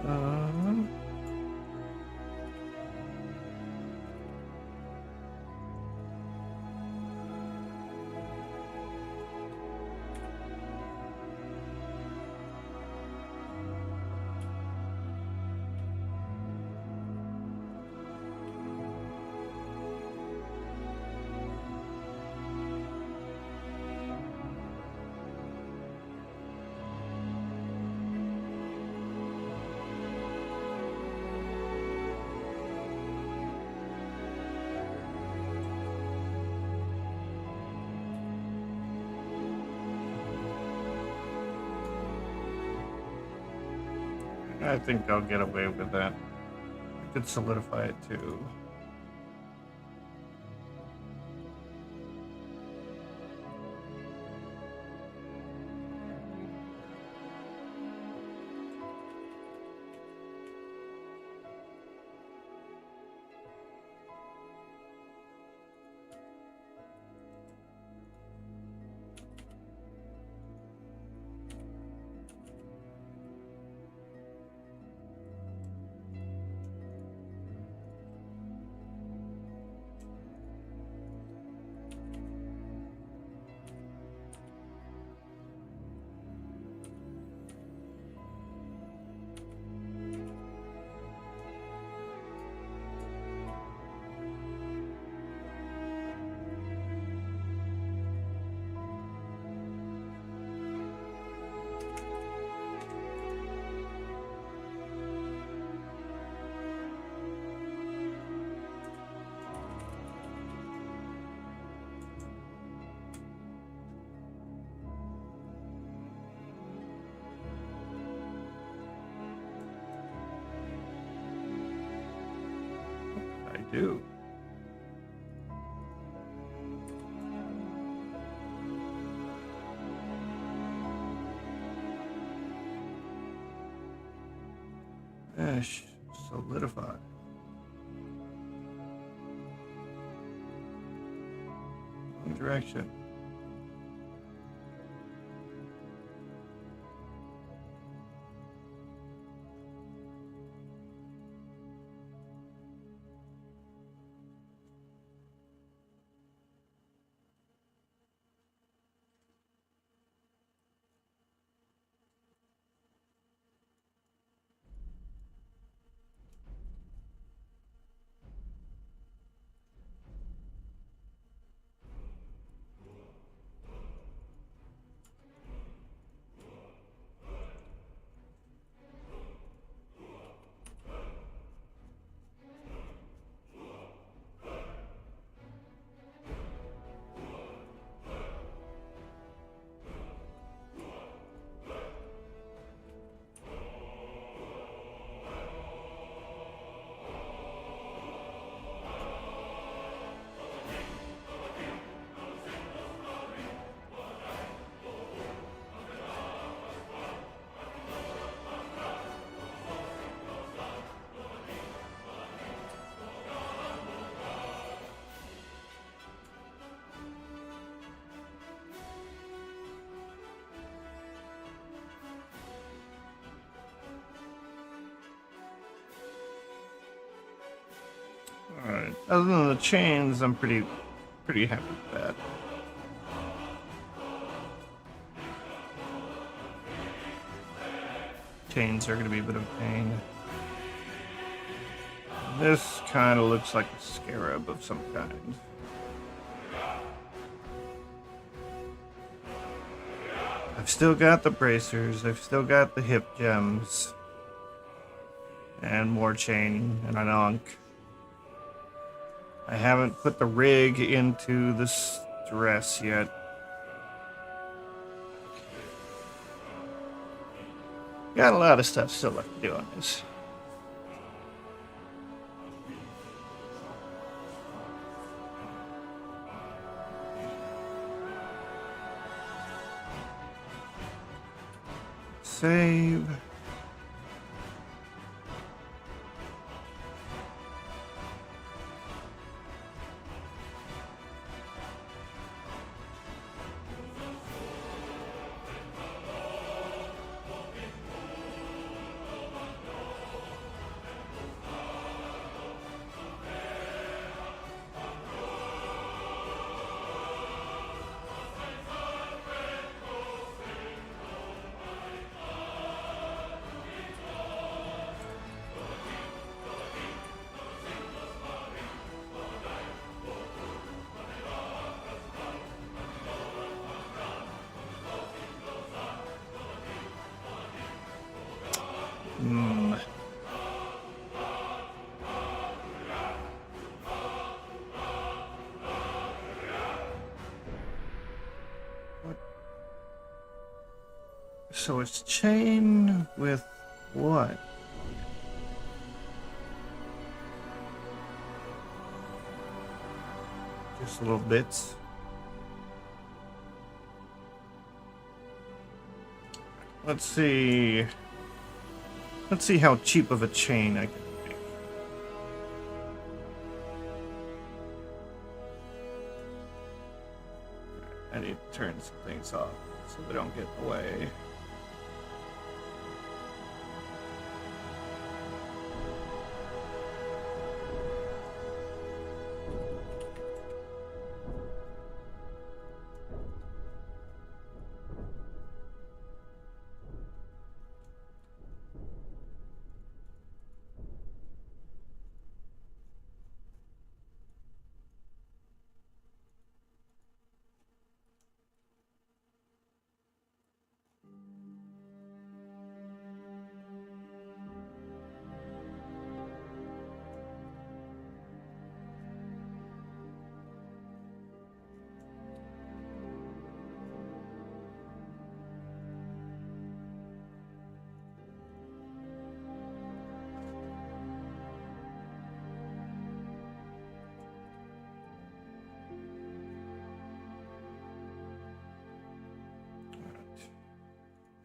Um, I think I'll get away with that. I could solidify it too. I do. Mesh, solidify. Wrong direction. Alright. Other than the chains, I'm pretty happy with that. Chains are going to be a bit of a pain. This kind of looks like a scarab of some kind. I've still got the bracers, I've still got the hip gems, and more chain and an ankh. I haven't put the rig into this dress yet. Got a lot of stuff still left to do on this. Save. Hmm. What? So it's chain with what? Just little bits. Let's see. Let's see how cheap of a chain I can make. I need to turn some things off so they don't get in the way.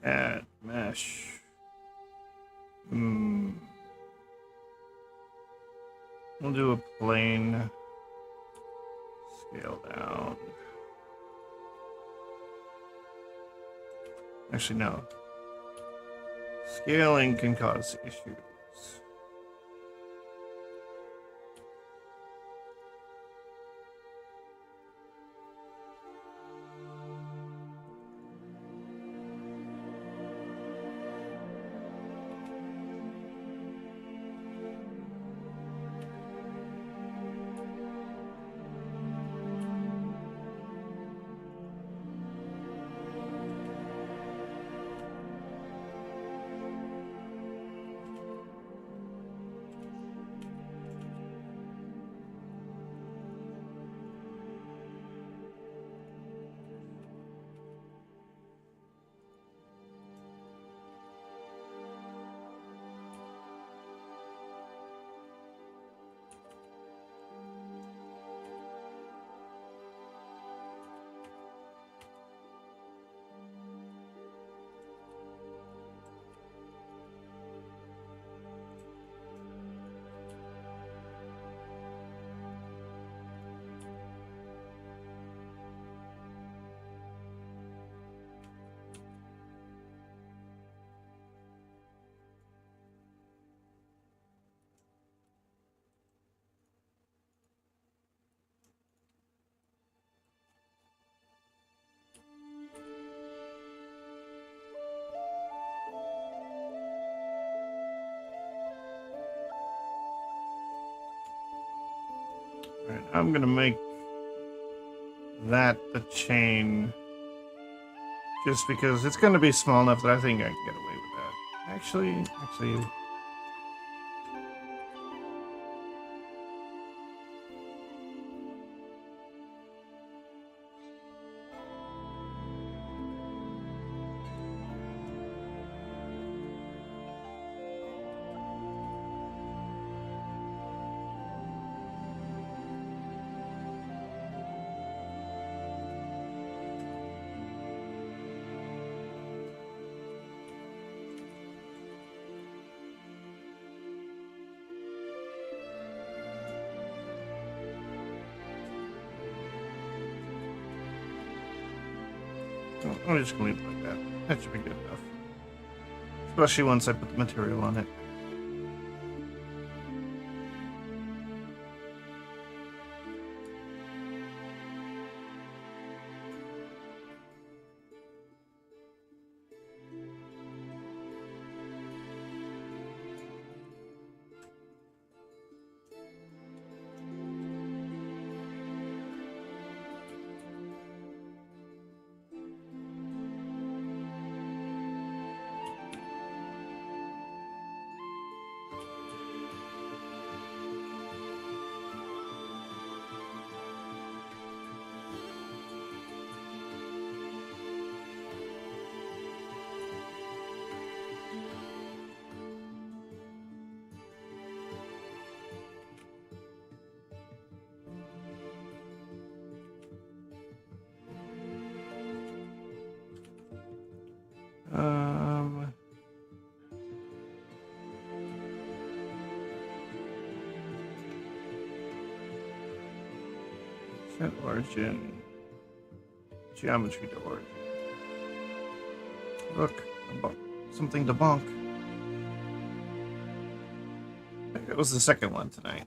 Add mesh. We'll do a plane. Scale down. Actually, no. Scaling can cause issues. Alright, I'm gonna make that the chain just because it's gonna be small enough that I think I can get away with that. Actually, I'm just gonna leave it like that. That should be good enough. Especially once I put the material on it. Set origin. Geometry to origin. Look, something to bonk. I think it was the second one tonight.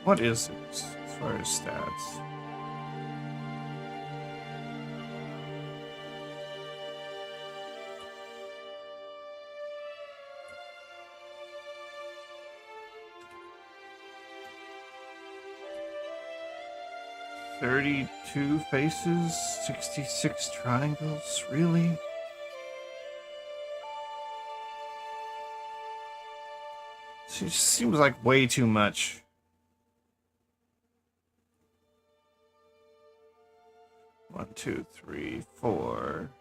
What is it as far as stats? "32 faces, 66 triangles, really?" It just seems like way too much. One, two, three, four,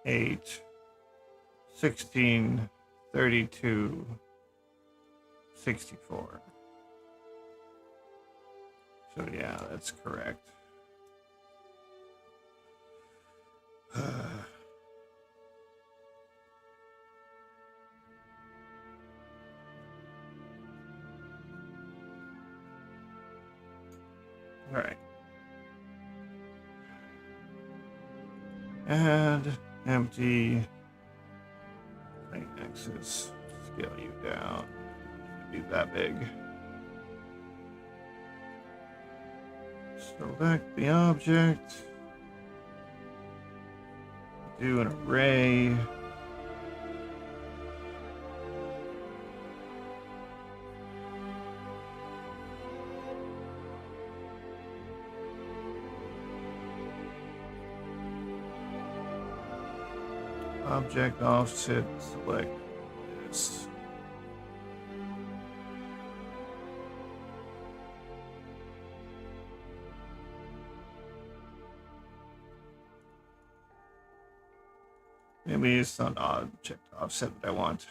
8, 16, 32, 64. So yeah, that's correct. All right. Add empty plane axis. Scale you down. Be that big. Select the object. Do an array. Object offset, select this. Maybe it's not object offset that I want.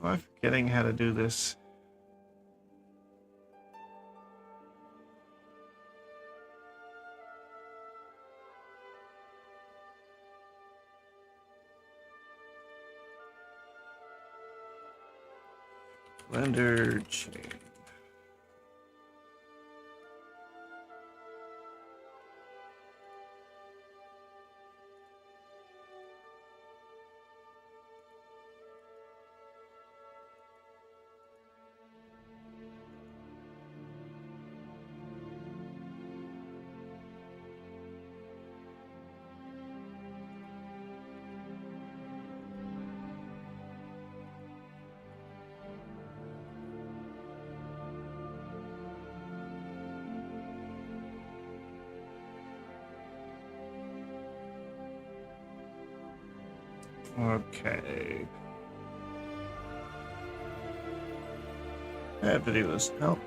Am I forgetting how to do this? Blender chain. Okay. Add video list help.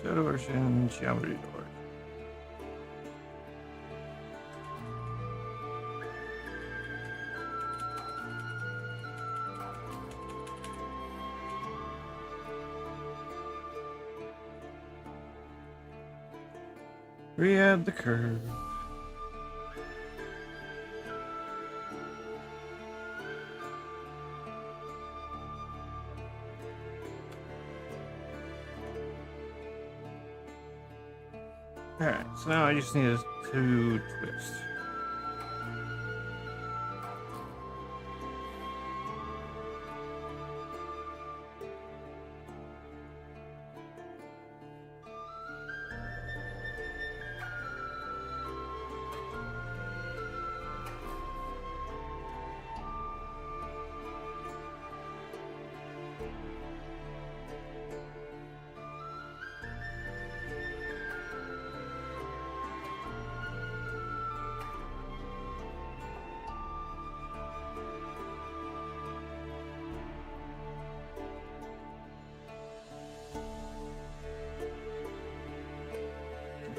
Pseudo-version geometry door. Re-add the curve. Alright, so now I just need a 2 twist.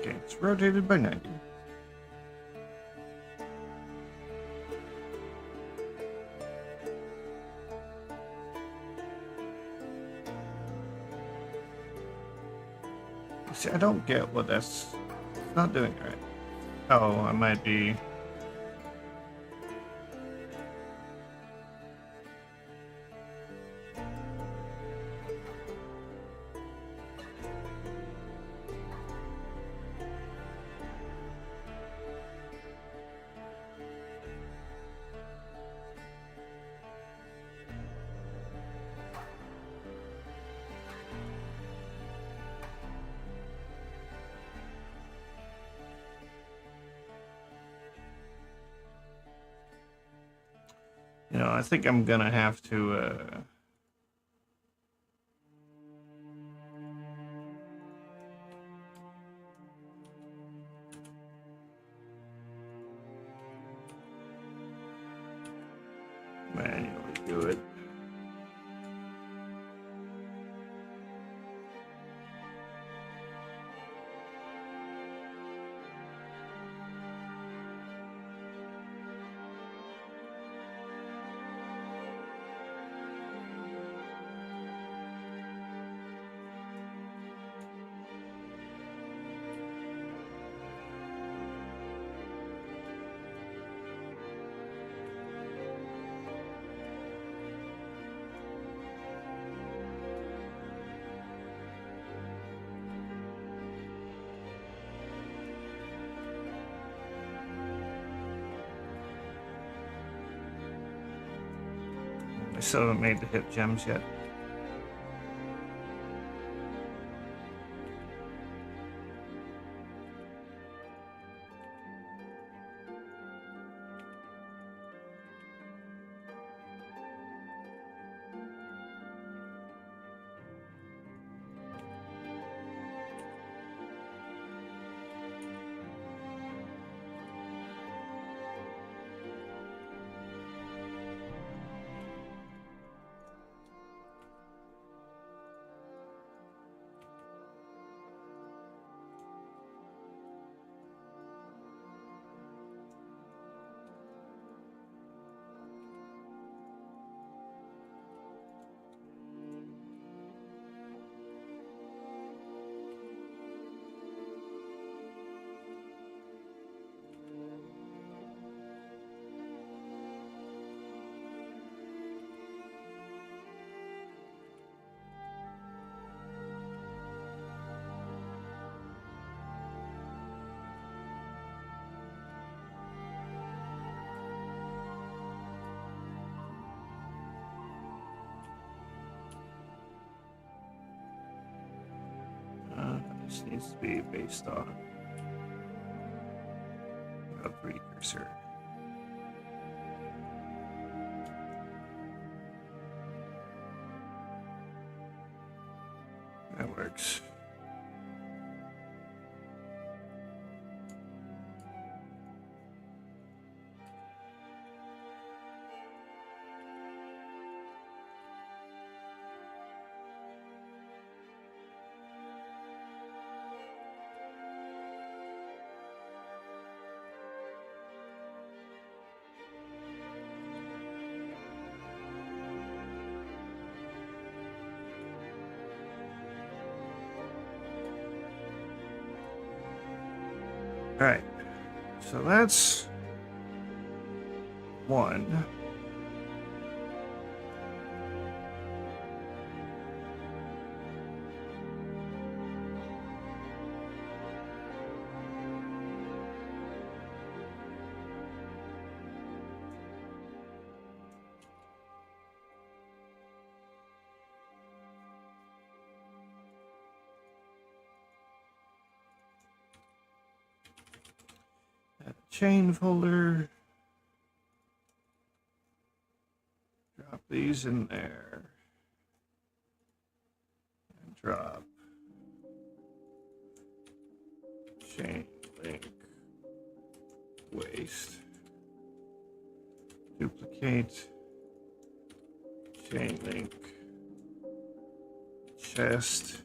Okay, it's rotated by 90. See, I don't get what that's not doing right. Oh, I might be. You know, I think I'm gonna have to. Manually do it. I still haven't made the hip gems yet. This needs to be based on a 3D cursor. That works. All right. So that's one. Chain folder. Drop these in there. And drop chain link waste. Duplicate chain link chest.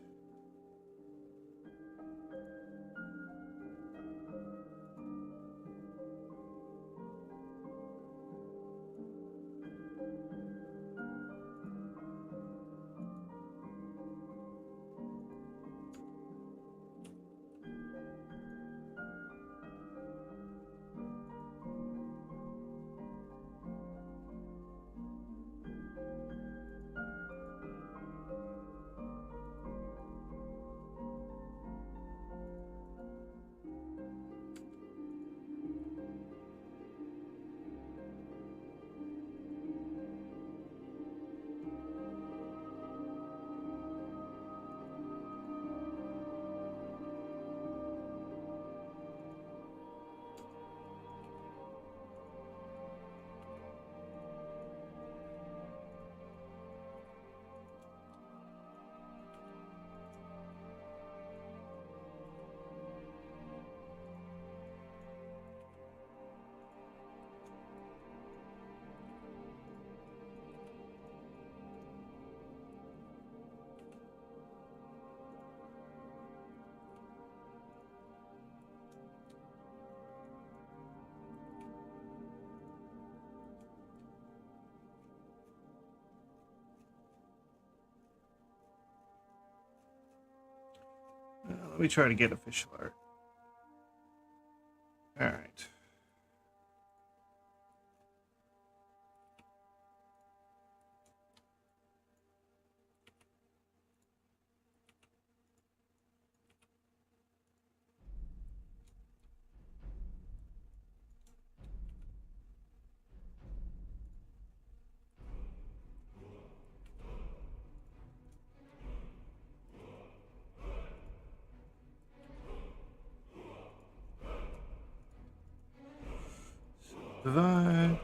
Let me try to get official art. All right. Divide.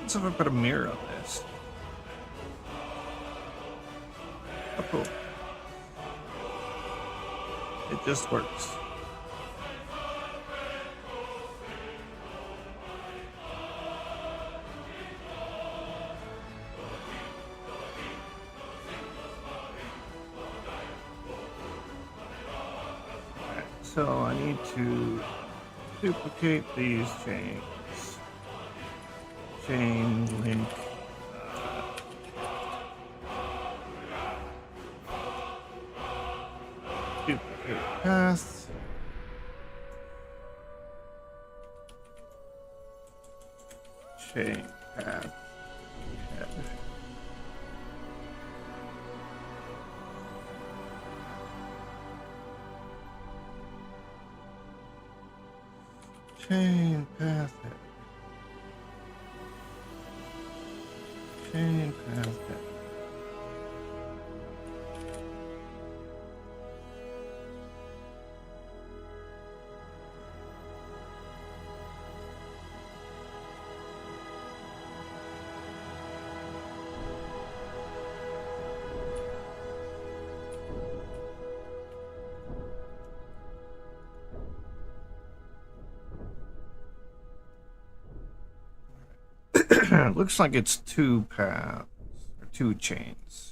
Let's have I put a mirror on this. Oh, cool. It just works. Alright, so I need to duplicate these chains. Chain link. Duplicate path. Chain path. Head. Chain path head. Chain path head. Looks like it's 2 paths or 2 chains.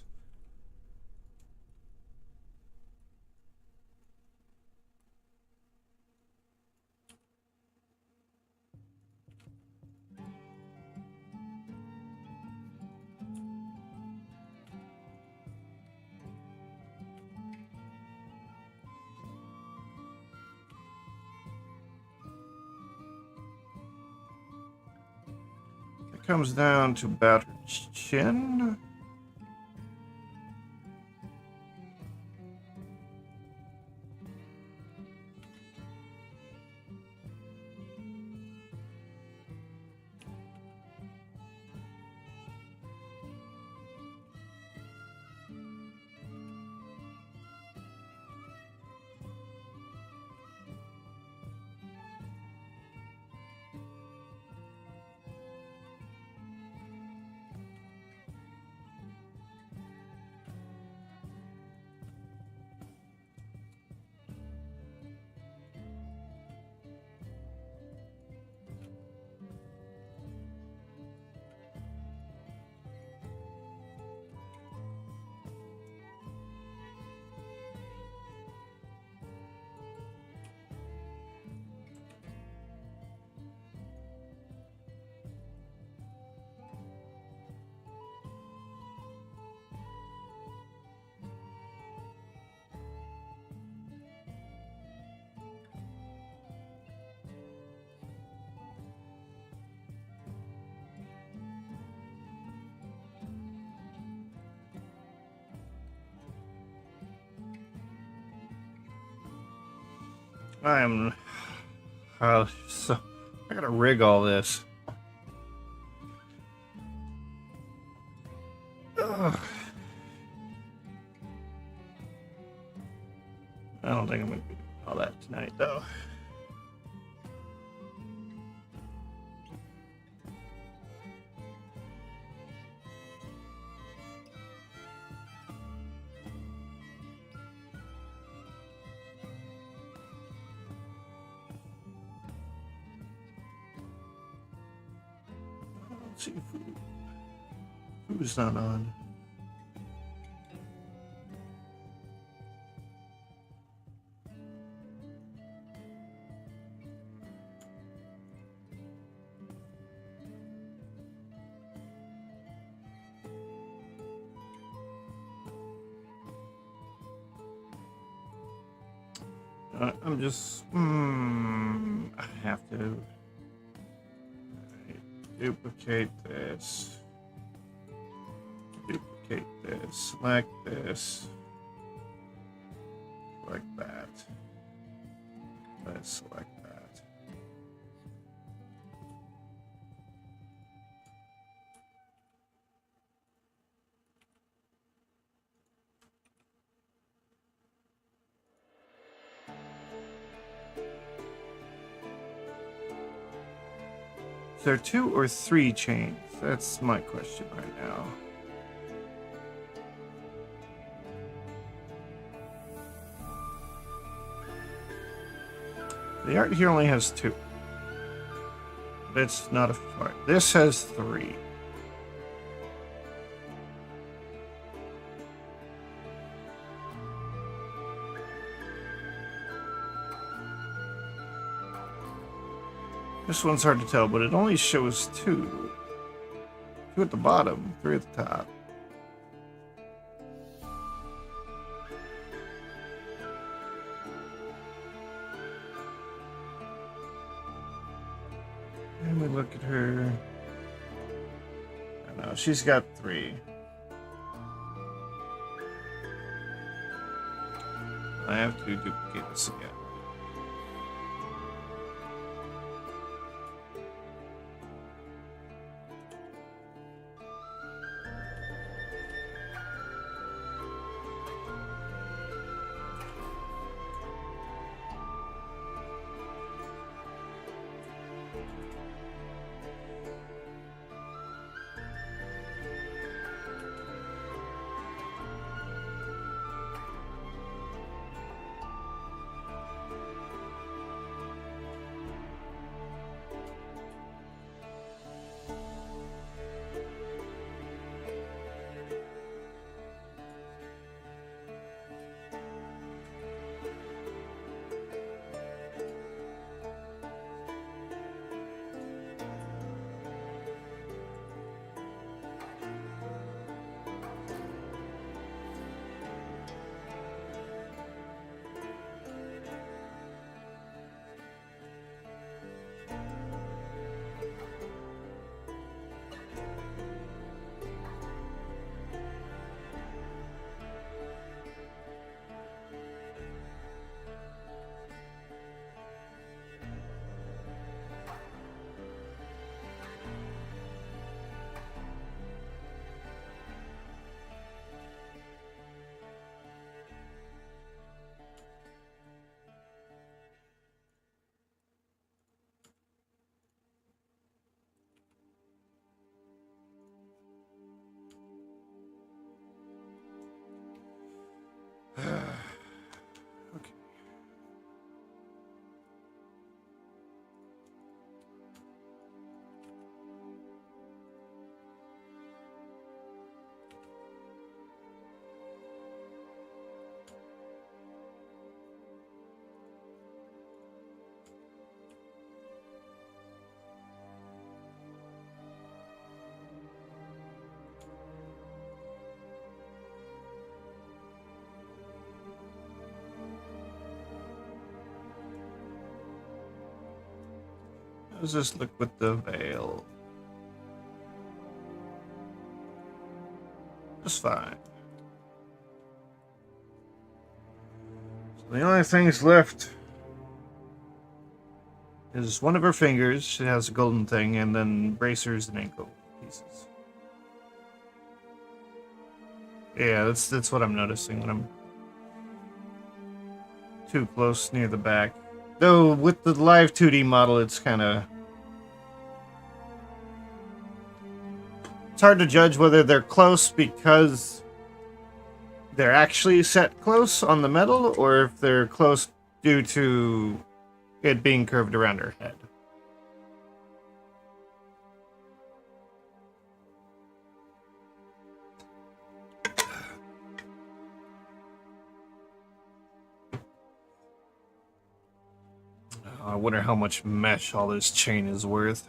It comes down to battered chin. I gotta rig all this. Ugh. I don't think I'm gonna do all that tonight, though. Let's see if food's not on. I'm just, I have to duplicate this, select this, like that, let's select that. Is there 2 or 3 chains? That's my question right now. The art here only has 2. But it's not a fart. This has 3. This one's hard to tell, but it only shows 2. 2 at the bottom, 3 at the top. And we look at her. I don't know, she's got 3. I have to duplicate this again. Okay. How does this look with the veil? Just fine. So the only things left is one of her fingers. She has a golden thing, and then bracers and ankle pieces. Yeah, that's what I'm noticing when I'm too close near the back. Though with the live 2D model, it's kind of... It's hard to judge whether they're close because they're actually set close on the metal, or if they're close due to it being curved around her head. I wonder how much mesh all this chain is worth.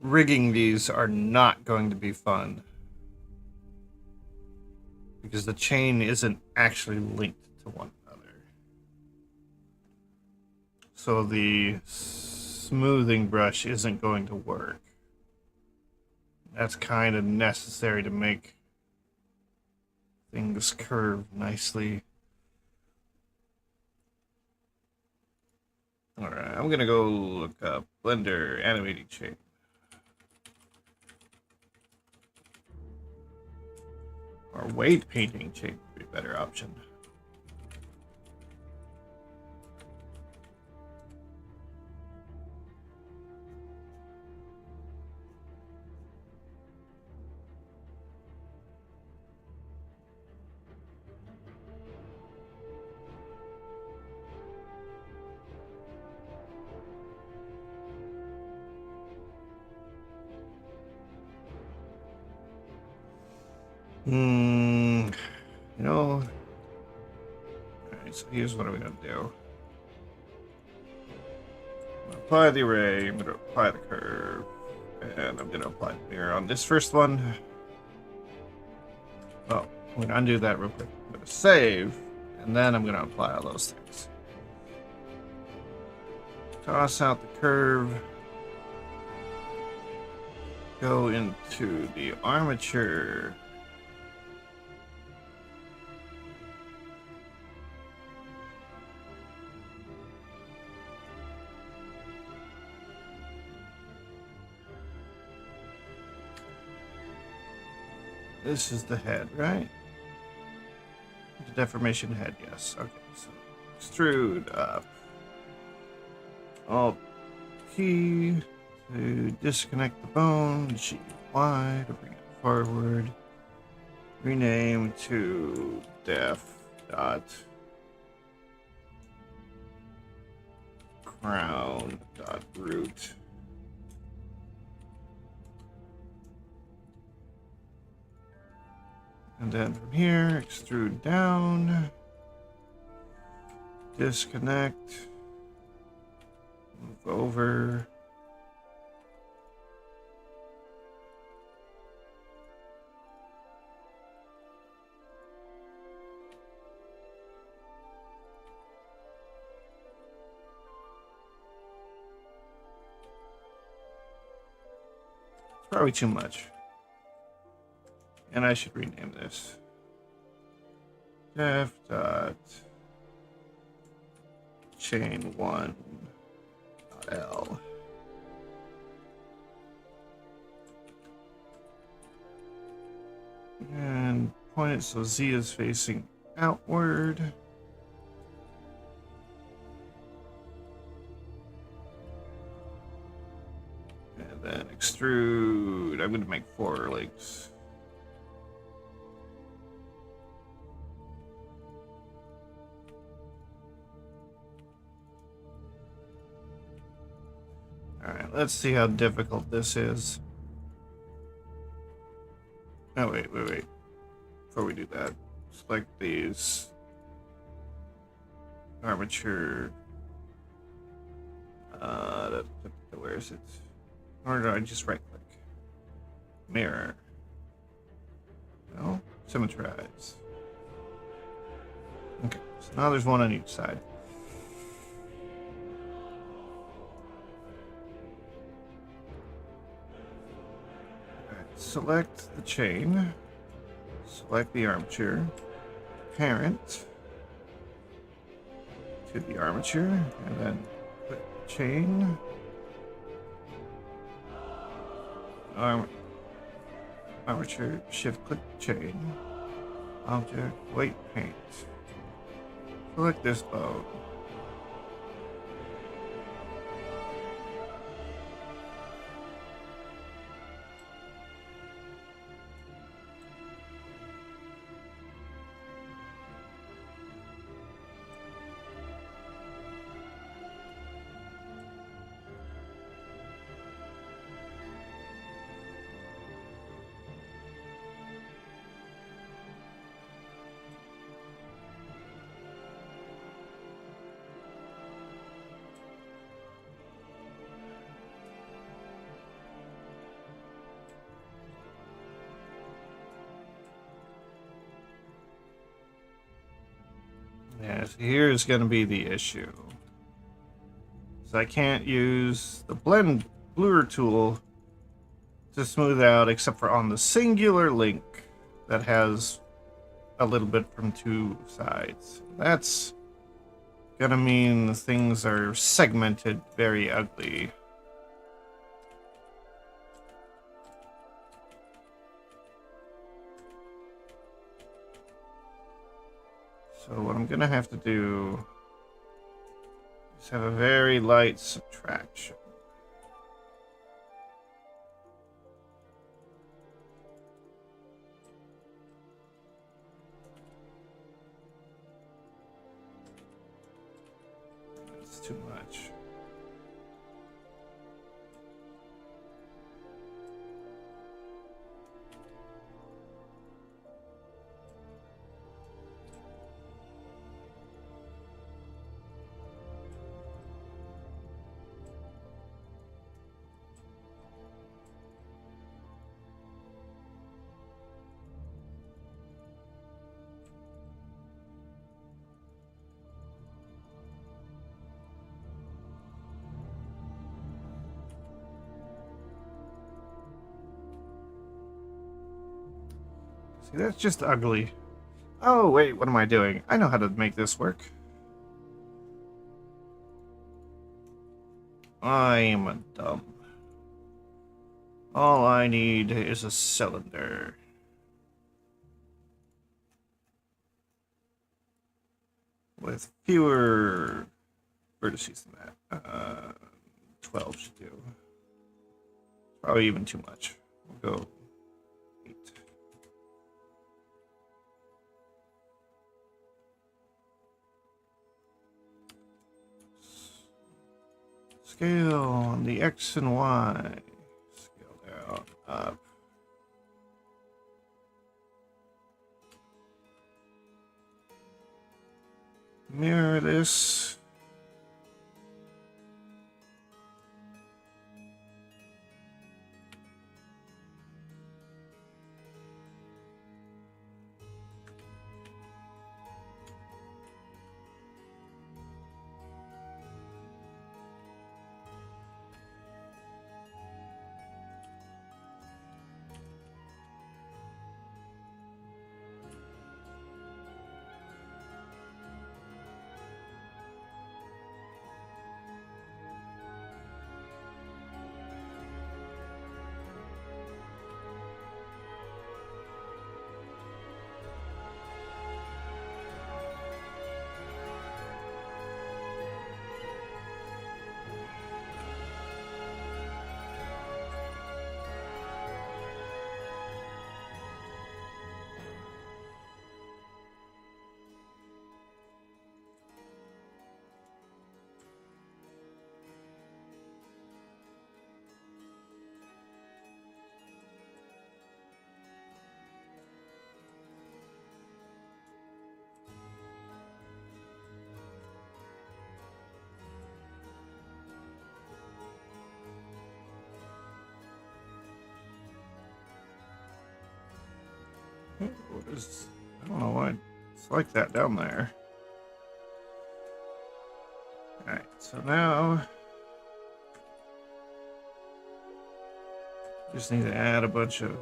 Rigging these are not going to be fun because the chain isn't actually linked to one another. So the smoothing brush isn't going to work. That's kind of necessary to make things curve nicely. Alright, I'm gonna go look up Blender animating chain. Or wave painting chain would be a better option. You know. Alright, so here's what I'm gonna do. I'm gonna apply the array, I'm gonna apply the curve, and I'm gonna apply the mirror on this first one. Well, I'm gonna undo that real quick. I'm gonna save, and then I'm gonna apply all those things. Toss out the curve. Go into the armature. This is the head, right? The deformation head, yes. Okay, so extrude up. Alt P to disconnect the bone, GY to bring it forward. Rename to def dot crown dot root. And then from here, extrude down, disconnect, move over. It's probably too much. And I should rename this. Def dot chain 1 L. And point it so Z is facing outward. And then extrude. I'm going to make 4 links. Alright, let's see how difficult this is. Oh, wait. Before we do that, select these. Armature. Where is it? Or do I just right click? Mirror. No? Symmetrize. Okay, so now there's one on each side. Select the chain, select the armature, parent to the armature, and then click chain, armature, shift click chain, object, weight paint. Select this bone. Yeah, so here's going to be the issue. So I can't use the blend blur tool to smooth out except for on the singular link that has a little bit from two sides. That's gonna mean things are segmented very ugly. So what I'm gonna have to do is have a very light subtraction. That's too much. See, that's just ugly. Oh, wait, what am I doing? I know how to make this work. I am a dumb. All I need is a cylinder. With fewer vertices than that. 12 should do. Probably even too much. We'll go 8. Scale on the X and Y. Scale down, up. Mirror this. What is, I don't know why it's like that down there. Alright, so now just need to add a bunch of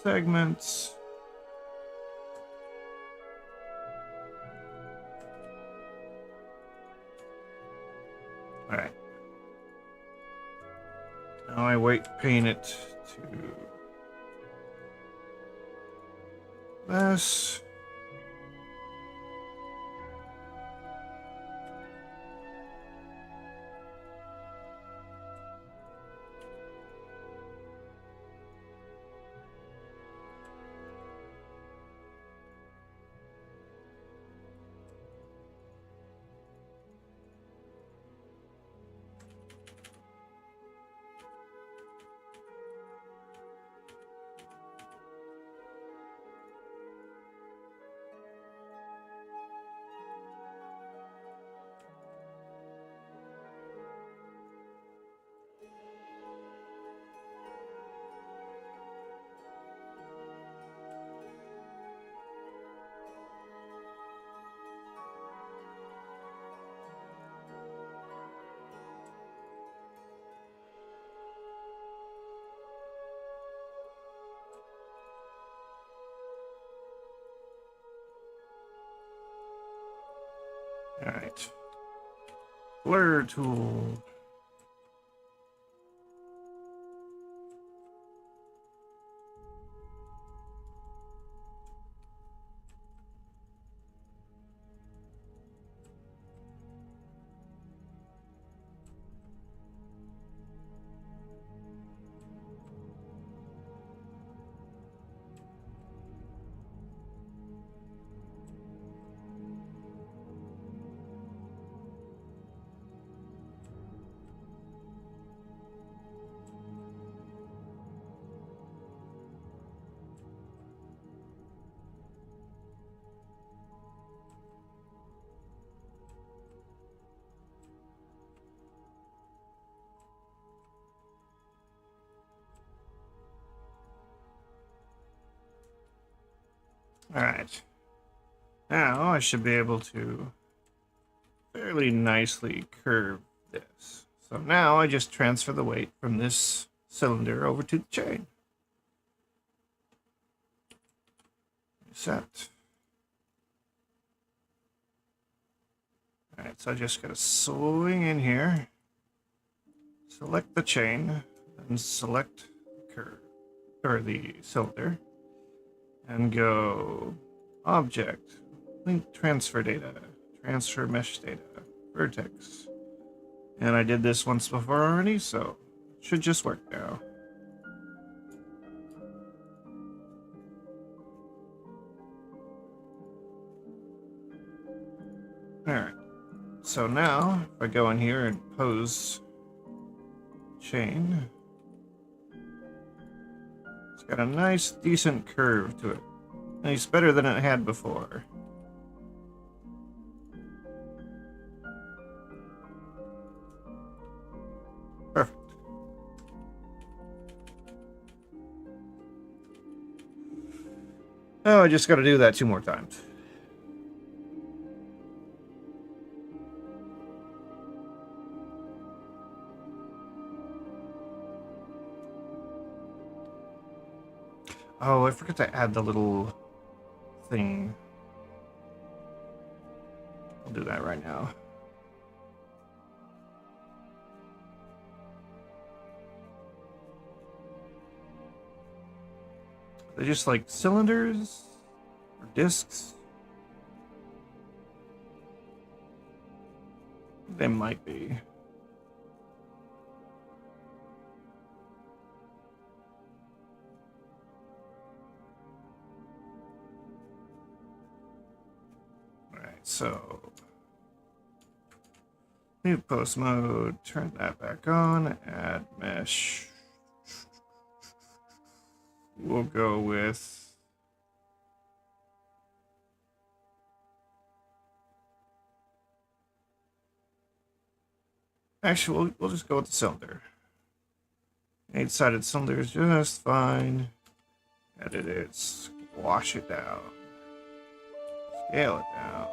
segments. Alright. Now I weight paint it to this. Alright. Blur tool. Alright. Now I should be able to fairly nicely curve this. So now I just transfer the weight from this cylinder over to the chain. Set. Alright, so I just gotta swing in here, select the chain, and select the curve, or the cylinder, and go object, link transfer data, transfer mesh data, vertex. And I did this once before already, so it should just work now. Alright, so now if I go in here and pose chain, it's got a nice decent curve to it. Nice, better than it had before. Perfect. Oh, I just got to do that 2 more times. Oh, I forgot to add the little thing. I'll do that right now. They're just like cylinders or discs. They might be. Alright, so new post mode, turn that back on, add mesh. We'll go with actually we'll just go with the cylinder. 8-sided cylinder is just fine. Edit it, squash it down, scale it down.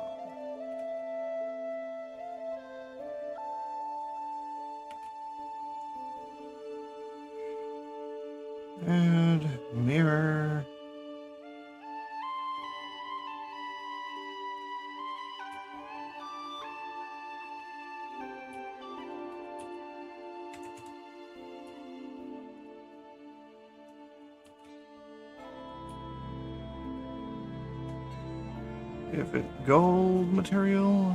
And mirror. If it gold material.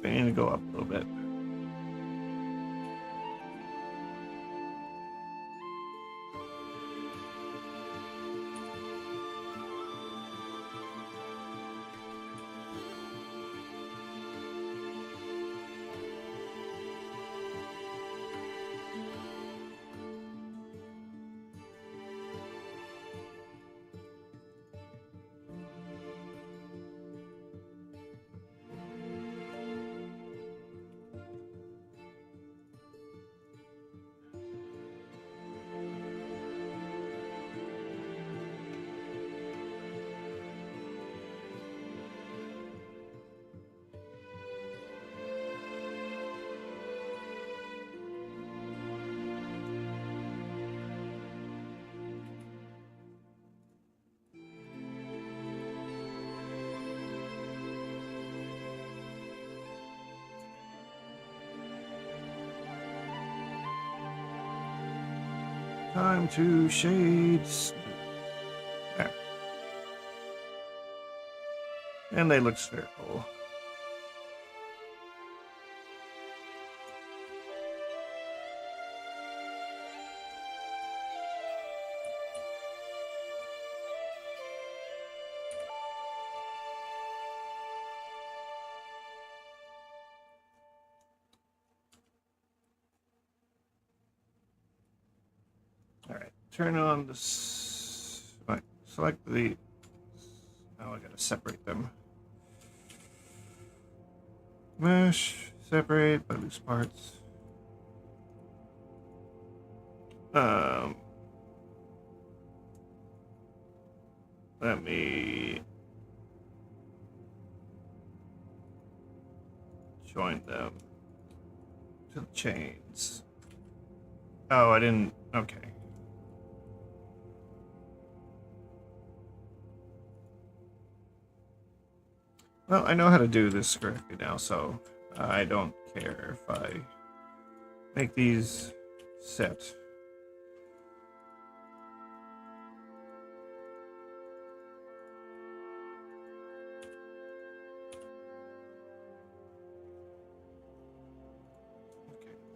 They need to go up a little bit. Time to shade. There. And they look spherical. Alright, turn on the... Right, select the... Now I gotta separate them. Mesh, separate by loose parts. Let me join them to the chains. Oh, I didn't. Okay. Well, I know how to do this correctly now, so I don't care if I make these set.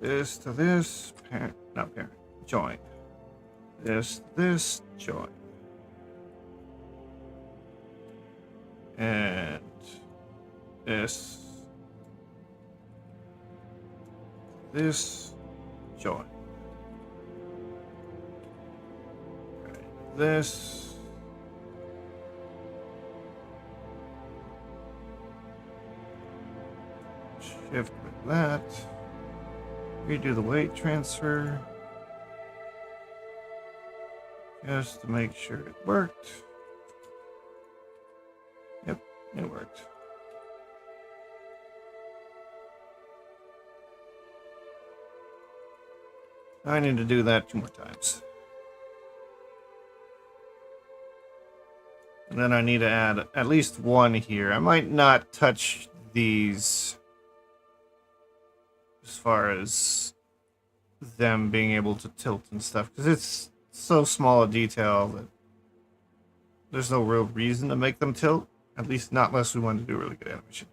This to this, parent, not parent, join. This, join. And this, join. Right. This, shift with that. Redo the weight transfer just to make sure it worked. Yep, it worked. I need to do that 2 more times. And then I need to add at least 1 here. I might not touch these as far as them being able to tilt and stuff, because it's so small a detail that there's no real reason to make them tilt, at least not unless we want to do a really good animation.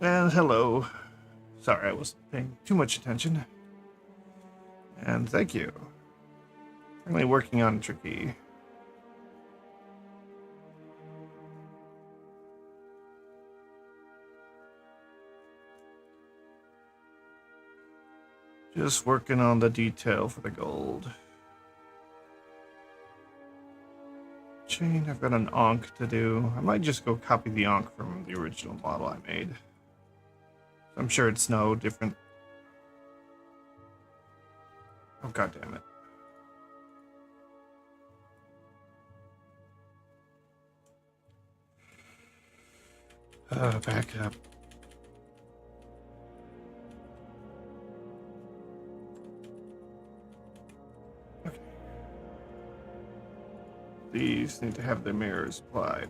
And hello. Sorry, I wasn't paying too much attention. And thank you. Currently working on Tricky. Just working on the detail for the gold. Chain, I've got an Ankh to do. I might just go copy the Ankh from the original model I made. I'm sure it's no different. Oh, god damn it. Back up. Okay. These need to have their mirrors applied.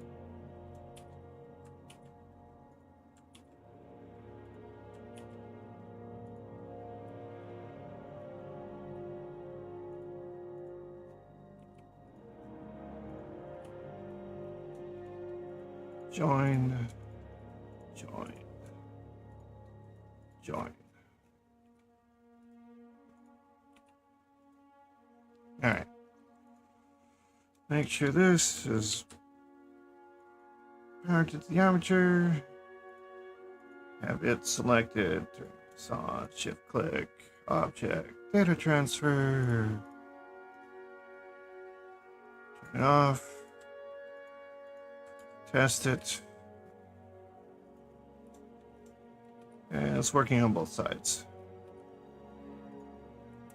Join. Alright. Make sure this is mounted to the armature. Have it selected. Turn this on. Shift click. Object. Data transfer. Turn it off. Test it. And it's working on both sides.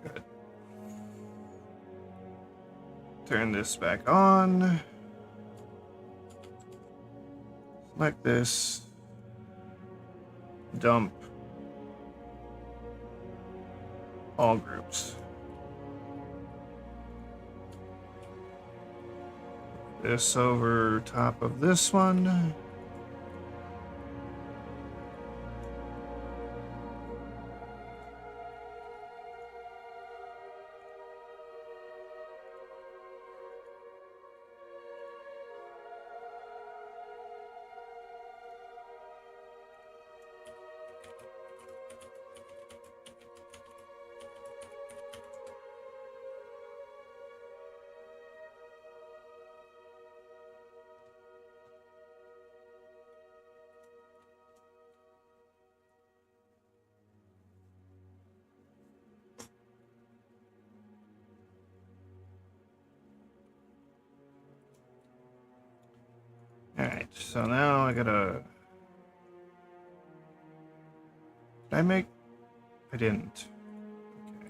Good. Turn this back on. Select this. Dump all groups. This over top of this one. Alright, so now I gotta... Did I make... I didn't. Okay.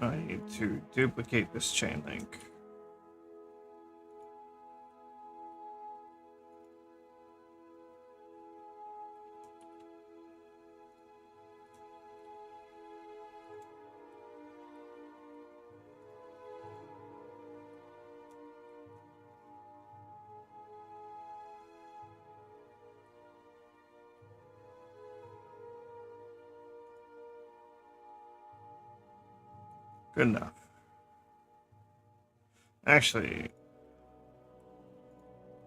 I need to duplicate this chain link. Good enough. Actually,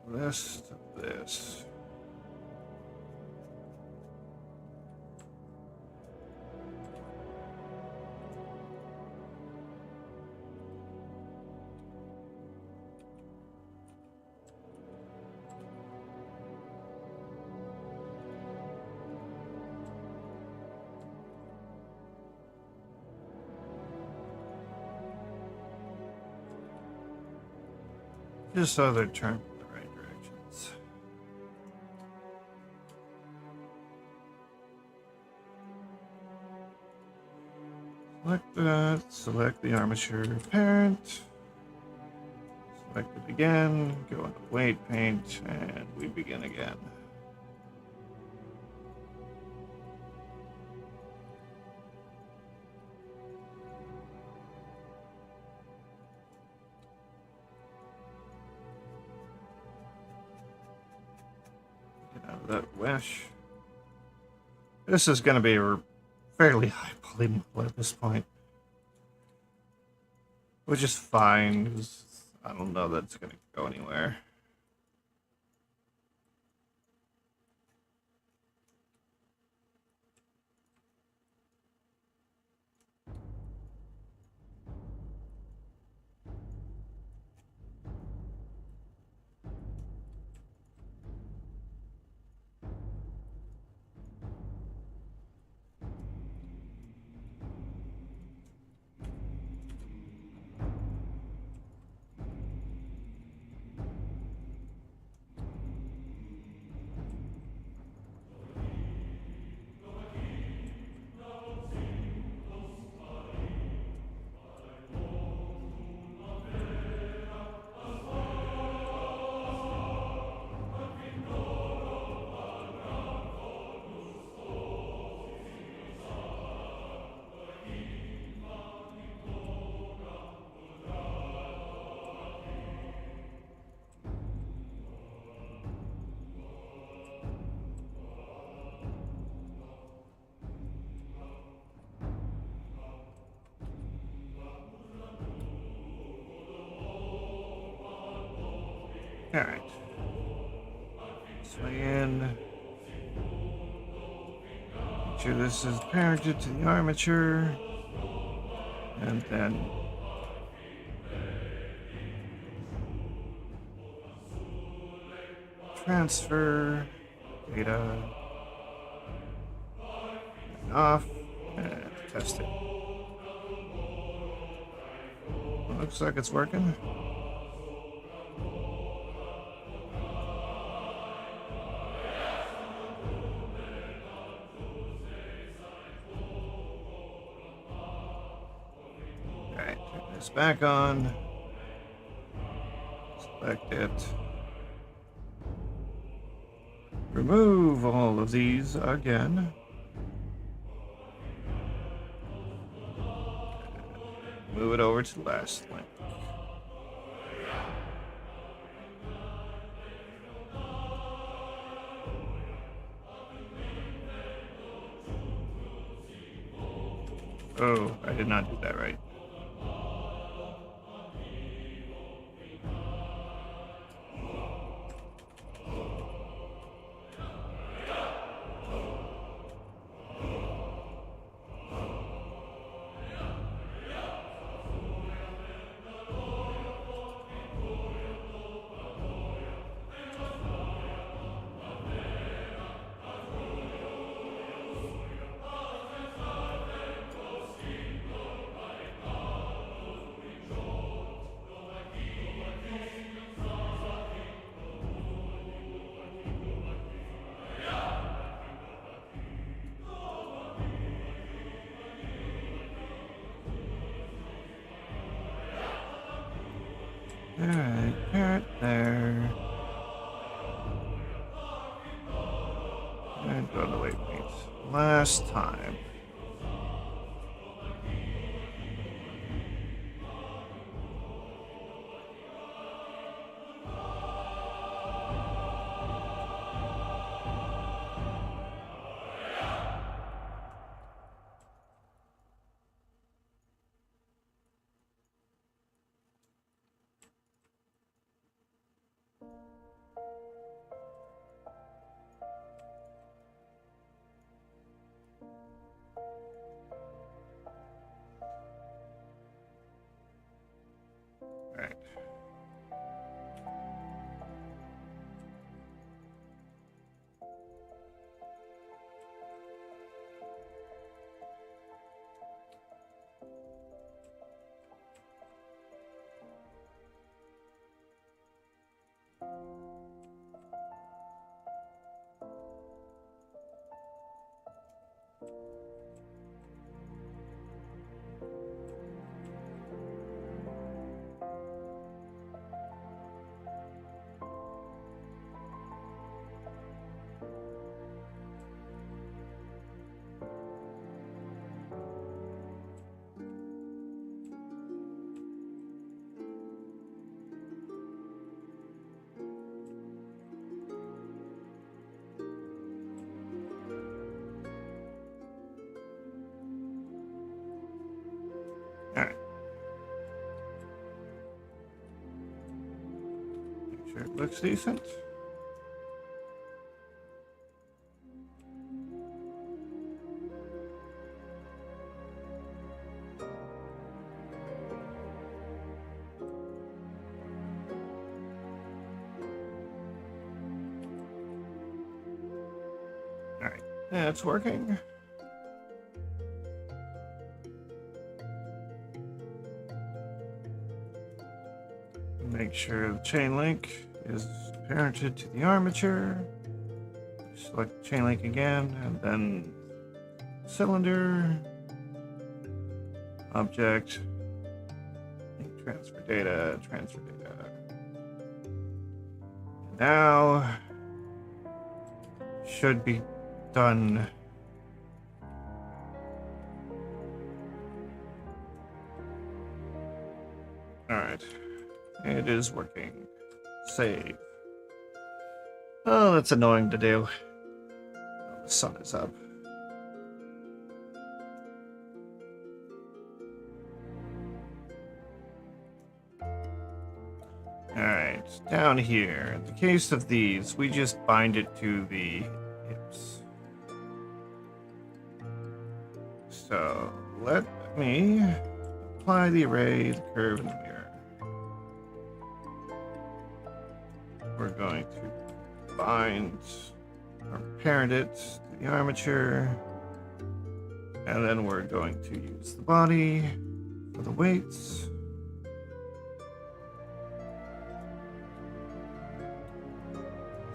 list of this. Just so they're turned in the right directions. Select that, select the armature parent, select it again, go into weight paint, and we begin again. That mesh. This is going to be a fairly high poly model at this point, which is fine because I don't know that it's going to go anywhere. Alright. Swing in. Make sure this is parented to the armature. And then transfer data and off and test it. Looks like it's working. Back on. Select it. Remove all of these again. Move it over to the last link. Oh, I did not do that right. Alright, parrot there. And go to the waypoints. Last time. Alright. Alright. Make sure it looks decent. Alright. Yeah, it's working. Make sure the chain link is parented to the armature. Select chain link again, and then cylinder, object, transfer data, transfer data. Now should be done. All right. It is working. Save. Oh, that's annoying to do. Oh, the sun is up. Alright, down here. In the case of these, we just bind it to the hips. So, let me apply the array, the curve, and the mirror. We're going to bind or parent it to the armature, and then we're going to use the body for the weights.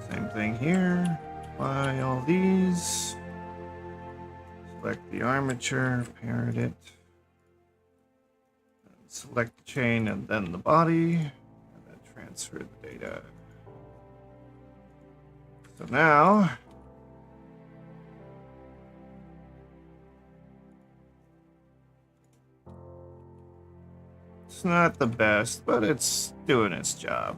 Same thing here. Apply all these. Select the armature, parent it. Select the chain and then the body, and then transfer the data. So now, it's not the best, but it's doing its job.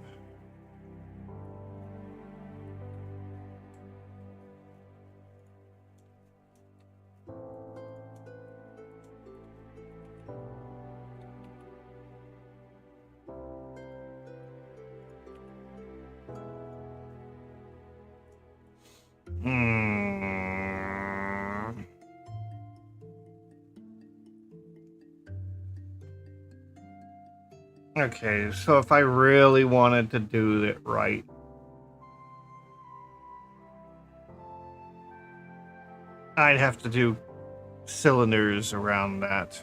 Okay, so if I really wanted to do it right, I'd have to do cylinders around that.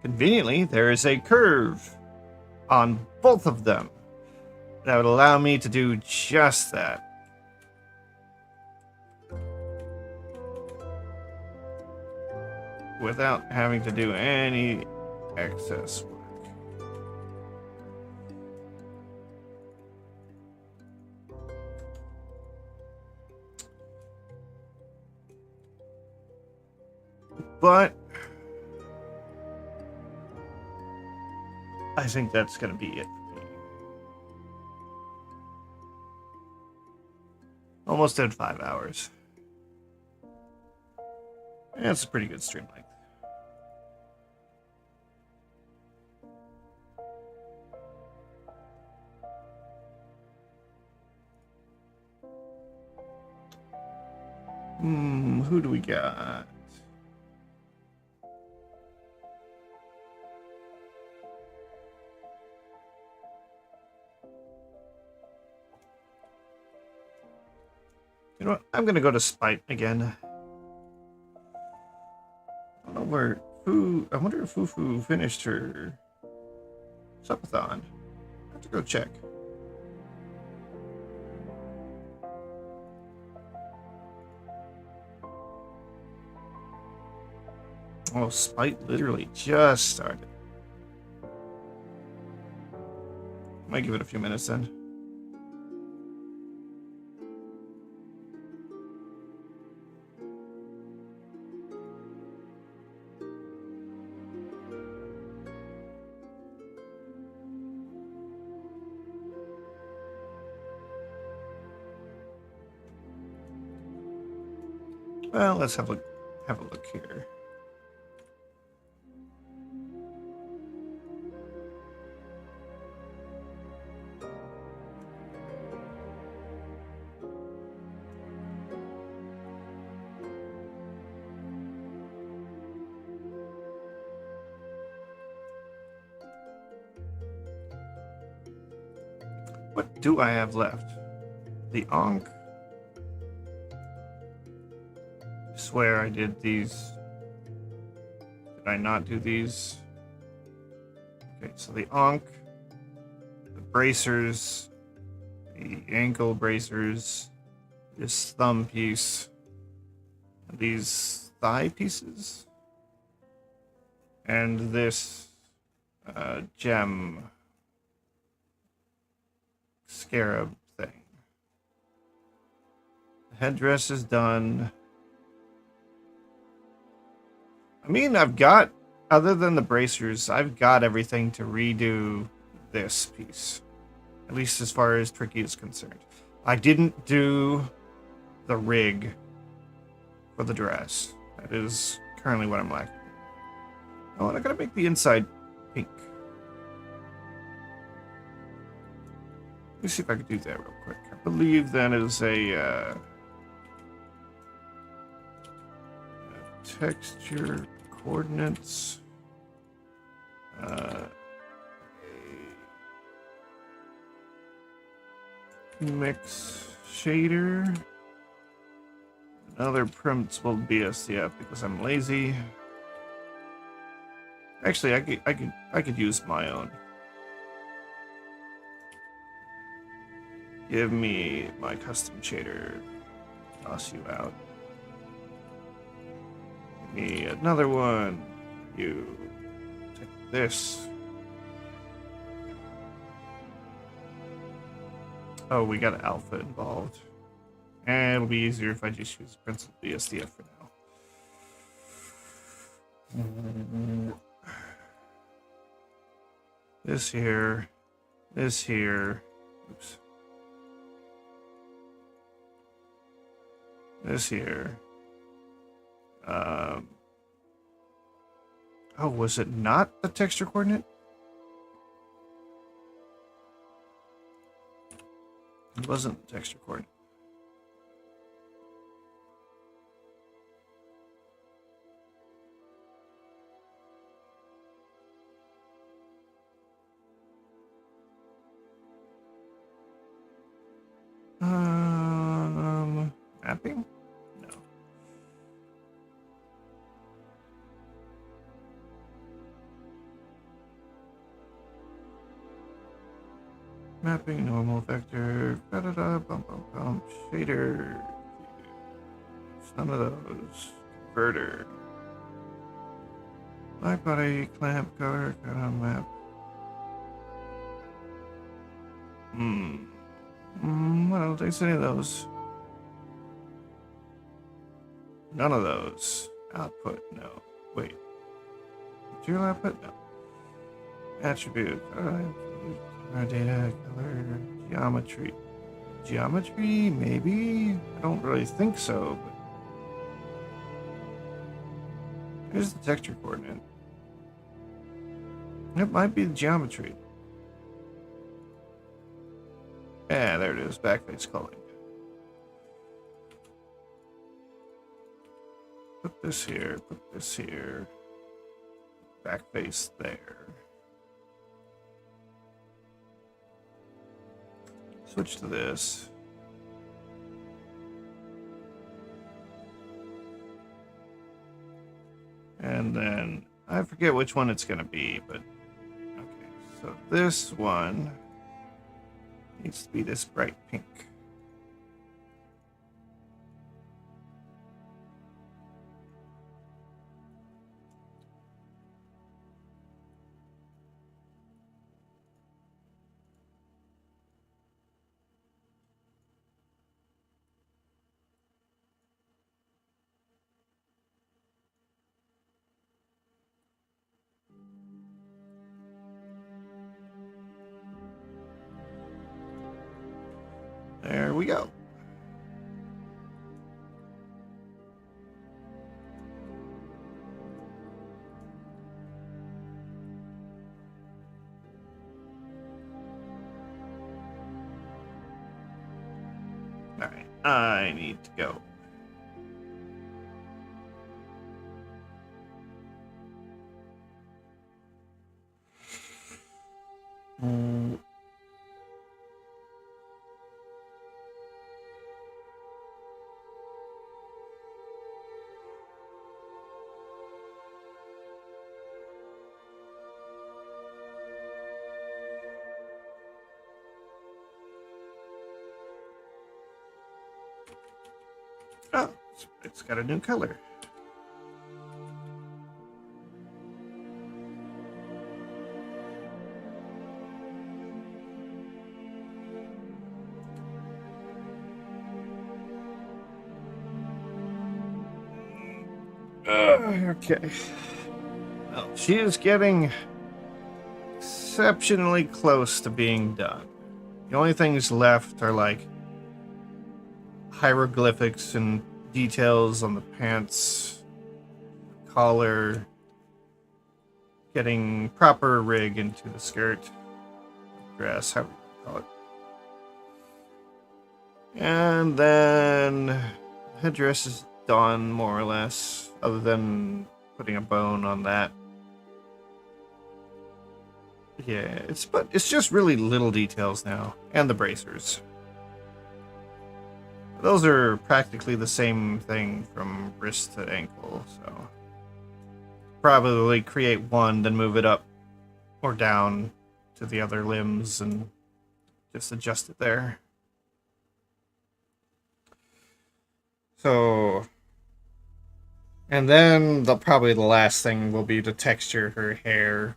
Conveniently, there is a curve on both of them that would allow me to do just that. without having to do any excess work. But I think that's going to be it for me. Almost at 5 hours. That's a pretty good stream length. Who do we got? You know what? I'm gonna go to Spite again. I don't know where I wonder if Fufu finished her subathon. I have to go check. Oh, Spite literally just started. Might give it a few minutes then. Well, let's have a look here. What do I have left? The Ankh. I swear I did these. Did I not do these? Okay, so the Ankh, the bracers, the ankle bracers, this thumb piece, these thigh pieces, and this gem scarab thing. The headdress is done. I mean, I've got, other than the bracers, I've got everything to redo this piece. At least as far as Tricky is concerned. I didn't do the rig for the dress. That is currently what I'm lacking. Oh, and I gotta make the inside pink. Let me see if I can do that real quick. I believe that is a texture coordinates. Mix shader. Another principal BSDF because I'm lazy. Actually, I could use my own. Give me my custom shader. Toss you out. Give me another one. You take this. Oh, we got alpha involved. And it'll be easier if I just use principal BSDF for now. This here. This here. Oops. This here. Oh, was it not the texture coordinate? It wasn't the texture coordinate. Mapping? No. Mapping, normal vector, bump, shader. None of those. Converter. Black body, clamp, color, cut on map. I don't think it's any of those. None of those. Output, no. Wait. Material output, no. Attribute, data, color, geometry. Geometry, maybe? I don't really think so, but here's the texture coordinate. It might be the geometry. Yeah, there it is. Backface culling. Put this here. Put this here. Backface there. Switch to this. And then I forget which one it's going to be, but okay. So this one needs to be this bright pink. There we go. All right, I need to go. Oh, it's got a new color. Okay. Well, she is getting exceptionally close to being done. The only things left are like hieroglyphics and details on the pants, collar, getting proper rig into the skirt, dress, however you call it. And then headdress is done more or less, other than putting a bone on that. Yeah, it's just really little details now, and the bracers. Those are practically the same thing from wrist to ankle, so probably create one, then move it up or down to the other limbs and just adjust it there. So, and then probably the last thing will be to texture her hair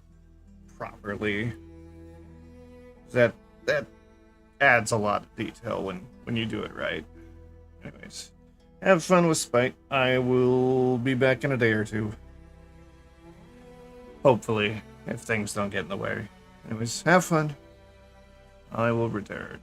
properly. That adds a lot of detail when you do it right. Anyways, have fun with Spite. I will be back in a day or two. Hopefully, if things don't get in the way. Anyways, have fun. I will return.